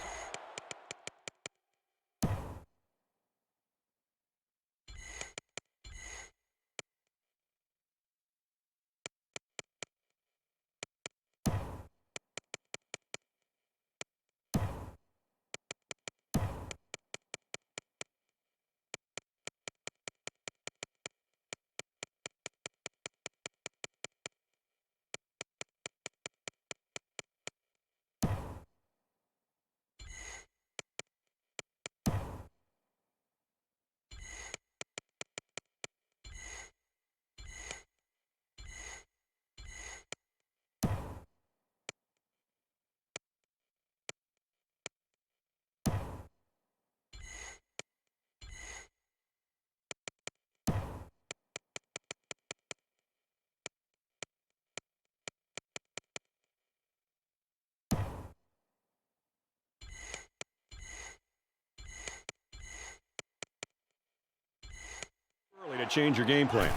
Early to change your game plan.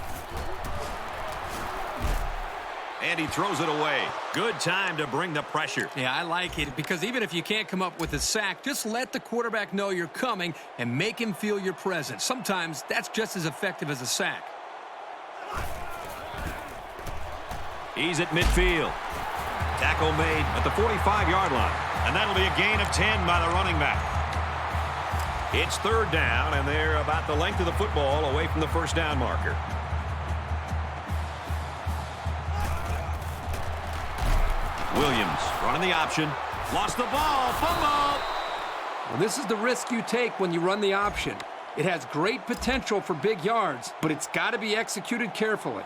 And he throws it away. Good time to bring the pressure. Yeah, I like it because even if you can't come up with a sack, just let the quarterback know you're coming and make him feel your presence. Sometimes that's just as effective as a sack. He's at midfield. Tackle made at the 45-yard line. And that'll be a gain of 10 by the running back. It's third down, and they're about the length of the football away from the first down marker. Williams running the option. Lost the ball. Fumble. Well, this is the risk you take when you run the option. It has great potential for big yards, but it's got to be executed carefully.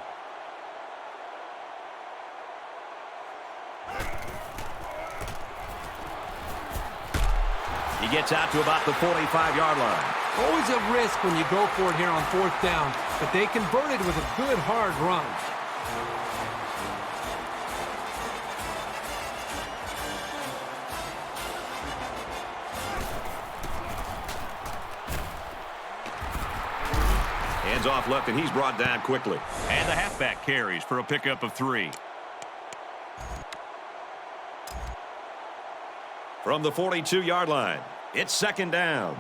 He gets out to about the 45-yard line. Always a risk when you go for it here on fourth down, but they converted with a good, hard run. Hands off left, and he's brought down quickly. And the halfback carries for a pickup of 3. From the 42-yard line, it's second down.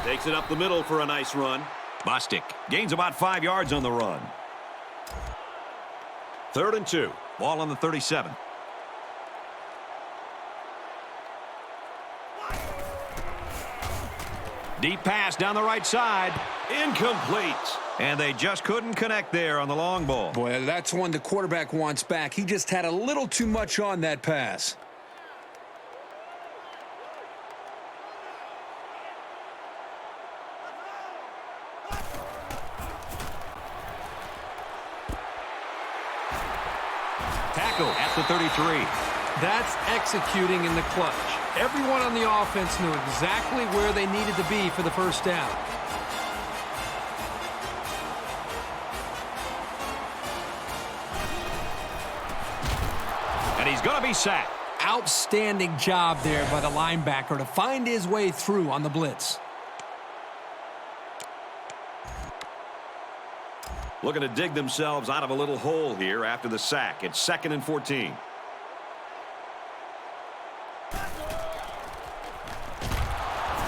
Takes it up the middle for a nice run. Bostic gains about 5 yards on the run. 3rd and 2. Ball on the 37. Deep pass down the right side. Incomplete. And they just couldn't connect there on the long ball. Boy, that's one the quarterback wants back. He just had a little too much on that pass. Tackle at the 33. That's executing in the clutch. Everyone on the offense knew exactly where they needed to be for the first down. And he's going to be sacked. Outstanding job there by the linebacker to find his way through on the blitz. Looking to dig themselves out of a little hole here after the sack. It's 2nd and 14.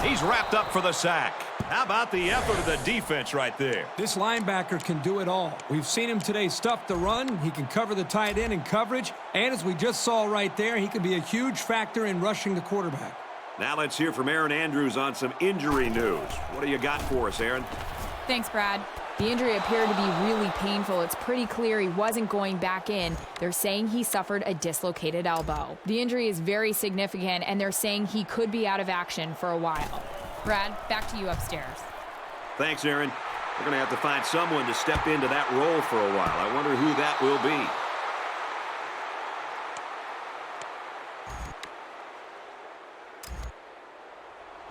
He's wrapped up for the sack. How about the effort of the defense right there? This linebacker can do it all. We've seen him today stuff the run. He can cover the tight end in coverage. And as we just saw right there, he can be a huge factor in rushing the quarterback. Now let's hear from Aaron Andrews on some injury news. What do you got for us, Aaron? Thanks, Brad. The injury appeared to be really painful. It's pretty clear he wasn't going back in. They're saying he suffered a dislocated elbow. The injury is very significant, and they're saying he could be out of action for a while. Brad, back to you upstairs. Thanks, Aaron. We're going to have to find someone to step into that role for a while. I wonder who that will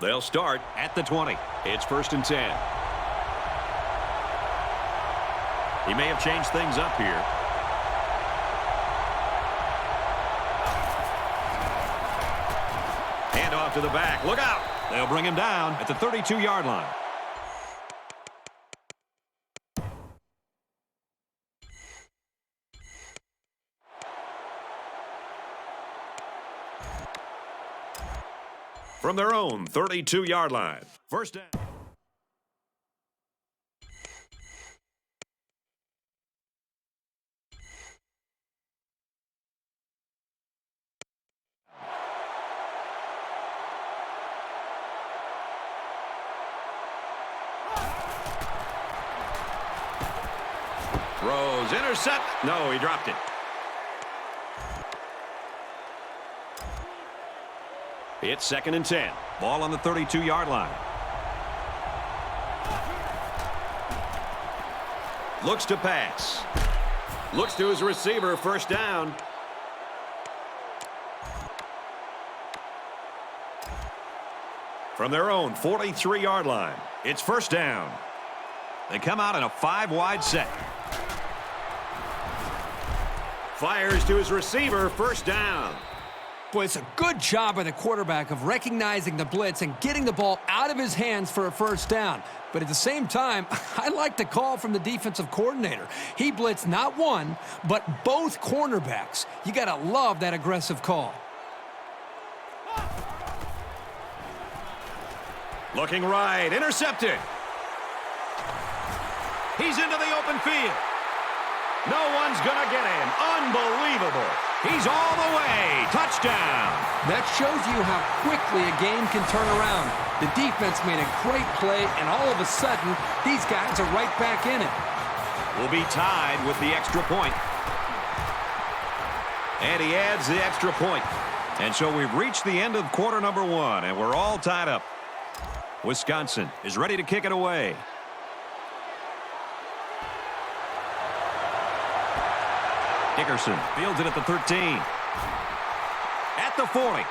be. They'll start at the 20. It's 1st and 10. He may have changed things up here. Hand off to the back. Look out. They'll bring him down at the 32-yard line. From their own 32-yard line. 1st down. Throws, intercept. No, he dropped it. It's 2nd and 10. Ball on the 32-yard line. Looks to pass. Looks to his receiver. 1st down. From their own 43-yard line. It's 1st down. They come out in a 5-wide set. Fires to his receiver. 1st down. Boy, it's a good job by the quarterback of recognizing the blitz and getting the ball out of his hands for a 1st down. But at the same time, I like the call from the defensive coordinator. He blitzed not one, but both cornerbacks. You got to love that aggressive call. Looking right. Intercepted. He's into the open field. No one's going to get him. Unbelievable. He's all the way. Touchdown. That shows you how quickly a game can turn around. The defense made a great play, and all of a sudden, these guys are right back in it. Will be tied with the extra point. And he adds the extra point. And so we've reached the end of quarter number 1, and we're all tied up. Wisconsin is ready to kick it away. Dickerson fields it at the 13. At the 40.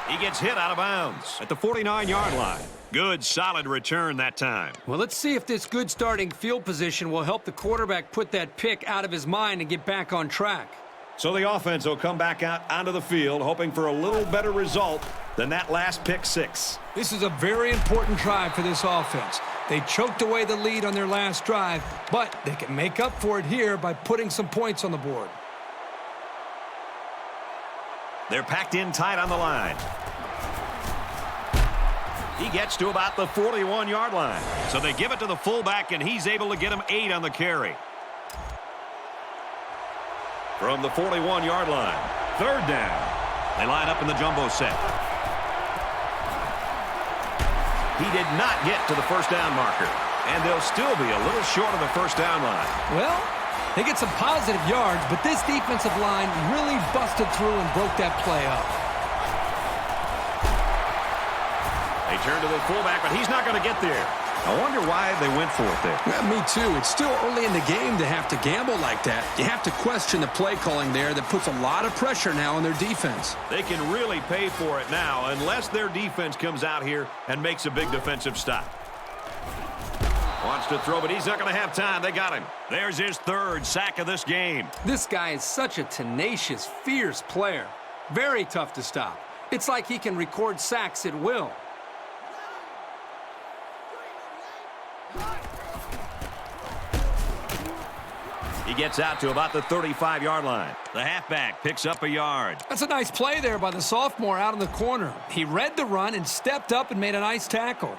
He gets hit out of bounds at the 49-yard line. Good, solid return that time. Well, let's see if this good starting field position will help the quarterback put that pick out of his mind and get back on track. So the offense will come back out onto the field, hoping for a little better result than that last pick 6. This is a very important drive for this offense. They choked away the lead on their last drive, but they can make up for it here by putting some points on the board. They're packed in tight on the line. He gets to about the 41-yard line. So they give it to the fullback, and he's able to get him 8 on the carry. From the 41-yard line, 3rd down. They line up in the jumbo set. He did not get to the 1st down marker, and they'll still be a little short of the 1st down line. Well, they get some positive yards, but this defensive line really busted through and broke that play up. They turn to the fullback, but he's not going to get there. I wonder why they went for it there. Yeah, me too. It's still early in the game to have to gamble like that. You have to question the play calling there that puts a lot of pressure now on their defense. They can really pay for it now unless their defense comes out here and makes a big defensive stop. Wants to throw, but he's not going to have time. They got him. There's his 3rd sack of this game. This guy is such a tenacious, fierce player. Very tough to stop. It's like he can record sacks at will. He gets out to about the 35-yard line. The halfback picks up a yard. That's a nice play there by the sophomore out in the corner. He read the run and stepped up and made a nice tackle.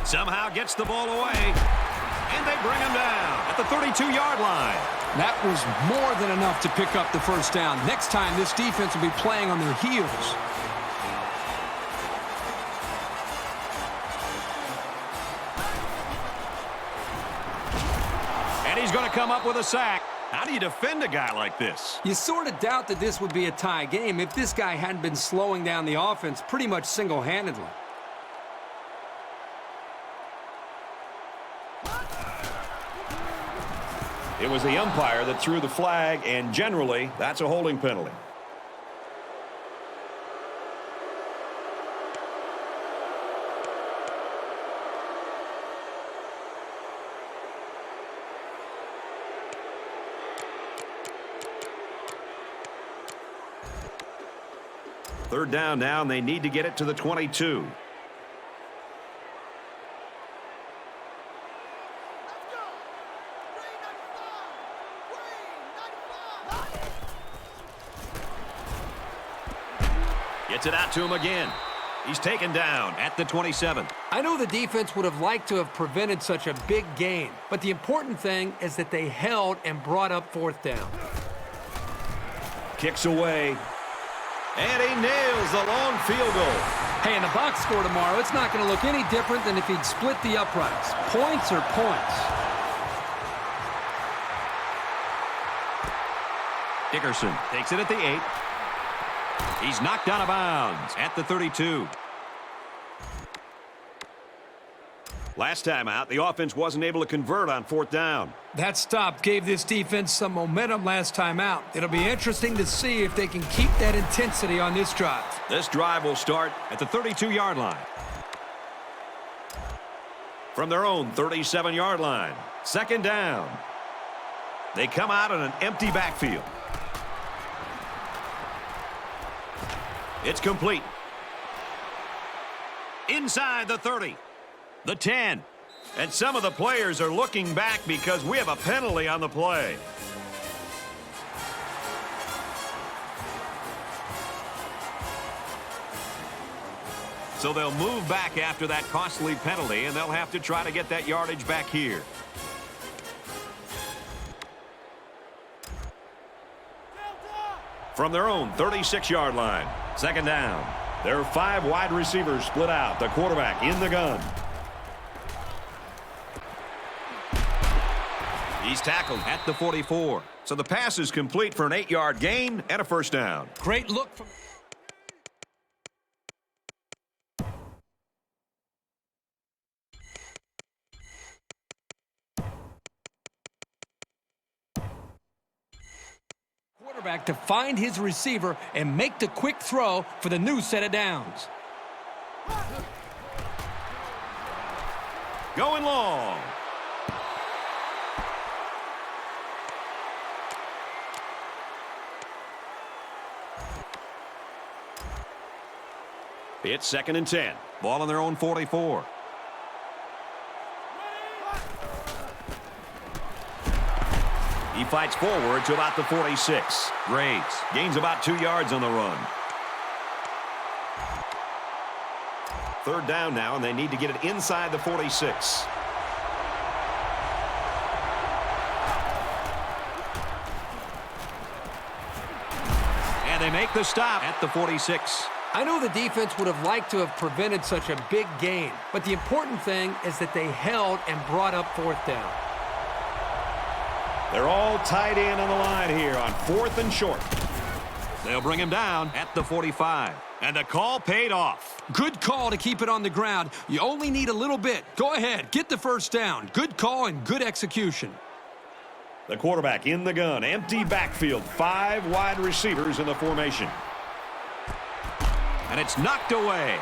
Somehow gets the ball away, and they bring him down at the 32-yard line. That was more than enough to pick up the first down. Next time, this defense will be playing on their heels. And he's going to come up with a sack. How do you defend a guy like this? You sort of doubt that this would be a tie game if this guy hadn't been slowing down the offense pretty much single-handedly. It was the umpire that threw the flag, and generally, that's a holding penalty. Third down now, and they need to get it to the 22. Gets it out to him again. He's taken down at the 27. I know the defense would have liked to have prevented such a big gain, but the important thing is that they held and brought up fourth down. Kicks away. And he nails the long field goal. Hey, in the box score tomorrow, it's not going to look any different than if he'd split the uprights. Points are points. Dickerson takes it at the 8. He's knocked out of bounds at the 32. Last time out, the offense wasn't able to convert on fourth down. That stop gave this defense some momentum last time out. It'll be interesting to see if they can keep that intensity on this drive. This drive will start at the 32-yard line. From their own 37-yard line, second down. They come out in an empty backfield. It's complete. Inside the 30. The 10. And some of the players are looking back because we have a penalty on the play. So they'll move back after that costly penalty, and they'll have to try to get that yardage back here. From their own 36-yard line, second down. There are 5 wide receivers split out. The quarterback in the gun. He's tackled at the 44. So the pass is complete for an 8-yard gain and a first down. Great look from... quarterback to find his receiver and make the quick throw for the new set of downs. Going long. It's second and 10. Ball on their own 44. He fights forward to about the 46. Great. Gains about 2 yards on the run. Third down now, and they need to get it inside the 46. And they make the stop at the 46. I know the defense would have liked to have prevented such a big gain, but the important thing is that they held and brought up fourth down. They're all tied in on the line here on fourth and short. They'll bring him down at the 45. And the call paid off. Good call to keep it on the ground. You only need a little bit. Go ahead, get the first down. Good call and good execution. The quarterback in the gun. Empty backfield. 5 wide receivers in the formation. And it's knocked away.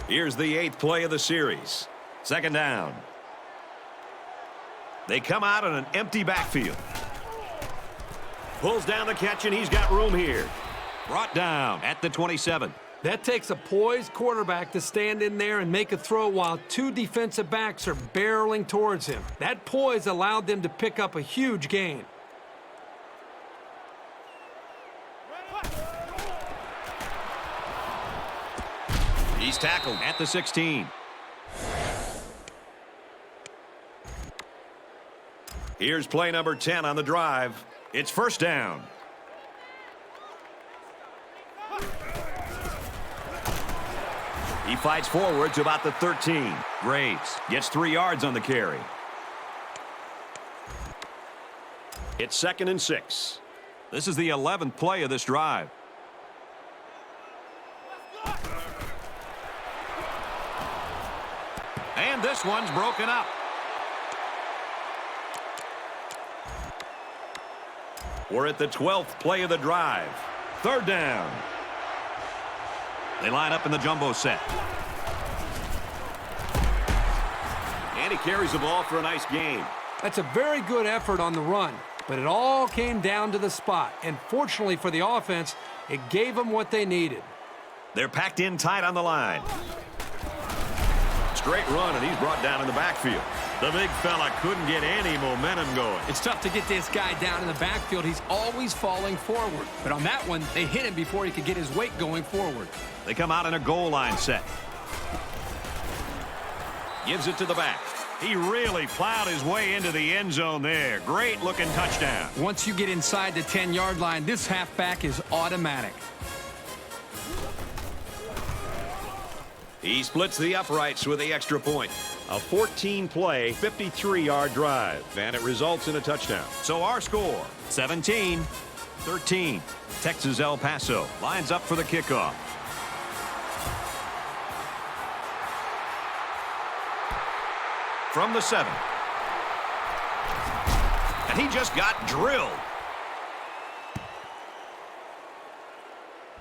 Here's the 8th play of the series. Second down. They come out in an empty backfield. Pulls down the catch, and he's got room here. Brought down at the 27. That takes a poised quarterback to stand in there and make a throw while two defensive backs are barreling towards him. That poise allowed them to pick up a huge gain. He's tackled at the 16. Here's play number 10 on the drive. It's first down. He fights forward to about the 13. Graves gets 3 yards on the carry. It's 2nd and 6. This is the 11th play of this drive. And this one's broken up. We're at the 12th play of the drive. Third down. They line up in the jumbo set. And he carries the ball for a nice gain. That's a very good effort on the run, but it all came down to the spot. And fortunately for the offense, it gave them what they needed. They're packed in tight on the line. Straight run, and he's brought down in the backfield. The big fella couldn't get any momentum going. It's tough to get this guy down in the backfield. He's always falling forward. But on that one, they hit him before he could get his weight going forward. They come out in a goal line set. Gives it to the back. He really plowed his way into the end zone there. Great looking touchdown. Once you get inside the 10-yard line, this halfback is automatic. He splits the uprights with the extra point. A 14-play, 53-yard drive, and it results in a touchdown. So our score, 17-13. Texas El Paso lines up for the kickoff. From the 7. And he just got drilled.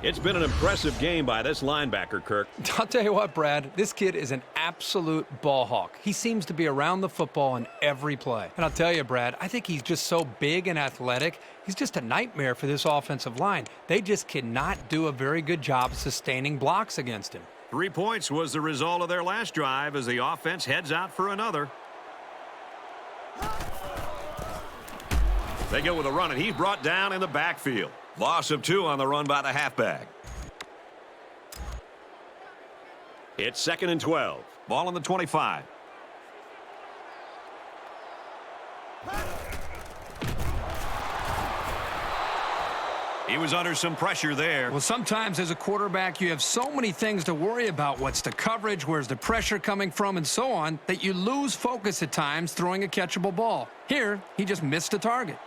It's been an impressive game by this linebacker, Kirk. I'll tell you what, Brad, this kid is an absolute ball hawk. He seems to be around the football in every play. And I'll tell you, Brad, I think he's just so big and athletic. He's just a nightmare for this offensive line. They just cannot do a very good job sustaining blocks against him. 3 points was the result of their last drive as the offense heads out for another. They go with a run, and he's brought down in the backfield. Loss of 2 on the run by the halfback. It's 2nd and 12. Ball on the 25. He was under some pressure there. Well, sometimes as a quarterback, you have so many things to worry about. What's the coverage? Where's the pressure coming from? And so on, that you lose focus at times throwing a catchable ball. Here, he just missed a target.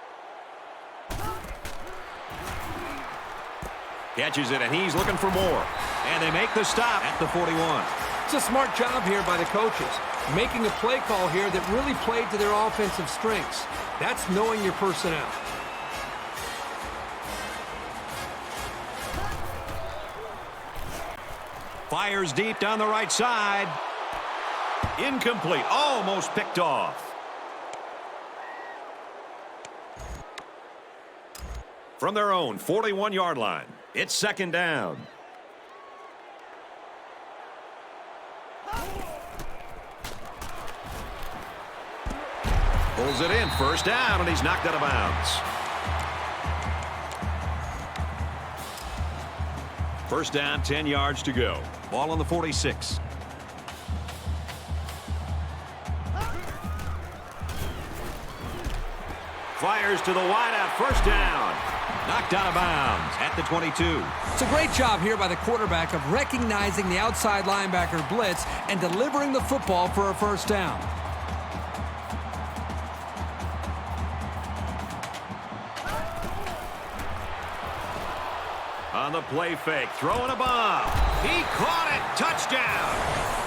Catches it, and he's looking for more. And they make the stop at the 41. It's a smart job here by the coaches, making a play call here that really played to their offensive strengths. That's knowing your personnel. Fires deep down the right side. Incomplete. Almost picked off. From their own 41-yard line, it's 2nd down. Pulls it in, first down, and he's knocked out of bounds. First down, 10 yards to go. Ball on the 46. Fires to the wideout, first down. Knocked out of bounds at the 22. It's a great job here by the quarterback of recognizing the outside linebacker blitz and delivering the football for a first down. On the play fake, throwing a bomb. He caught it, touchdown.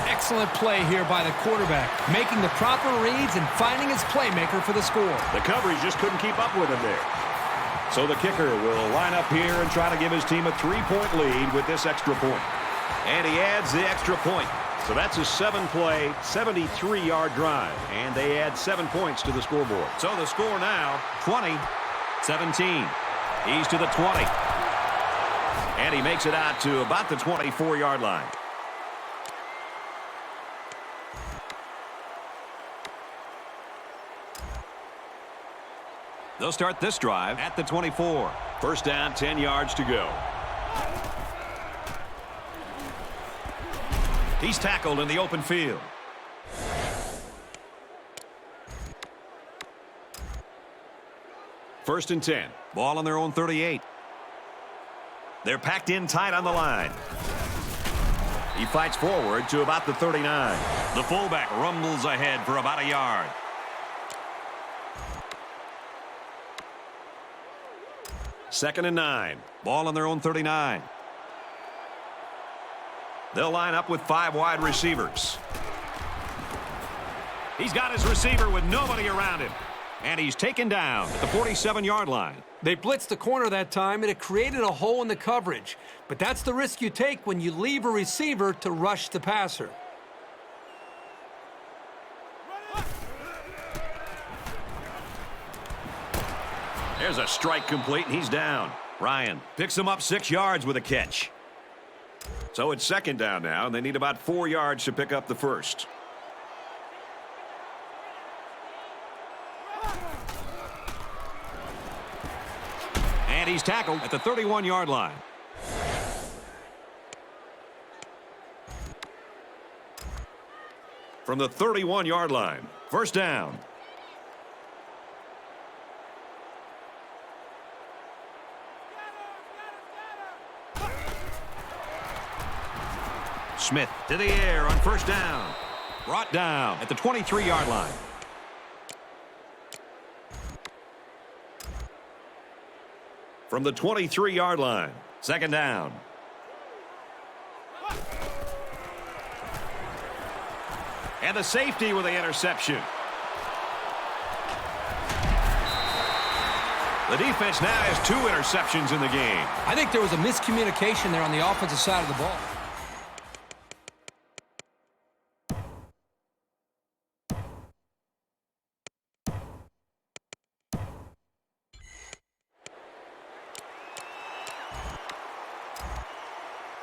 Excellent play here by the quarterback, making the proper reads and finding his playmaker for the score. The coverage just couldn't keep up with him there. So the kicker will line up here and try to give his team a 3-point lead with this extra point. And he adds the extra point. So that's a 7-play, 73-yard drive, and they add 7 points to the scoreboard. So the score now, 20-17. He's to the 20. And he makes it out to about the 24-yard line. They'll start this drive at the 24. First down, 10 yards to go. He's tackled in the open field. First and 10. Ball on their own 38. They're packed in tight on the line. He fights forward to about the 39. The fullback rumbles ahead for about a yard. Second and 9. Ball on their own 39. They'll line up with 5 wide receivers. He's got his receiver with nobody around him. And he's taken down at the 47-yard line. They blitzed the corner that time, and it created a hole in the coverage. But that's the risk you take when you leave a receiver to rush the passer. There's a strike complete, and he's down. Ryan picks him up 6 yards with a catch. So it's second down now, and they need about 4 yards to pick up the first. And he's tackled at the 31-yard line. From the 31-yard line, first down. Smith to the air on first down. Brought down at the 23-yard line. From the 23-yard line, second down. And the safety with the interception. The defense now has 2 interceptions in the game. I think there was a miscommunication there on the offensive side of the ball.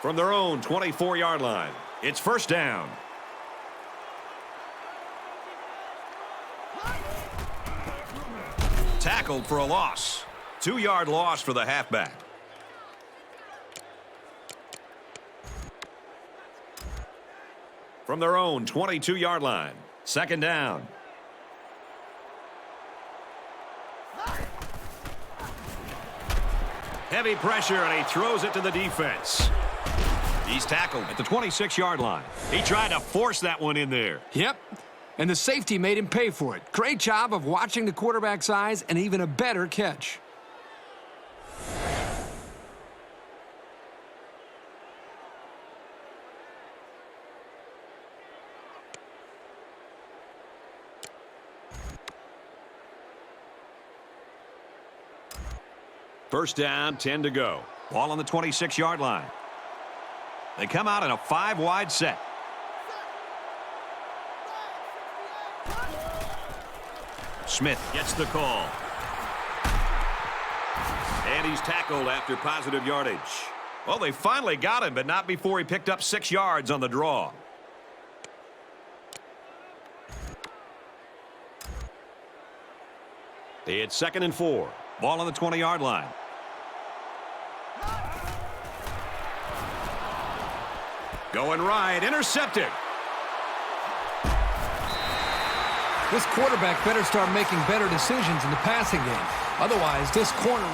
From their own 24-yard line, it's first down. Tackled for a loss. 2-yard loss for the halfback. From their own 22-yard line, second down. Heavy pressure, and he throws it to the defense. He's tackled at the 26-yard line. He tried to force that one in there. Yep, and the safety made him pay for it. Great job of watching the quarterback's eyes, and even a better catch. First down, 10 to go. Ball on the 26-yard line. They come out in a 5-wide set. Smith gets the call. And he's tackled after positive yardage. Well, they finally got him, but not before he picked up 6 yards on the draw. It's second and 4. Ball on the 20-yard line. Going right, intercepted. This quarterback better start making better decisions in the passing game. Otherwise, this corner...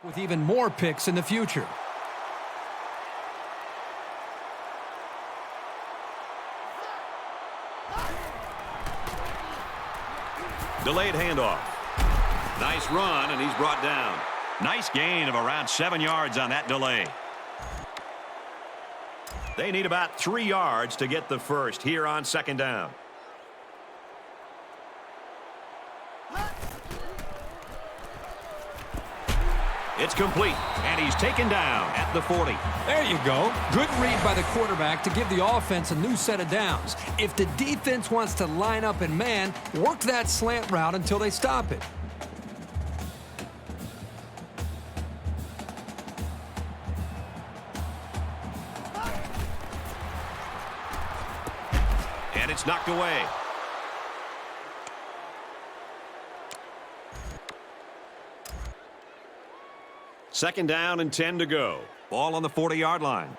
with even more picks in the future. Delayed handoff. Nice run, and he's brought down. Nice gain of around 7 yards on that delay. They need about 3 yards to get the first here on second down. It's complete, and he's taken down at the 40. There you go. Good read by the quarterback to give the offense a new set of downs. If the defense wants to line up in man, work that slant route until they stop it. And it's knocked away. Second down and 10 to go. Ball on the 40-yard line.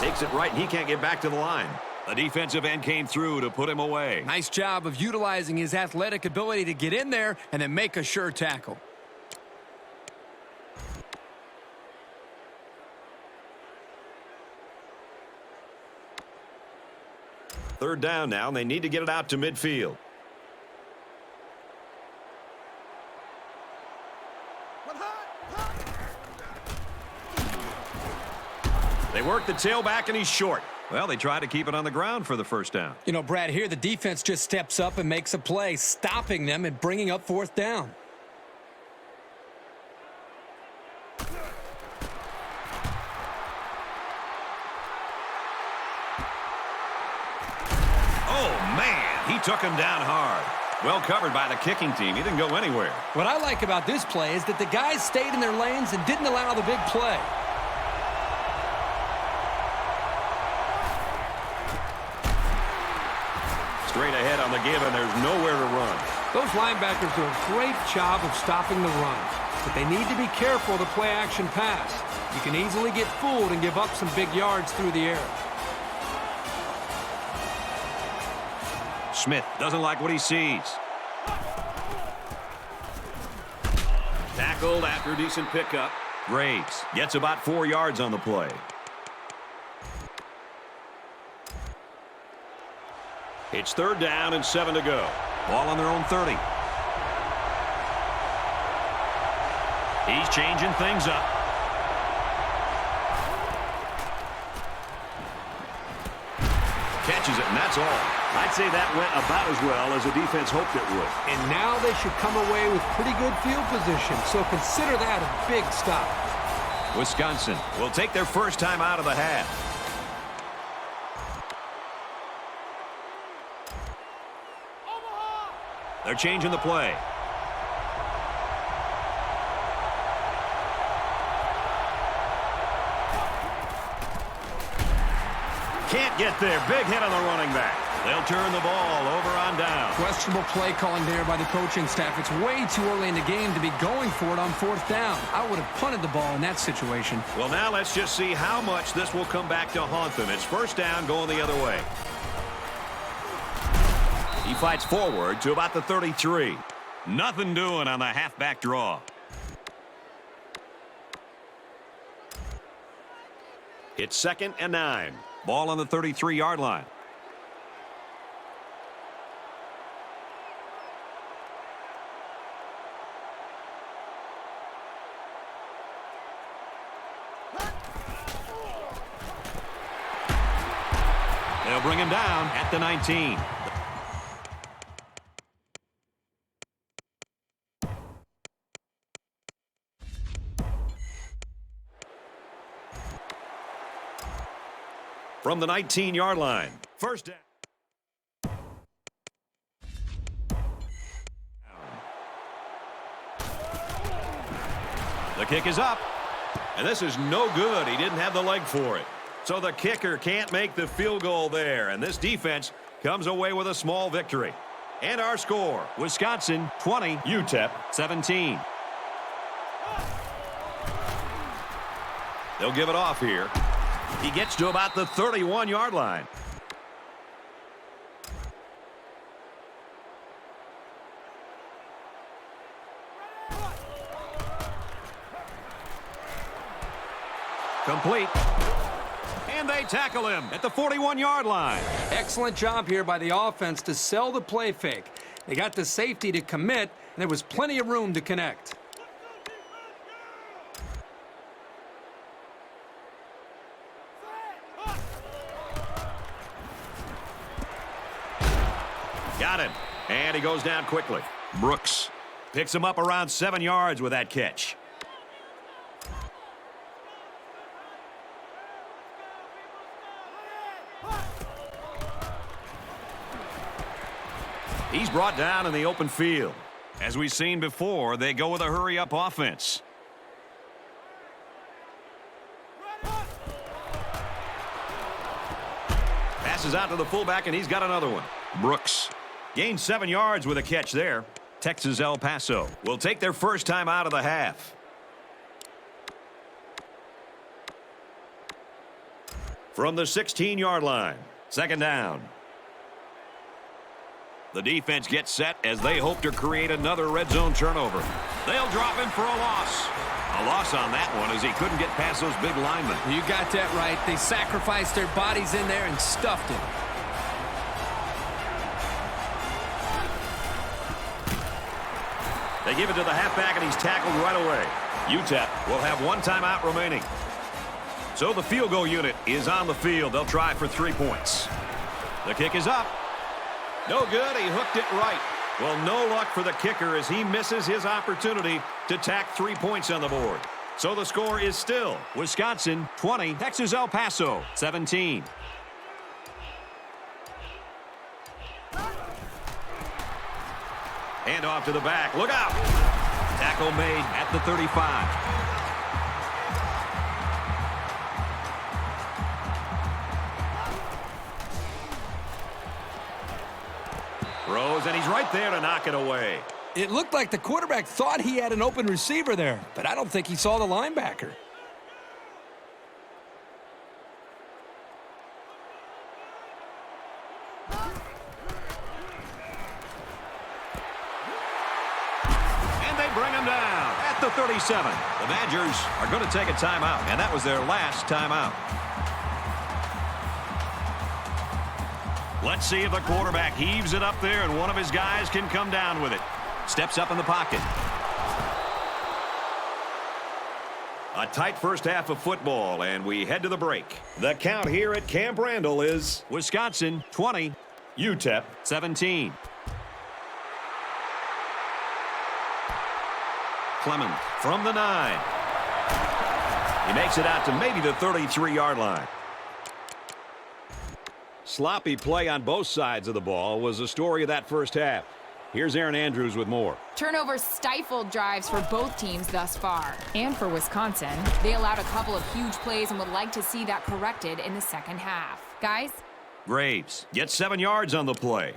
Takes it right, and he can't get back to the line. The defensive end came through to put him away. Nice job of utilizing his athletic ability to get in there and then make a sure tackle. Third down now, and they need to get it out to midfield. They work the tailback, and he's short. Well, they try to keep it on the ground for the first down. You know, Brad, here the defense just steps up and makes a play, stopping them and bringing up fourth down. Oh, man, he took him down hard. Well covered by the kicking team. He didn't go anywhere. What I like about this play is that the guys stayed in their lanes and didn't allow the big play. Straight ahead on the give, and there's nowhere to run. Those linebackers do a great job of stopping the run, but they need to be careful of the play-action pass. You can easily get fooled and give up some big yards through the air. Smith doesn't like what he sees. Tackled after a decent pickup. Graves gets about 4 yards on the play. It's third down and 7 to go. Ball on their own 30. He's changing things up. Catches it, and that's all. I'd say that went about as well as the defense hoped it would. And now they should come away with pretty good field position, so consider that a big stop. Wisconsin will take their first time out of the half. They're changing the play. Can't get there. Big hit on the running back. They'll turn the ball over on down. Questionable play calling there by the coaching staff. It's way too early in the game to be going for it on fourth down. I would have punted the ball in that situation. Well, now let's just see how much this will come back to haunt them. It's first down going the other way. He fights forward to about the 33. Nothing doing on the halfback draw. It's second and 9. Ball on the 33-yard line. They'll bring him down at the 19. From the 19-yard line. First down. The kick is up. And this is no good. He didn't have the leg for it. So the kicker can't make the field goal there. And this defense comes away with a small victory. And our score, Wisconsin 20, UTEP 17. They'll give it off here. He gets to about the 31-yard line. Complete. And they tackle him at the 41-yard line. Excellent job here by the offense to sell the play fake. They got the safety to commit, and there was plenty of room to connect. Got him. And And he goes down quickly. Brooks picks him up around 7 yards with that catch. He's brought down in the open field. As we've seen before, they go with a hurry-up offense. Passes out to the fullback, and he's got another one. Brooks gains 7 yards with a catch there. Texas El Paso will take their first time out of the half. From the 16-yard line, second down. The defense gets set as they hope to create another red zone turnover. They'll drop him for a loss. A loss on that one as he couldn't get past those big linemen. You got that right. They sacrificed their bodies in there and stuffed him. They give it to the halfback, and he's tackled right away. UTEP will have one timeout remaining. So the field goal unit is on the field. They'll try for 3 points. The kick is up. No good. He hooked it right. Well, no luck for the kicker as he misses his opportunity to tack 3 points on the board. So the score is still Wisconsin 20, Texas El Paso 17. Hand off to the back. Look out. Tackle made at the 35. Throws, and he's right there to knock it away. It looked like the quarterback thought he had an open receiver there, but I don't think he saw the linebacker. And they bring him down at the 37. The Badgers are going to take a timeout, and that was their last timeout. Let's see if the quarterback heaves it up there and one of his guys can come down with it. Steps up in the pocket. A tight first half of football, and we head to the break. The count here at Camp Randall is Wisconsin 20, UTEP 17. Clement from the 9. He makes it out to maybe the 33-yard line. Sloppy play on both sides of the ball was the story of that first half. Here's Aaron Andrews with more. Turnovers stifled drives for both teams thus far. And for Wisconsin, they allowed a couple of huge plays and would like to see that corrected in the second half. Guys? Graves gets 7 yards on the play.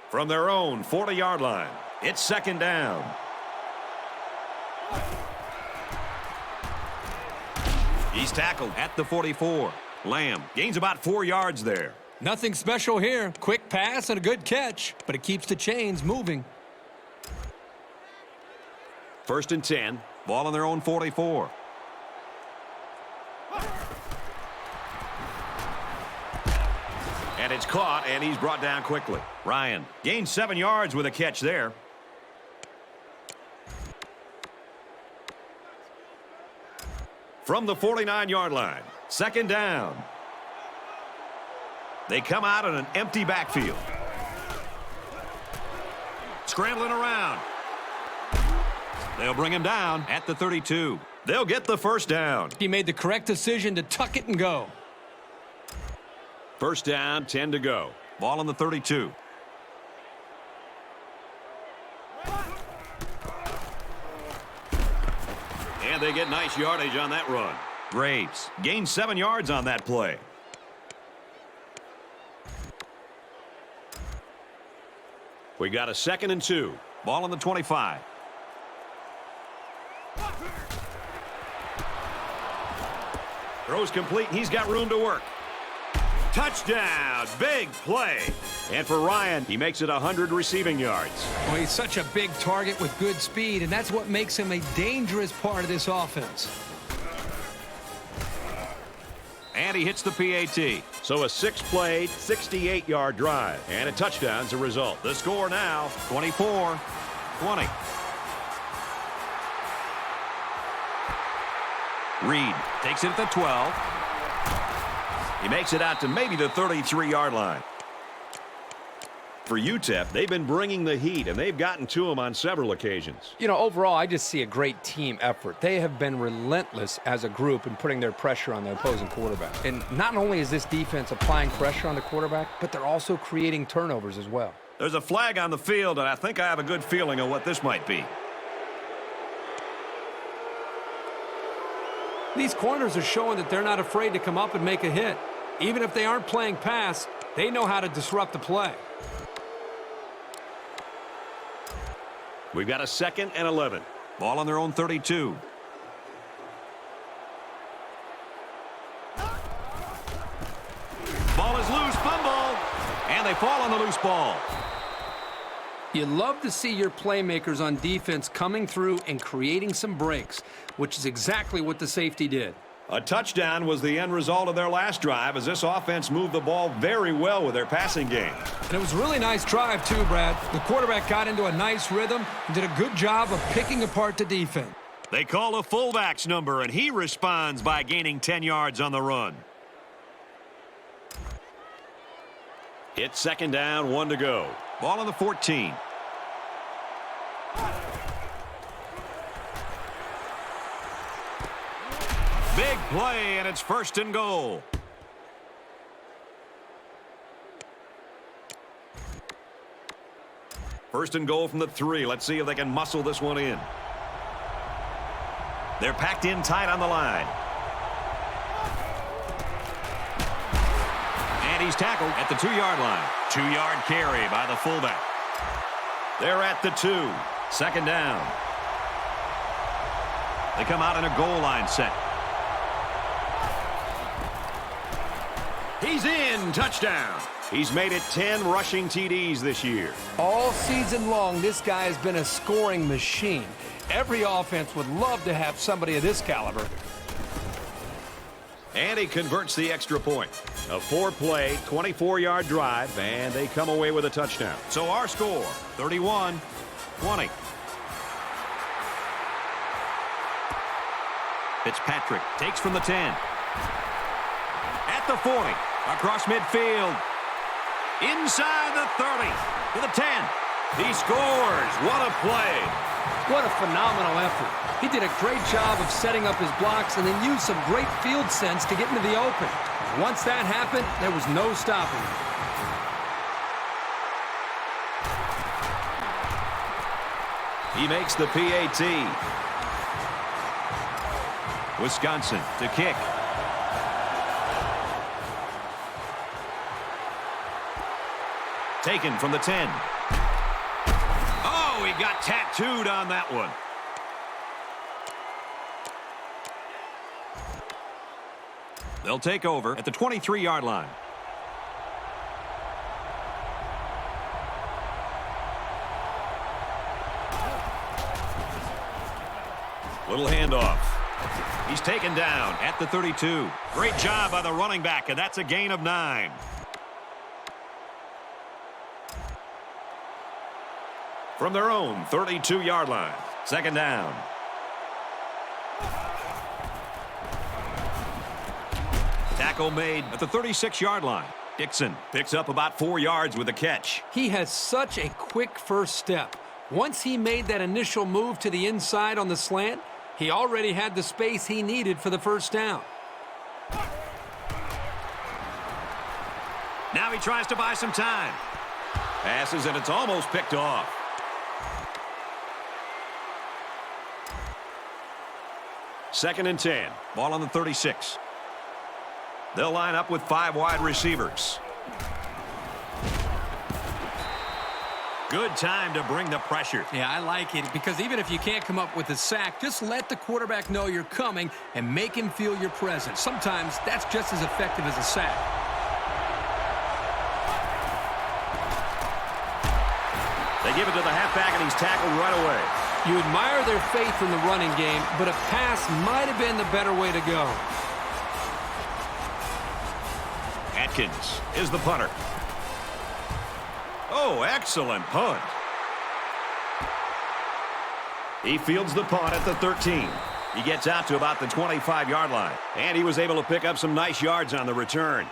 From their own 40-yard line, it's second down. He's tackled at the 44. Lamb gains about 4 yards there. Nothing special here. Quick pass and a good catch, but it keeps the chains moving. First and 10. Ball on their own 44. And it's caught, and he's brought down quickly. Ryan gains 7 yards with a catch there. From the 49-yard line, second down. They come out in an empty backfield. Scrambling around. They'll bring him down at the 32. They'll get the first down. He made the correct decision to tuck it and go. First down, 10 to go. Ball on the 32. And they get nice yardage on that run. Graves gains 7 yards on that play. We got a second and 2. Ball on the 25. Throws complete. He's got room to work. Touchdown. Big play. And for Ryan, he makes it 100 receiving yards. Well, he's such a big target with good speed, and that's what makes him a dangerous part of this offense. And he hits the PAT. So a 6-play, 68-yard drive. And a touchdown's a result. The score now, 24-20. Reed takes it at the 12. He makes it out to maybe the 33-yard line. For UTEP, they've been bringing the heat, and they've gotten to him on several occasions. You know, overall, I just see a great team effort. They have been relentless as a group in putting their pressure on the opposing quarterback. And not only is this defense applying pressure on the quarterback, but they're also creating turnovers as well. There's a flag on the field, and I think I have a good feeling of what this might be. These corners are showing that they're not afraid to come up and make a hit. Even if they aren't playing pass, they know how to disrupt the play. We've got a 2nd and 11. Ball on their own 32. Ball is loose, fumble, and they fall on the loose ball. You love to see your playmakers on defense coming through and creating some breaks, which is exactly what the safety did. A touchdown was the end result of their last drive as this offense moved the ball very well with their passing game. And it was a really nice drive, too, Brad. The quarterback got into a nice rhythm and did a good job of picking apart the defense. They call a fullback's number, and he responds by gaining 10 yards on the run. It's 2nd down, 1 to go. Ball on the 14. Big play, and it's 1st and goal. First and goal from the 3. Let's see if they can muscle this one in. They're packed in tight on the line. And he's tackled at the 2-yard line. 2-yard carry by the fullback. They're at the 2. 2nd down. They come out in a goal line set. He's in. Touchdown. He's made it 10 rushing TDs this year. All season long, this guy has been a scoring machine. Every offense would love to have somebody of this caliber. And he converts the extra point. A 4-play, 24-yard drive, and they come away with a touchdown. So our score, 31-20. Fitzpatrick takes from the 10. At the 40. Across midfield. Inside the 30. To the 10. He scores. What a play. What a phenomenal effort. He did a great job of setting up his blocks and then used some great field sense to get into the open. Once that happened, there was no stopping him. He makes the PAT. Wisconsin to kick. Taken from the 10. Oh, he got tattooed on that one. They'll take over at the 23-yard line. Little handoff. He's taken down at the 32. Great job by the running back, and that's a gain of 9. From their own 32-yard line. 2nd down. Tackle made at the 36-yard line. Dixon picks up about 4 yards with the catch. He has such a quick first step. Once he made that initial move to the inside on the slant, he already had the space he needed for the first down. Now he tries to buy some time. Passes, and it's almost picked off. Second and 10. Ball on the 36. They'll line up with 5 wide receivers. Good time to bring the pressure. Yeah, I like it because even if you can't come up with a sack, just let the quarterback know you're coming and make him feel your presence. Sometimes that's just as effective as a sack. They give it to the halfback, and he's tackled right away. You admire their faith in the running game, but a pass might have been the better way to go. Atkins is the punter. Oh, excellent punt. He fields the punt at the 13. He gets out to about the 25-yard line. And he was able to pick up some nice yards on the return.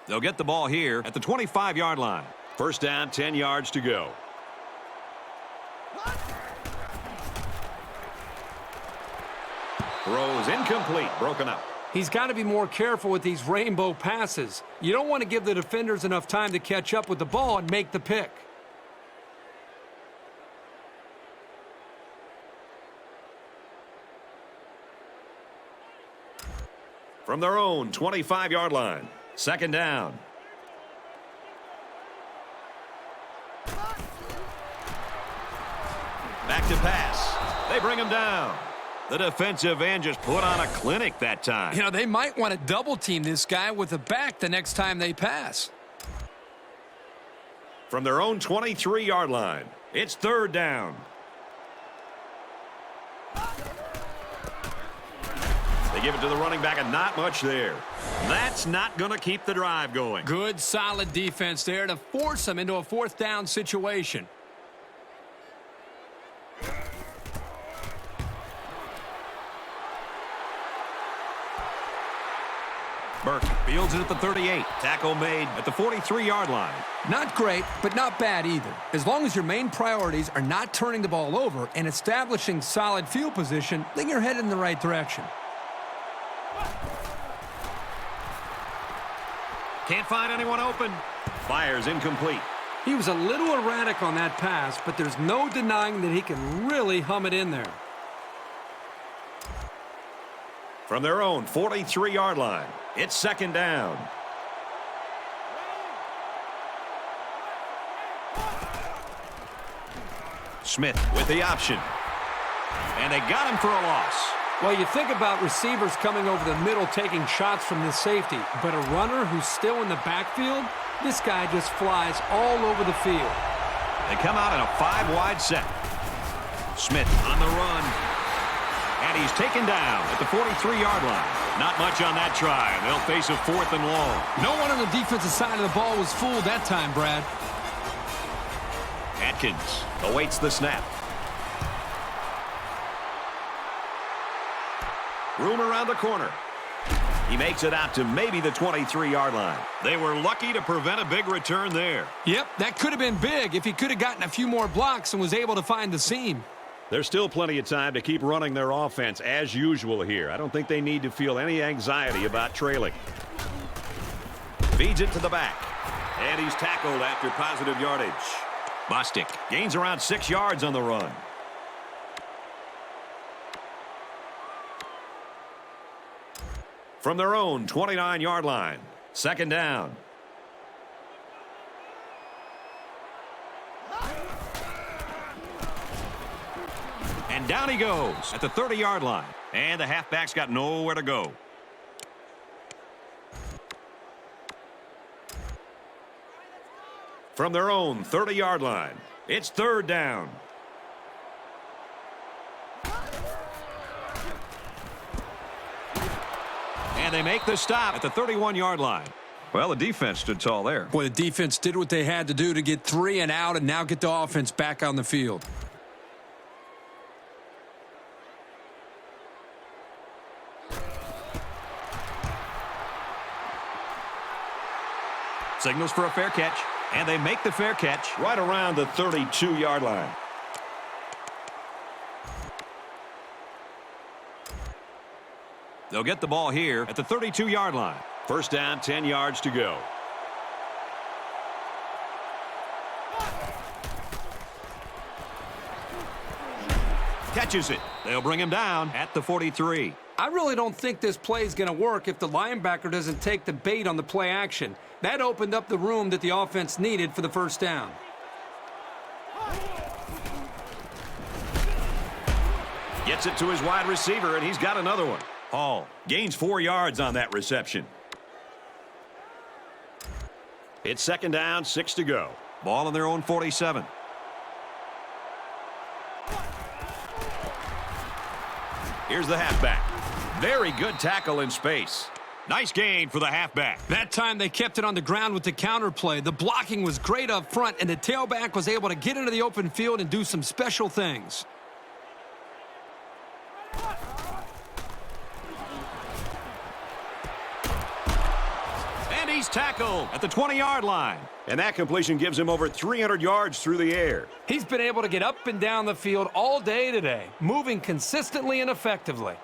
They'll get the ball here at the 25-yard line. First down, 10 yards to go. Throws incomplete, broken up. He's got to be more careful with these rainbow passes. You don't want to give the defenders enough time to catch up with the ball and make the pick. From their own 25-yard line. Second down. Back to pass. They bring him down. The defensive end just put on a clinic that time. You know, they might want to double-team this guy with a back the next time they pass. From their own 23-yard line, it's third down. They give it to the running back, and not much there. That's not going to keep the drive going. Good, solid defense there to force them into a fourth down situation. Burke fields it at the 38. Tackle made at the 43-yard line. Not great, but not bad either. As long as your main priorities are not turning the ball over and establishing solid field position, then you're headed in the right direction. Can't find anyone open. Fires incomplete. He was a little erratic on that pass, but there's no denying that he can really hum it in there. From their own 43-yard line, it's second down. Smith with the option. And they got him for a loss. Well, you think about receivers coming over the middle taking shots from this safety, but a runner who's still in the backfield, this guy just flies all over the field. They come out in a 5-wide set. Smith on the run. And he's taken down at the 43-yard line. Not much on that try. They'll face a fourth and long. No one on the defensive side of the ball was fooled that time, Brad. Atkins awaits the snap. Room around the corner. He makes it out to maybe the 23-yard line. They were lucky to prevent a big return there. Yep, that could have been big if he could have gotten a few more blocks and was able to find the seam. There's still plenty of time to keep running their offense as usual here. I don't think they need to feel any anxiety about trailing. Feeds it to the back. And he's tackled after positive yardage. Bostic gains around 6 yards on the run. From their own 29-yard line, second down. And down he goes at the 30-yard line. And the halfback's got nowhere to go. From their own 30-yard line, it's third down. And they make the stop at the 31-yard line. Well, the defense stood tall there. Boy, the defense did what they had to do to get 3 and out and now get the offense back on the field. Signals for a fair catch. And they make the fair catch right around the 32-yard line. They'll get the ball here at the 32-yard line. First down, 10 yards to go. Catches it. They'll bring him down at the 43. I really don't think this play is going to work if the linebacker doesn't take the bait on the play action. That opened up the room that the offense needed for the first down. Gets it to his wide receiver, and he's got another one. Hall gains 4 yards on that reception. It's second down, 6 to go. Ball on their own 47. Here's the halfback. Very good tackle in space. Nice gain for the halfback. That time they kept it on the ground with the counter play. The blocking was great up front, and the tailback was able to get into the open field and do some special things. And he's tackled at the 20-yard line. And that completion gives him over 300 yards through the air. He's been able to get up and down the field all day today, moving consistently and effectively.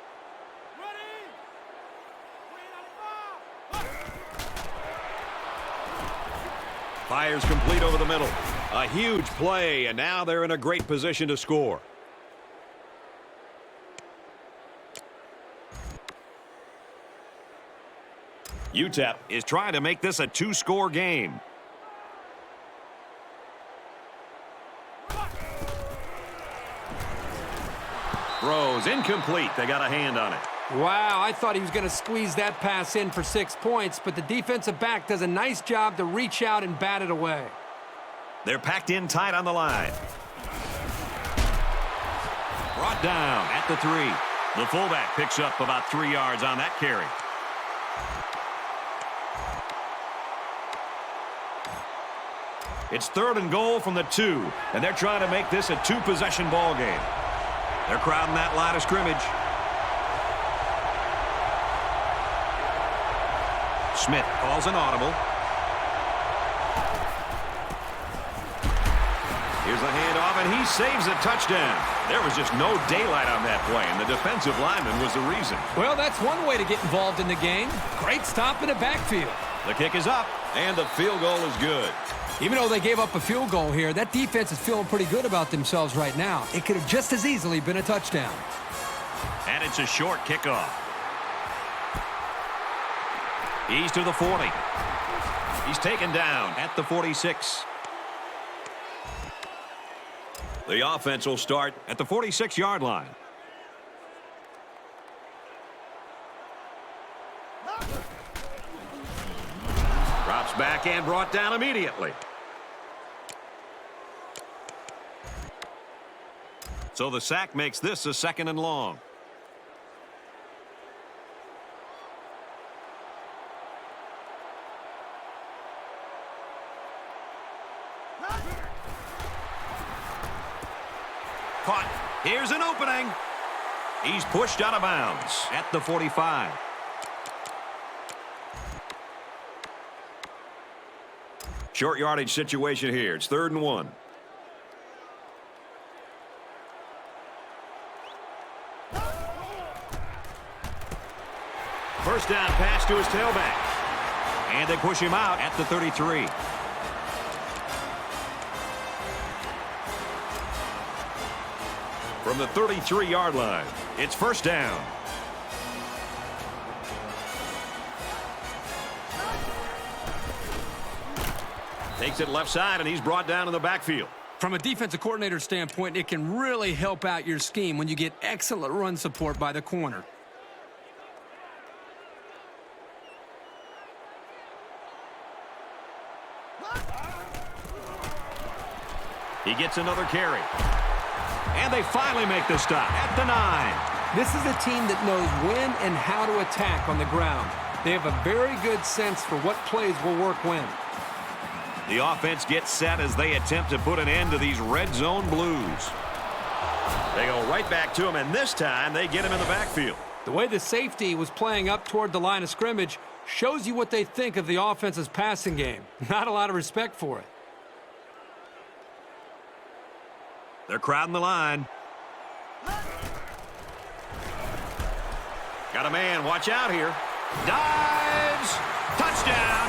Fires complete over the middle. A huge play, and now they're in a great position to score. UTEP is trying to make this a two-score game. Throws incomplete. They got a hand on it. Wow, I thought he was going to squeeze that pass in for 6 points, but the defensive back does a nice job to reach out and bat it away. They're packed in tight on the line. Brought down at the 3. The fullback picks up about 3 yards on that carry. It's 3rd and goal from the 2, and they're trying to make this a 2-possession ball game. They're crowding that line of scrimmage. Smith calls an audible. Here's the handoff, and he saves a touchdown. There was just no daylight on that play, and the defensive lineman was the reason. Well, that's one way to get involved in the game. Great stop in the backfield. The kick is up, and the field goal is good. Even though they gave up a field goal here, that defense is feeling pretty good about themselves right now. It could have just as easily been a touchdown. And it's a short kickoff. He's to the 40. He's taken down at the 46. The offense will start at the 46-yard line. Drops back and brought down immediately. So the sack makes this a 2nd and long. Caught. Here's an opening. He's pushed out of bounds at the 45. Short yardage situation here. It's 3rd and 1. First down pass to his tailback. And they push him out at the 33. From the 33-yard line, it's first down. Takes it left side, and he's brought down in the backfield. From a defensive coordinator standpoint, it can really help out your scheme when you get excellent run support by the corner. He gets another carry. And they finally make the stop at the 9. This is a team that knows when and how to attack on the ground. They have a very good sense for what plays will work when. The offense gets set as they attempt to put an end to these red zone blues. They go right back to him, and this time they get him in the backfield. The way the safety was playing up toward the line of scrimmage shows you what they think of the offense's passing game. Not a lot of respect for it. They're crowding the line. Got a man. Watch out here. Dives. Touchdown.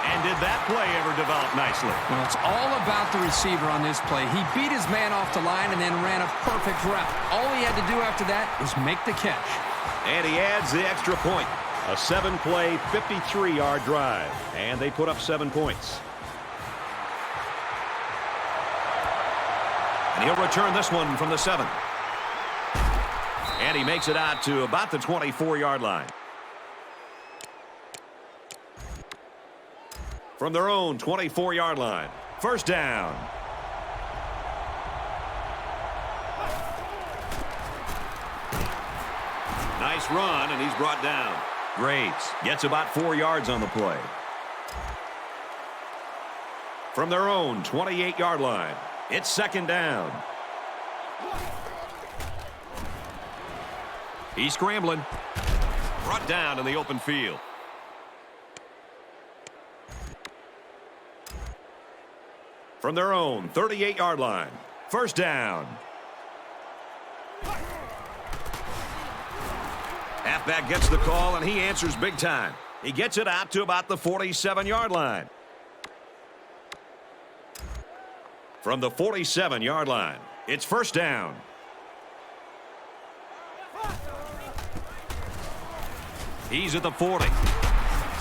And did that play ever develop nicely? Well, it's all about the receiver on this play. He beat his man off the line and then ran a perfect route. All he had to do after that was make the catch. And he adds the extra point. A 7-play, 53-yard drive. And they put up 7 points. And he'll return this one from the 7. And he makes it out to about the 24-yard line. From their own 24-yard line. First down. Nice run, and he's brought down. Graves gets about 4 yards on the play. From their own 28-yard line, it's second down. He's scrambling. Brought down in the open field. From their own 38-yard line, first down. Halfback gets the call, and he answers big time. He gets it out to about the 47-yard line. From the 47-yard line, it's first down. He's at the 40.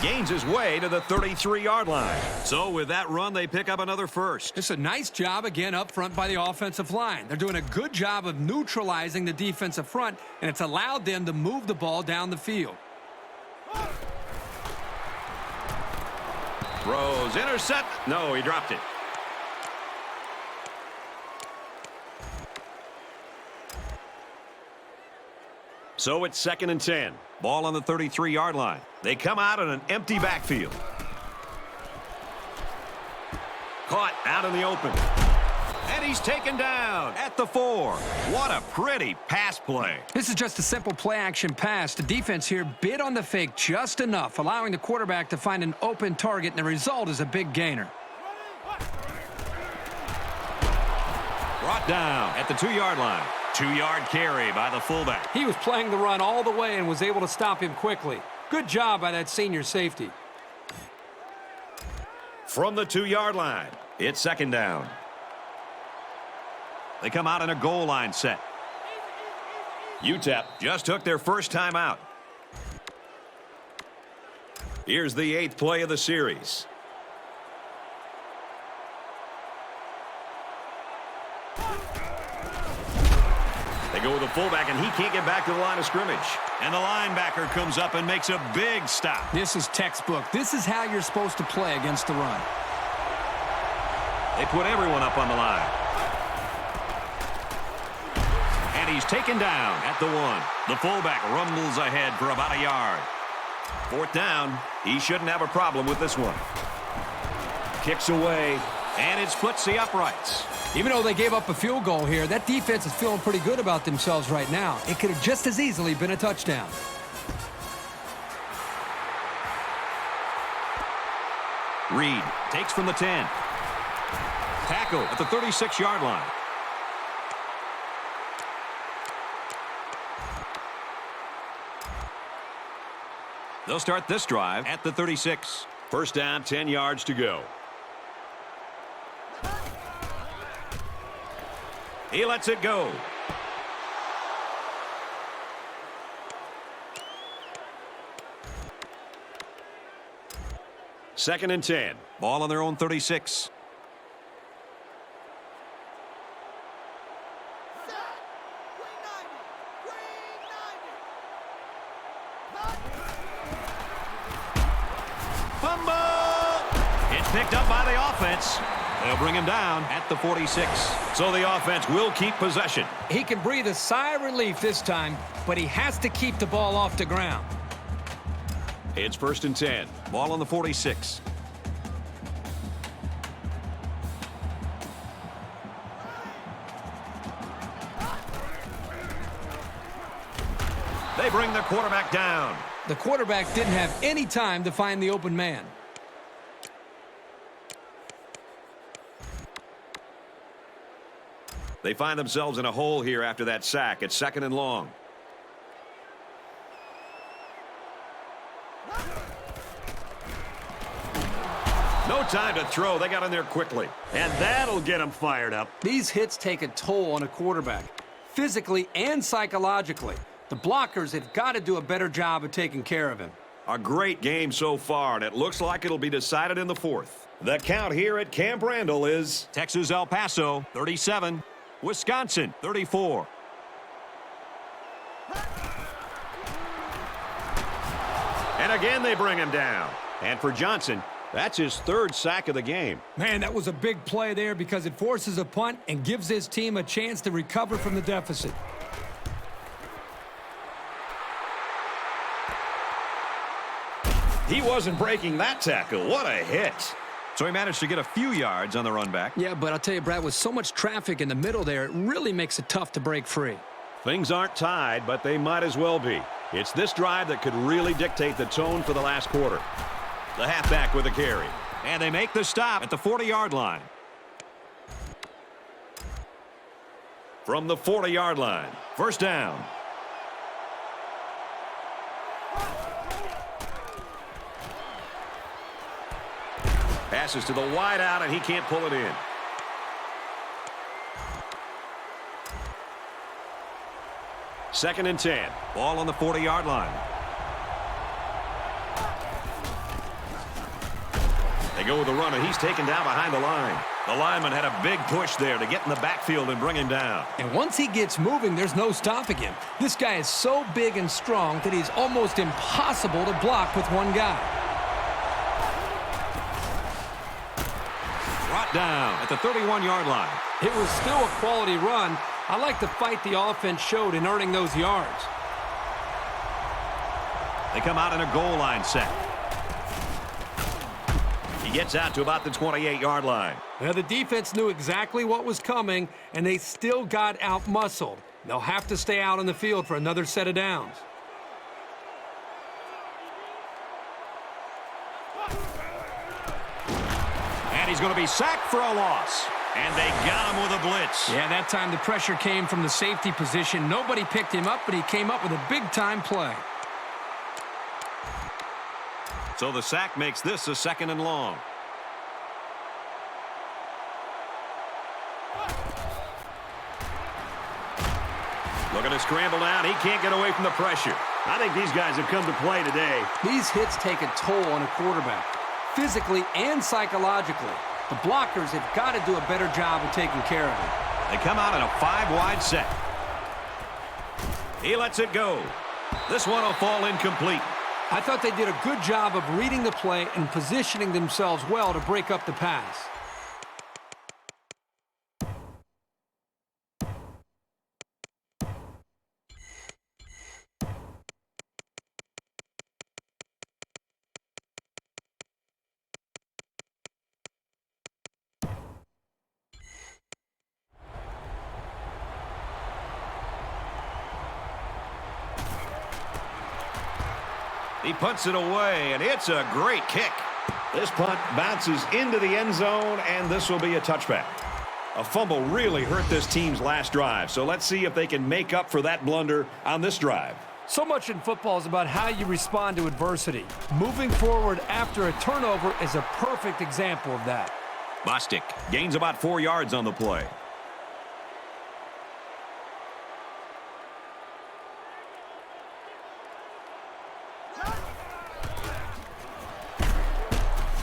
Gains his way to the 33-yard line. So with that run, they pick up another first. It's a nice job again up front by the offensive line. They're doing a good job of neutralizing the defensive front, and it's allowed them to move the ball down the field. Throws, intercept. No, he dropped it. So it's second and 10. Ball on the 33-yard line. They come out in an empty backfield. Caught out in the open. And he's taken down at the 4. What a pretty pass play. This is just a simple play-action pass. The defense here bid on the fake just enough, allowing the quarterback to find an open target, and the result is a big gainer. Brought down at the 2-yard line. 2-yard carry by the fullback. He was playing the run all the way and was able to stop him quickly. Good job by that senior safety. From the 2-yard line, it's second down. They come out in a goal line set. UTEP just took their first time out. Here's the 8th play of the series. They go with the fullback, and he can't get back to the line of scrimmage. And the linebacker comes up and makes a big stop. This is textbook. This is how you're supposed to play against the run. They put everyone up on the line. And he's taken down at the 1. The fullback rumbles ahead for about a yard. 4th down. He shouldn't have a problem with this one. Kicks away, and it splits the uprights. Even though they gave up a field goal here, that defense is feeling pretty good about themselves right now. It could have just as easily been a touchdown. Reed takes from the 10. Tackle at the 36-yard line. They'll start this drive at the 36. First down, 10 yards to go. He lets it go. Second and 10. Ball on their own 36. Fumble! It's picked up by the offense. They'll bring him down at the 46. So the offense will keep possession. He can breathe a sigh of relief this time, but he has to keep the ball off the ground. It's first and 10. Ball on the 46. They bring the quarterback down. The quarterback didn't have any time to find the open man. They find themselves in a hole here after that sack. It's second and long. No time to throw. They got in there quickly. And that'll get them fired up. These hits take a toll on a quarterback, physically and psychologically. The blockers have got to do a better job of taking care of him. A great game so far, and it looks like it'll be decided in the 4th. The count here at Camp Randall is Texas El Paso, 37. Wisconsin, 34. And again, they bring him down. And for Johnson, that's his 3rd sack of the game. Man, that was a big play there because it forces a punt and gives his team a chance to recover from the deficit. He wasn't breaking that tackle. What a hit. So he managed to get a few yards on the run back. Yeah, but I'll tell you, Brad, with so much traffic in the middle there, it really makes it tough to break free. Things aren't tied, but they might as well be. It's this drive that could really dictate the tone for the last quarter. The halfback with a carry. And they make the stop at the 40-yard line. From the 40-yard line, first down. Passes to the wide out, and he can't pull it in. Second and 10. Ball on the 40-yard line. They go with the run, and he's taken down behind the line. The lineman had a big push there to get in the backfield and bring him down. And once he gets moving, there's no stopping him. This guy is so big and strong that he's almost impossible to block with one guy. Brought down at the 31-yard line. It was still a quality run. I like the fight the offense showed in earning those yards. They come out in a goal line set. He gets out to about the 28-yard line. Now, the defense knew exactly what was coming, and they still got out-muscled. They'll have to stay out on the field for another set of downs. And he's going to be sacked for a loss. And they got him with a blitz. Yeah, that time the pressure came from the safety position. Nobody picked him up, but he came up with a big-time play. So the sack makes this a second and long. Looking to scramble down. He can't get away from the pressure. I think these guys have come to play today. These hits take a toll on a quarterback, physically and psychologically. The blockers have got to do a better job of taking care of him. They come out in a 5-wide set. He lets it go. This one will fall incomplete. I thought they did a good job of reading the play and positioning themselves well to break up the pass. He punts it away, and it's a great kick. This punt bounces into the end zone, and this will be a touchback. A fumble really hurt this team's last drive, so let's see if they can make up for that blunder on this drive. So much in football is about how you respond to adversity. Moving forward after a turnover is a perfect example of that. Bostic gains about 4 yards on the play.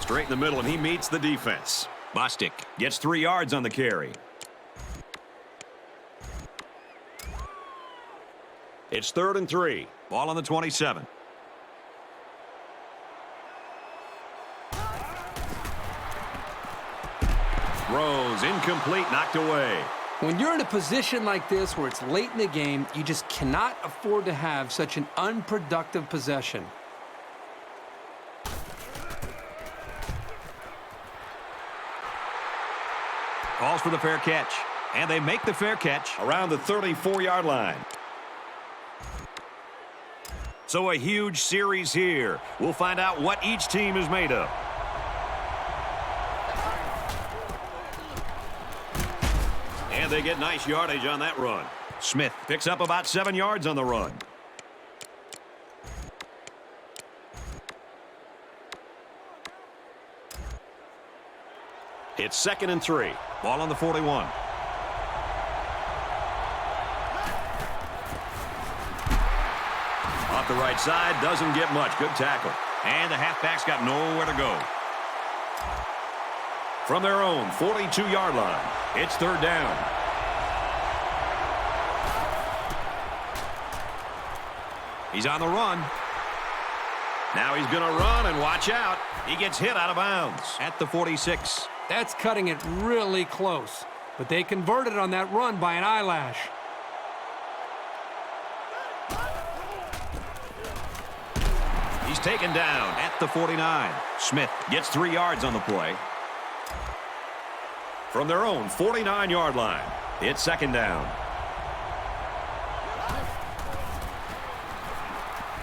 Straight in the middle, and he meets the defense. Bostic gets 3 yards on the carry. It's 3rd and 3. Ball on the 27. Throws incomplete, knocked away. When you're in a position like this where it's late in the game, you just cannot afford to have such an unproductive possession. Calls for the fair catch. And they make the fair catch around the 34-yard line. So a huge series here. We'll find out what each team is made of. And they get nice yardage on that run. Smith picks up about 7 yards on the run. It's 2nd and 3. Ball on the 41. Off the right side, doesn't get much. Good tackle. And the halfback's got nowhere to go. From their own 42-yard line, it's 3rd down. He's on the run. Now he's going to run, and watch out. He gets hit out of bounds at the 46. That's cutting it really close, but they converted on that run by an eyelash. He's taken down at the 49. Smith gets 3 yards on the play. From their own 49-yard line, it's second down.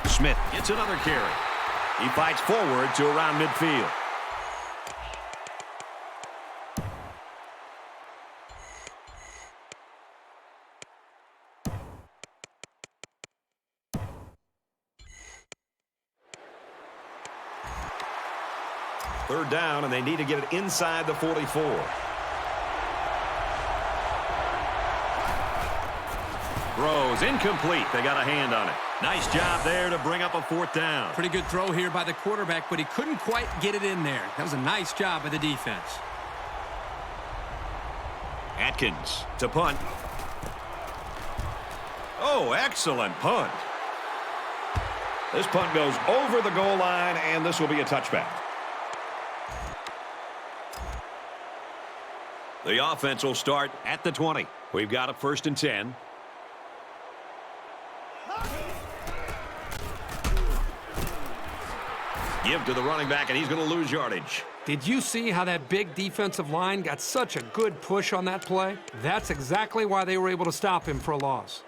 Smith gets another carry. He fights forward to around midfield. Third down, and they need to get it inside the 44. Throws incomplete. They got a hand on it. Nice job there to bring up a fourth down. Pretty good throw here by the quarterback, but he couldn't quite get it in there. That was a nice job by the defense. Atkins to punt. Oh, excellent punt. This punt goes over the goal line, and this will be a touchback. The offense will start at the 20. We've got a 1st and 10. Give to the running back, and he's going to lose yardage. Did you see how that big defensive line got such a good push on that play? That's exactly why they were able to stop him for a loss.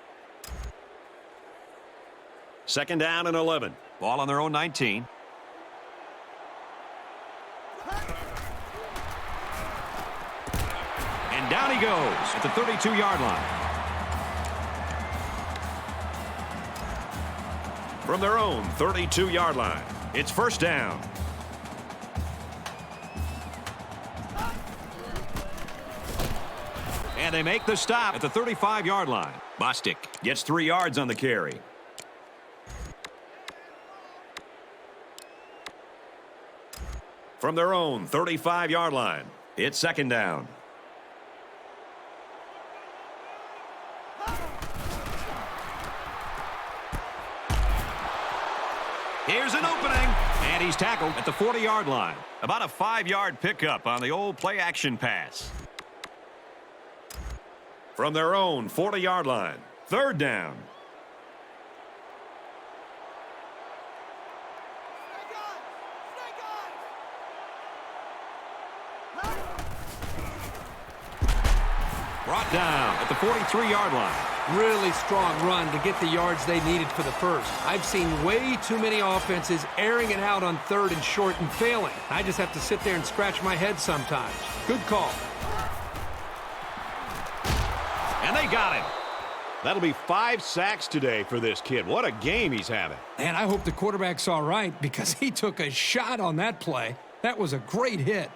Second down and 11. Ball on their own 19. And down he goes at the 32-yard line. From their own 32-yard line, it's first down. And they make the stop at the 35-yard line. Bostic gets 3 yards on the carry. From their own 35-yard line, it's second down. Here's an opening, and he's tackled at the 40-yard line. About a 5-yard pickup on the old play-action pass. From their own 40-yard line, third down. Brought down at the 43-yard line. Really strong run to get the yards they needed for the first. I've seen way too many offenses airing it out on 3rd and short and failing. I just have to sit there and scratch my head sometimes. Good call. And they got him. That'll be 5 sacks today for this kid. What a game he's having. And I hope the quarterback's all right because he took a shot on that play. That was a great hit.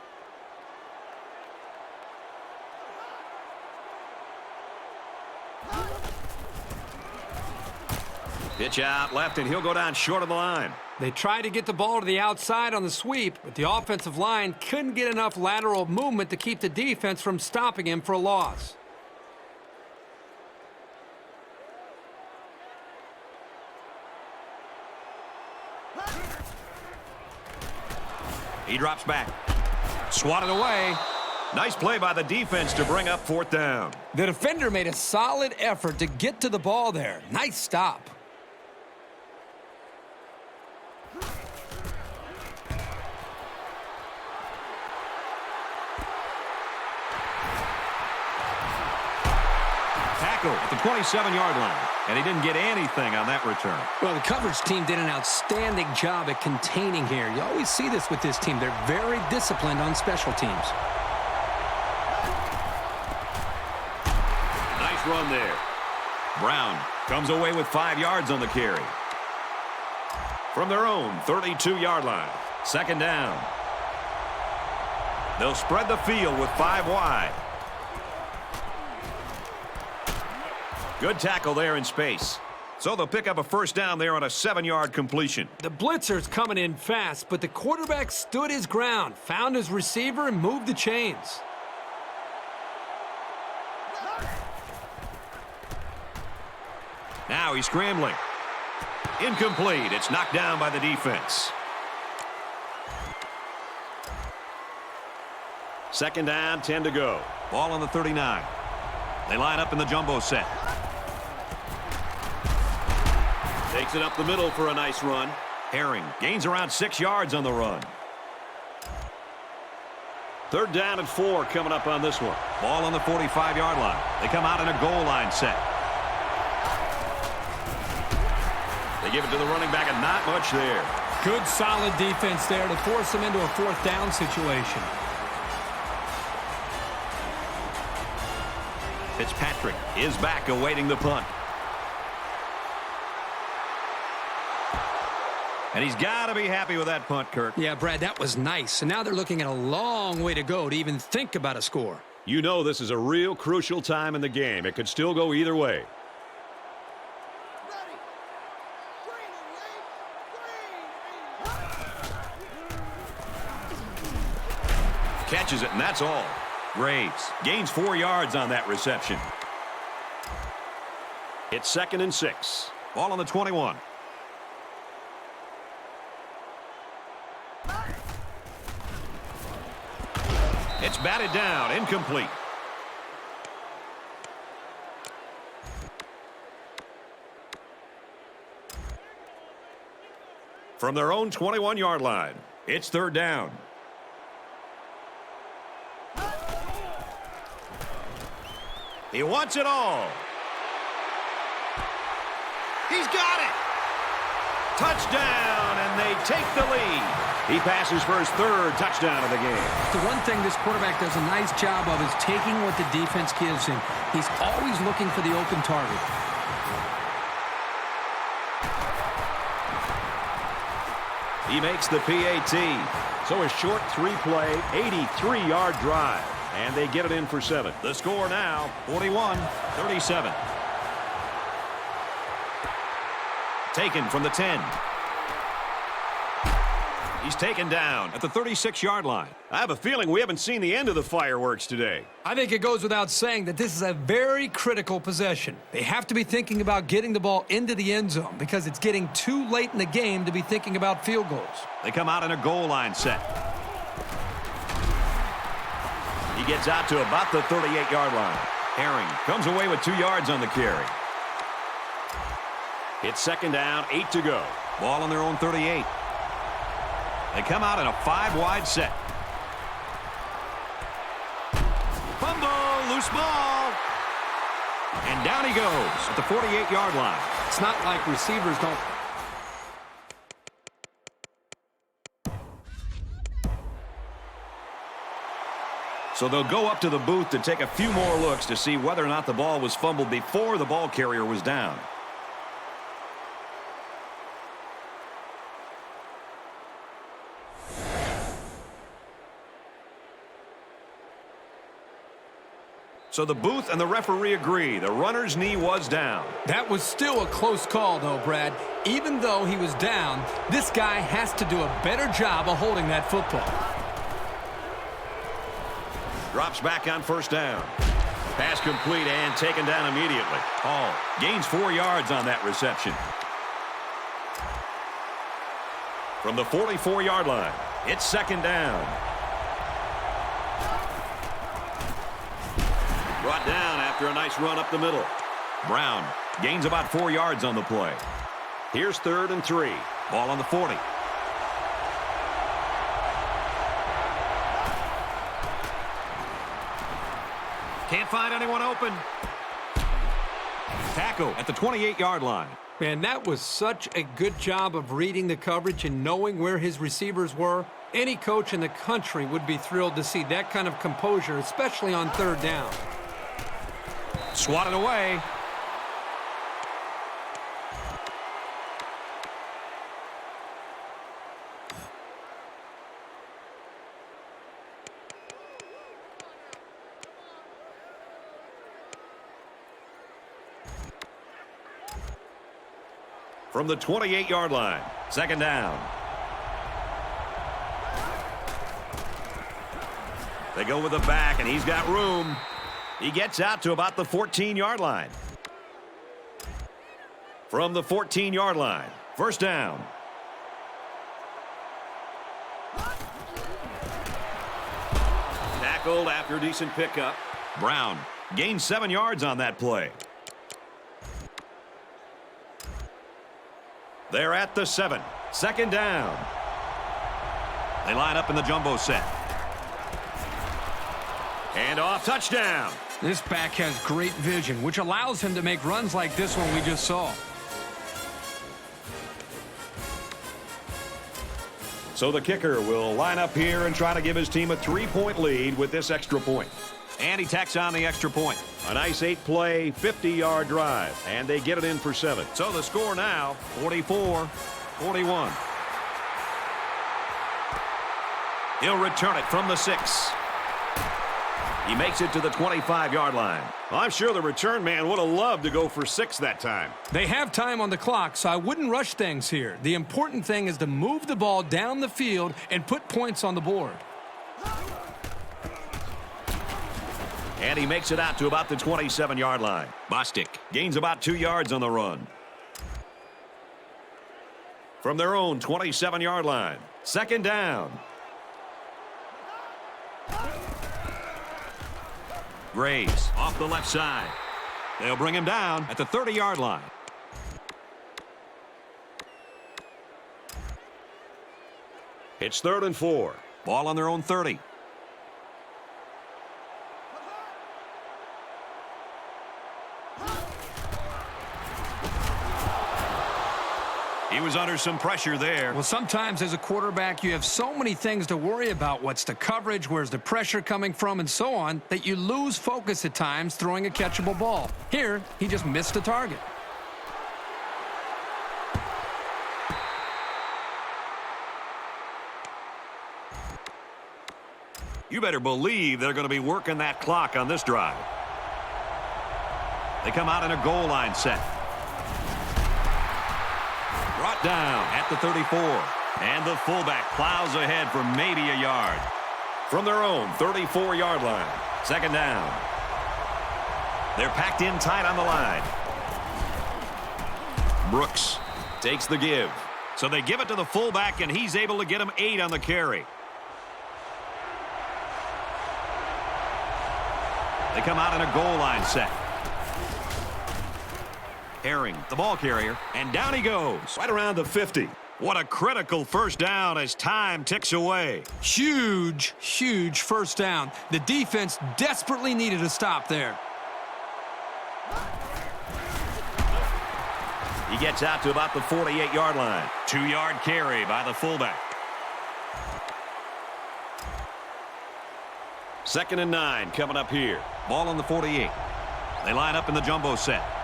Pitch out left, and he'll go down short of the line. They tried to get the ball to the outside on the sweep, but the offensive line couldn't get enough lateral movement to keep the defense from stopping him for a loss. He drops back. Swatted away. Nice play by the defense to bring up fourth down. The defender made a solid effort to get to the ball there. Nice stop. Tackle at the 27-yard line, and he didn't get anything on that return. Well, the coverage team did an outstanding job at containing here. You always see this with this team. They're very disciplined on special teams. Nice run there. Brown comes away with 5 yards on the carry. From their own 32-yard line, second down. They'll spread the field with 5 wide. Good tackle there in space. So they'll pick up a first down there on a 7-yard completion. The blitzer's coming in fast, but the quarterback stood his ground, found his receiver, and moved the chains. Now he's scrambling. Incomplete. It's knocked down by the defense. Second down, 10 to go. Ball on the 39. They line up in the jumbo set. Takes it up the middle for a nice run. Herring gains around 6 yards on the run. 3rd down and 4 coming up on this one. Ball on the 45-yard line. They come out in a goal line set. They give it to the running back and not much there. Good, solid defense there to force them into a 4th down situation. Fitzpatrick is back awaiting the punt. And he's got to be happy with that punt, Kirk. Yeah, Brad, that was nice. And now they're looking at a long way to go to even think about a score. You know this is a real crucial time in the game. It could still go either way. Ready. Green. Catches it, and that's all. Graves gains 4 yards on that reception. It's 2nd and 6. Ball on the 21. It's batted down, incomplete. From their own 21-yard line, it's 3rd down. He wants it all. He's got it. Touchdown, and they take the lead. He passes for his 3rd touchdown of the game. The one thing this quarterback does a nice job of is taking what the defense gives him. He's always looking for the open target. He makes the PAT. So a short 3-play, 83-yard drive. And they get it in for 7. The score now, 41-37. Taken from the 10. He's taken down at the 36-yard line. I have a feeling we haven't seen the end of the fireworks today. I think it goes without saying that this is a very critical possession. They have to be thinking about getting the ball into the end zone because it's getting too late in the game to be thinking about field goals. They come out in a goal line set. He gets out to about the 38-yard line. Herring comes away with 2 yards on the carry. It's 2nd down, 8 to go. Ball on their own 38. They come out in a 5-wide set. Fumble, loose ball. And down he goes at the 48-yard line. It's not like receivers don't. So they'll go up to the booth to take a few more looks to see whether or not the ball was fumbled before the ball carrier was down. So the booth and the referee agree. The runner's knee was down. That was still a close call, though, Brad. Even though he was down, this guy has to do a better job of holding that football. Drops back on 1st down. Pass complete and taken down immediately. Hall gains 4 yards on that reception. From the 44-yard line, it's 2nd down. Brought down after a nice run up the middle. Brown gains about 4 yards on the play. Here's 3rd and 3. Ball on the 40. Can't find anyone open. Tackle at the 28-yard line. Man, that was such a good job of reading the coverage and knowing where his receivers were. Any coach in the country would be thrilled to see that kind of composure, especially on 3rd down. Swatted away. From the 28-yard line, 2nd down. They go with the back, and he's got room. He gets out to about the 14-yard line. From the 14-yard line, 1st down. Tackled after a decent pickup. Brown gains 7 yards on that play. They're at the 7. Second down. They line up in the jumbo set. And off, touchdown. This back has great vision, which allows him to make runs like this one we just saw. So the kicker will line up here and try to give his team a 3-point lead with this extra point. And he tacks on the extra point. A nice 8-play, 50-yard drive, and they get it in for 7. So the score now, 44-41. He'll return it from the 6. He makes it to the 25-yard line. I'm sure the return man would have loved to go for 6 that time. They have time on the clock, so I wouldn't rush things here. The important thing is to move the ball down the field and put points on the board. And he makes it out to about the 27-yard line. Bostic gains about 2 yards on the run. From their own 27-yard line. Second down. Graves off the left side. They'll bring him down at the 30-yard line. It's 3rd and 4. Ball on their own 30. He was under some pressure there. Well, sometimes as a quarterback, you have so many things to worry about. What's the coverage? Where's the pressure coming from? And so on, that you lose focus at times throwing a catchable ball. Here, he just missed the target. You better believe they're going to be working that clock on this drive. They come out in a goal line set. Brought down at the 34. And the fullback plows ahead for maybe a yard. From their own 34-yard line. Second down. They're packed in tight on the line. Brooks takes the give. So they give it to the fullback, and he's able to get him 8 on the carry. They come out in a goal line set. Herring, the ball carrier, and down he goes. Right around the 50. What a critical first down as time ticks away. Huge, huge first down. The defense desperately needed a stop there. He gets out to about the 48-yard line. 2-yard carry by the fullback. 2nd and 9 coming up here. Ball on the 48. They line up in the jumbo set.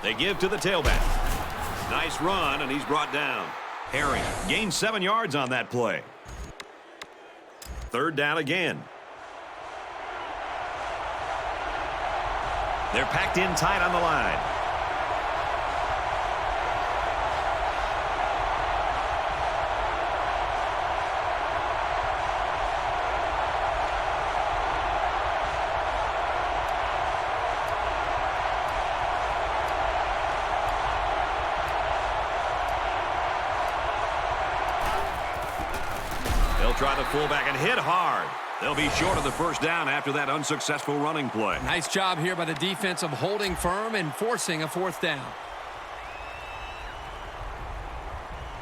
They give to the tailback. Nice run, and he's brought down. Herring gains 7 yards on that play. 3rd down again. They're packed in tight on the line. Try the fullback and hit hard. They'll be short of the first down after that unsuccessful running play. Nice job here by the defense of holding firm and forcing a 4th down.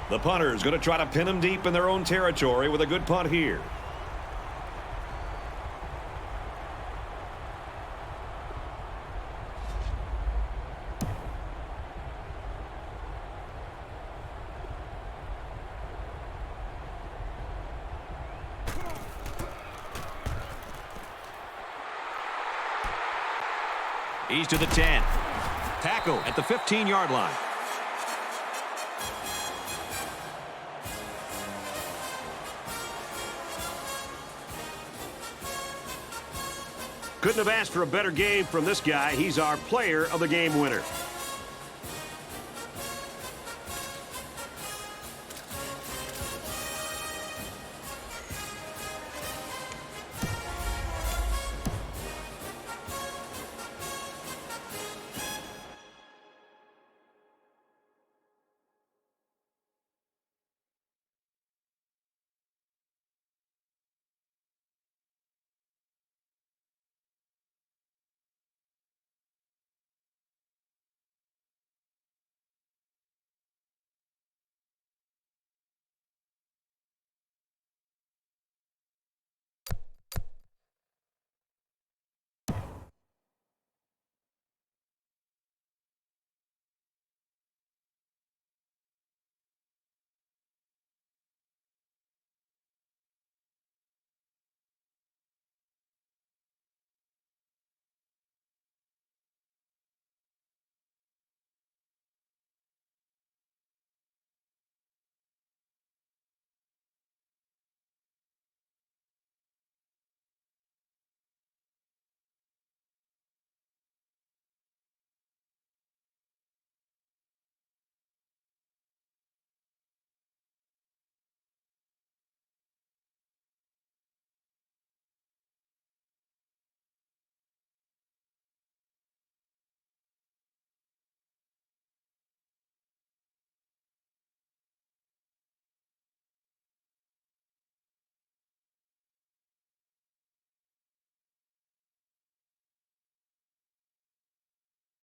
The punter is going to try to pin them deep in their own territory with a good punt here. He's to the 10. Tackle at the 15-yard line. Couldn't have asked for a better game from this guy. He's our player of the game winner.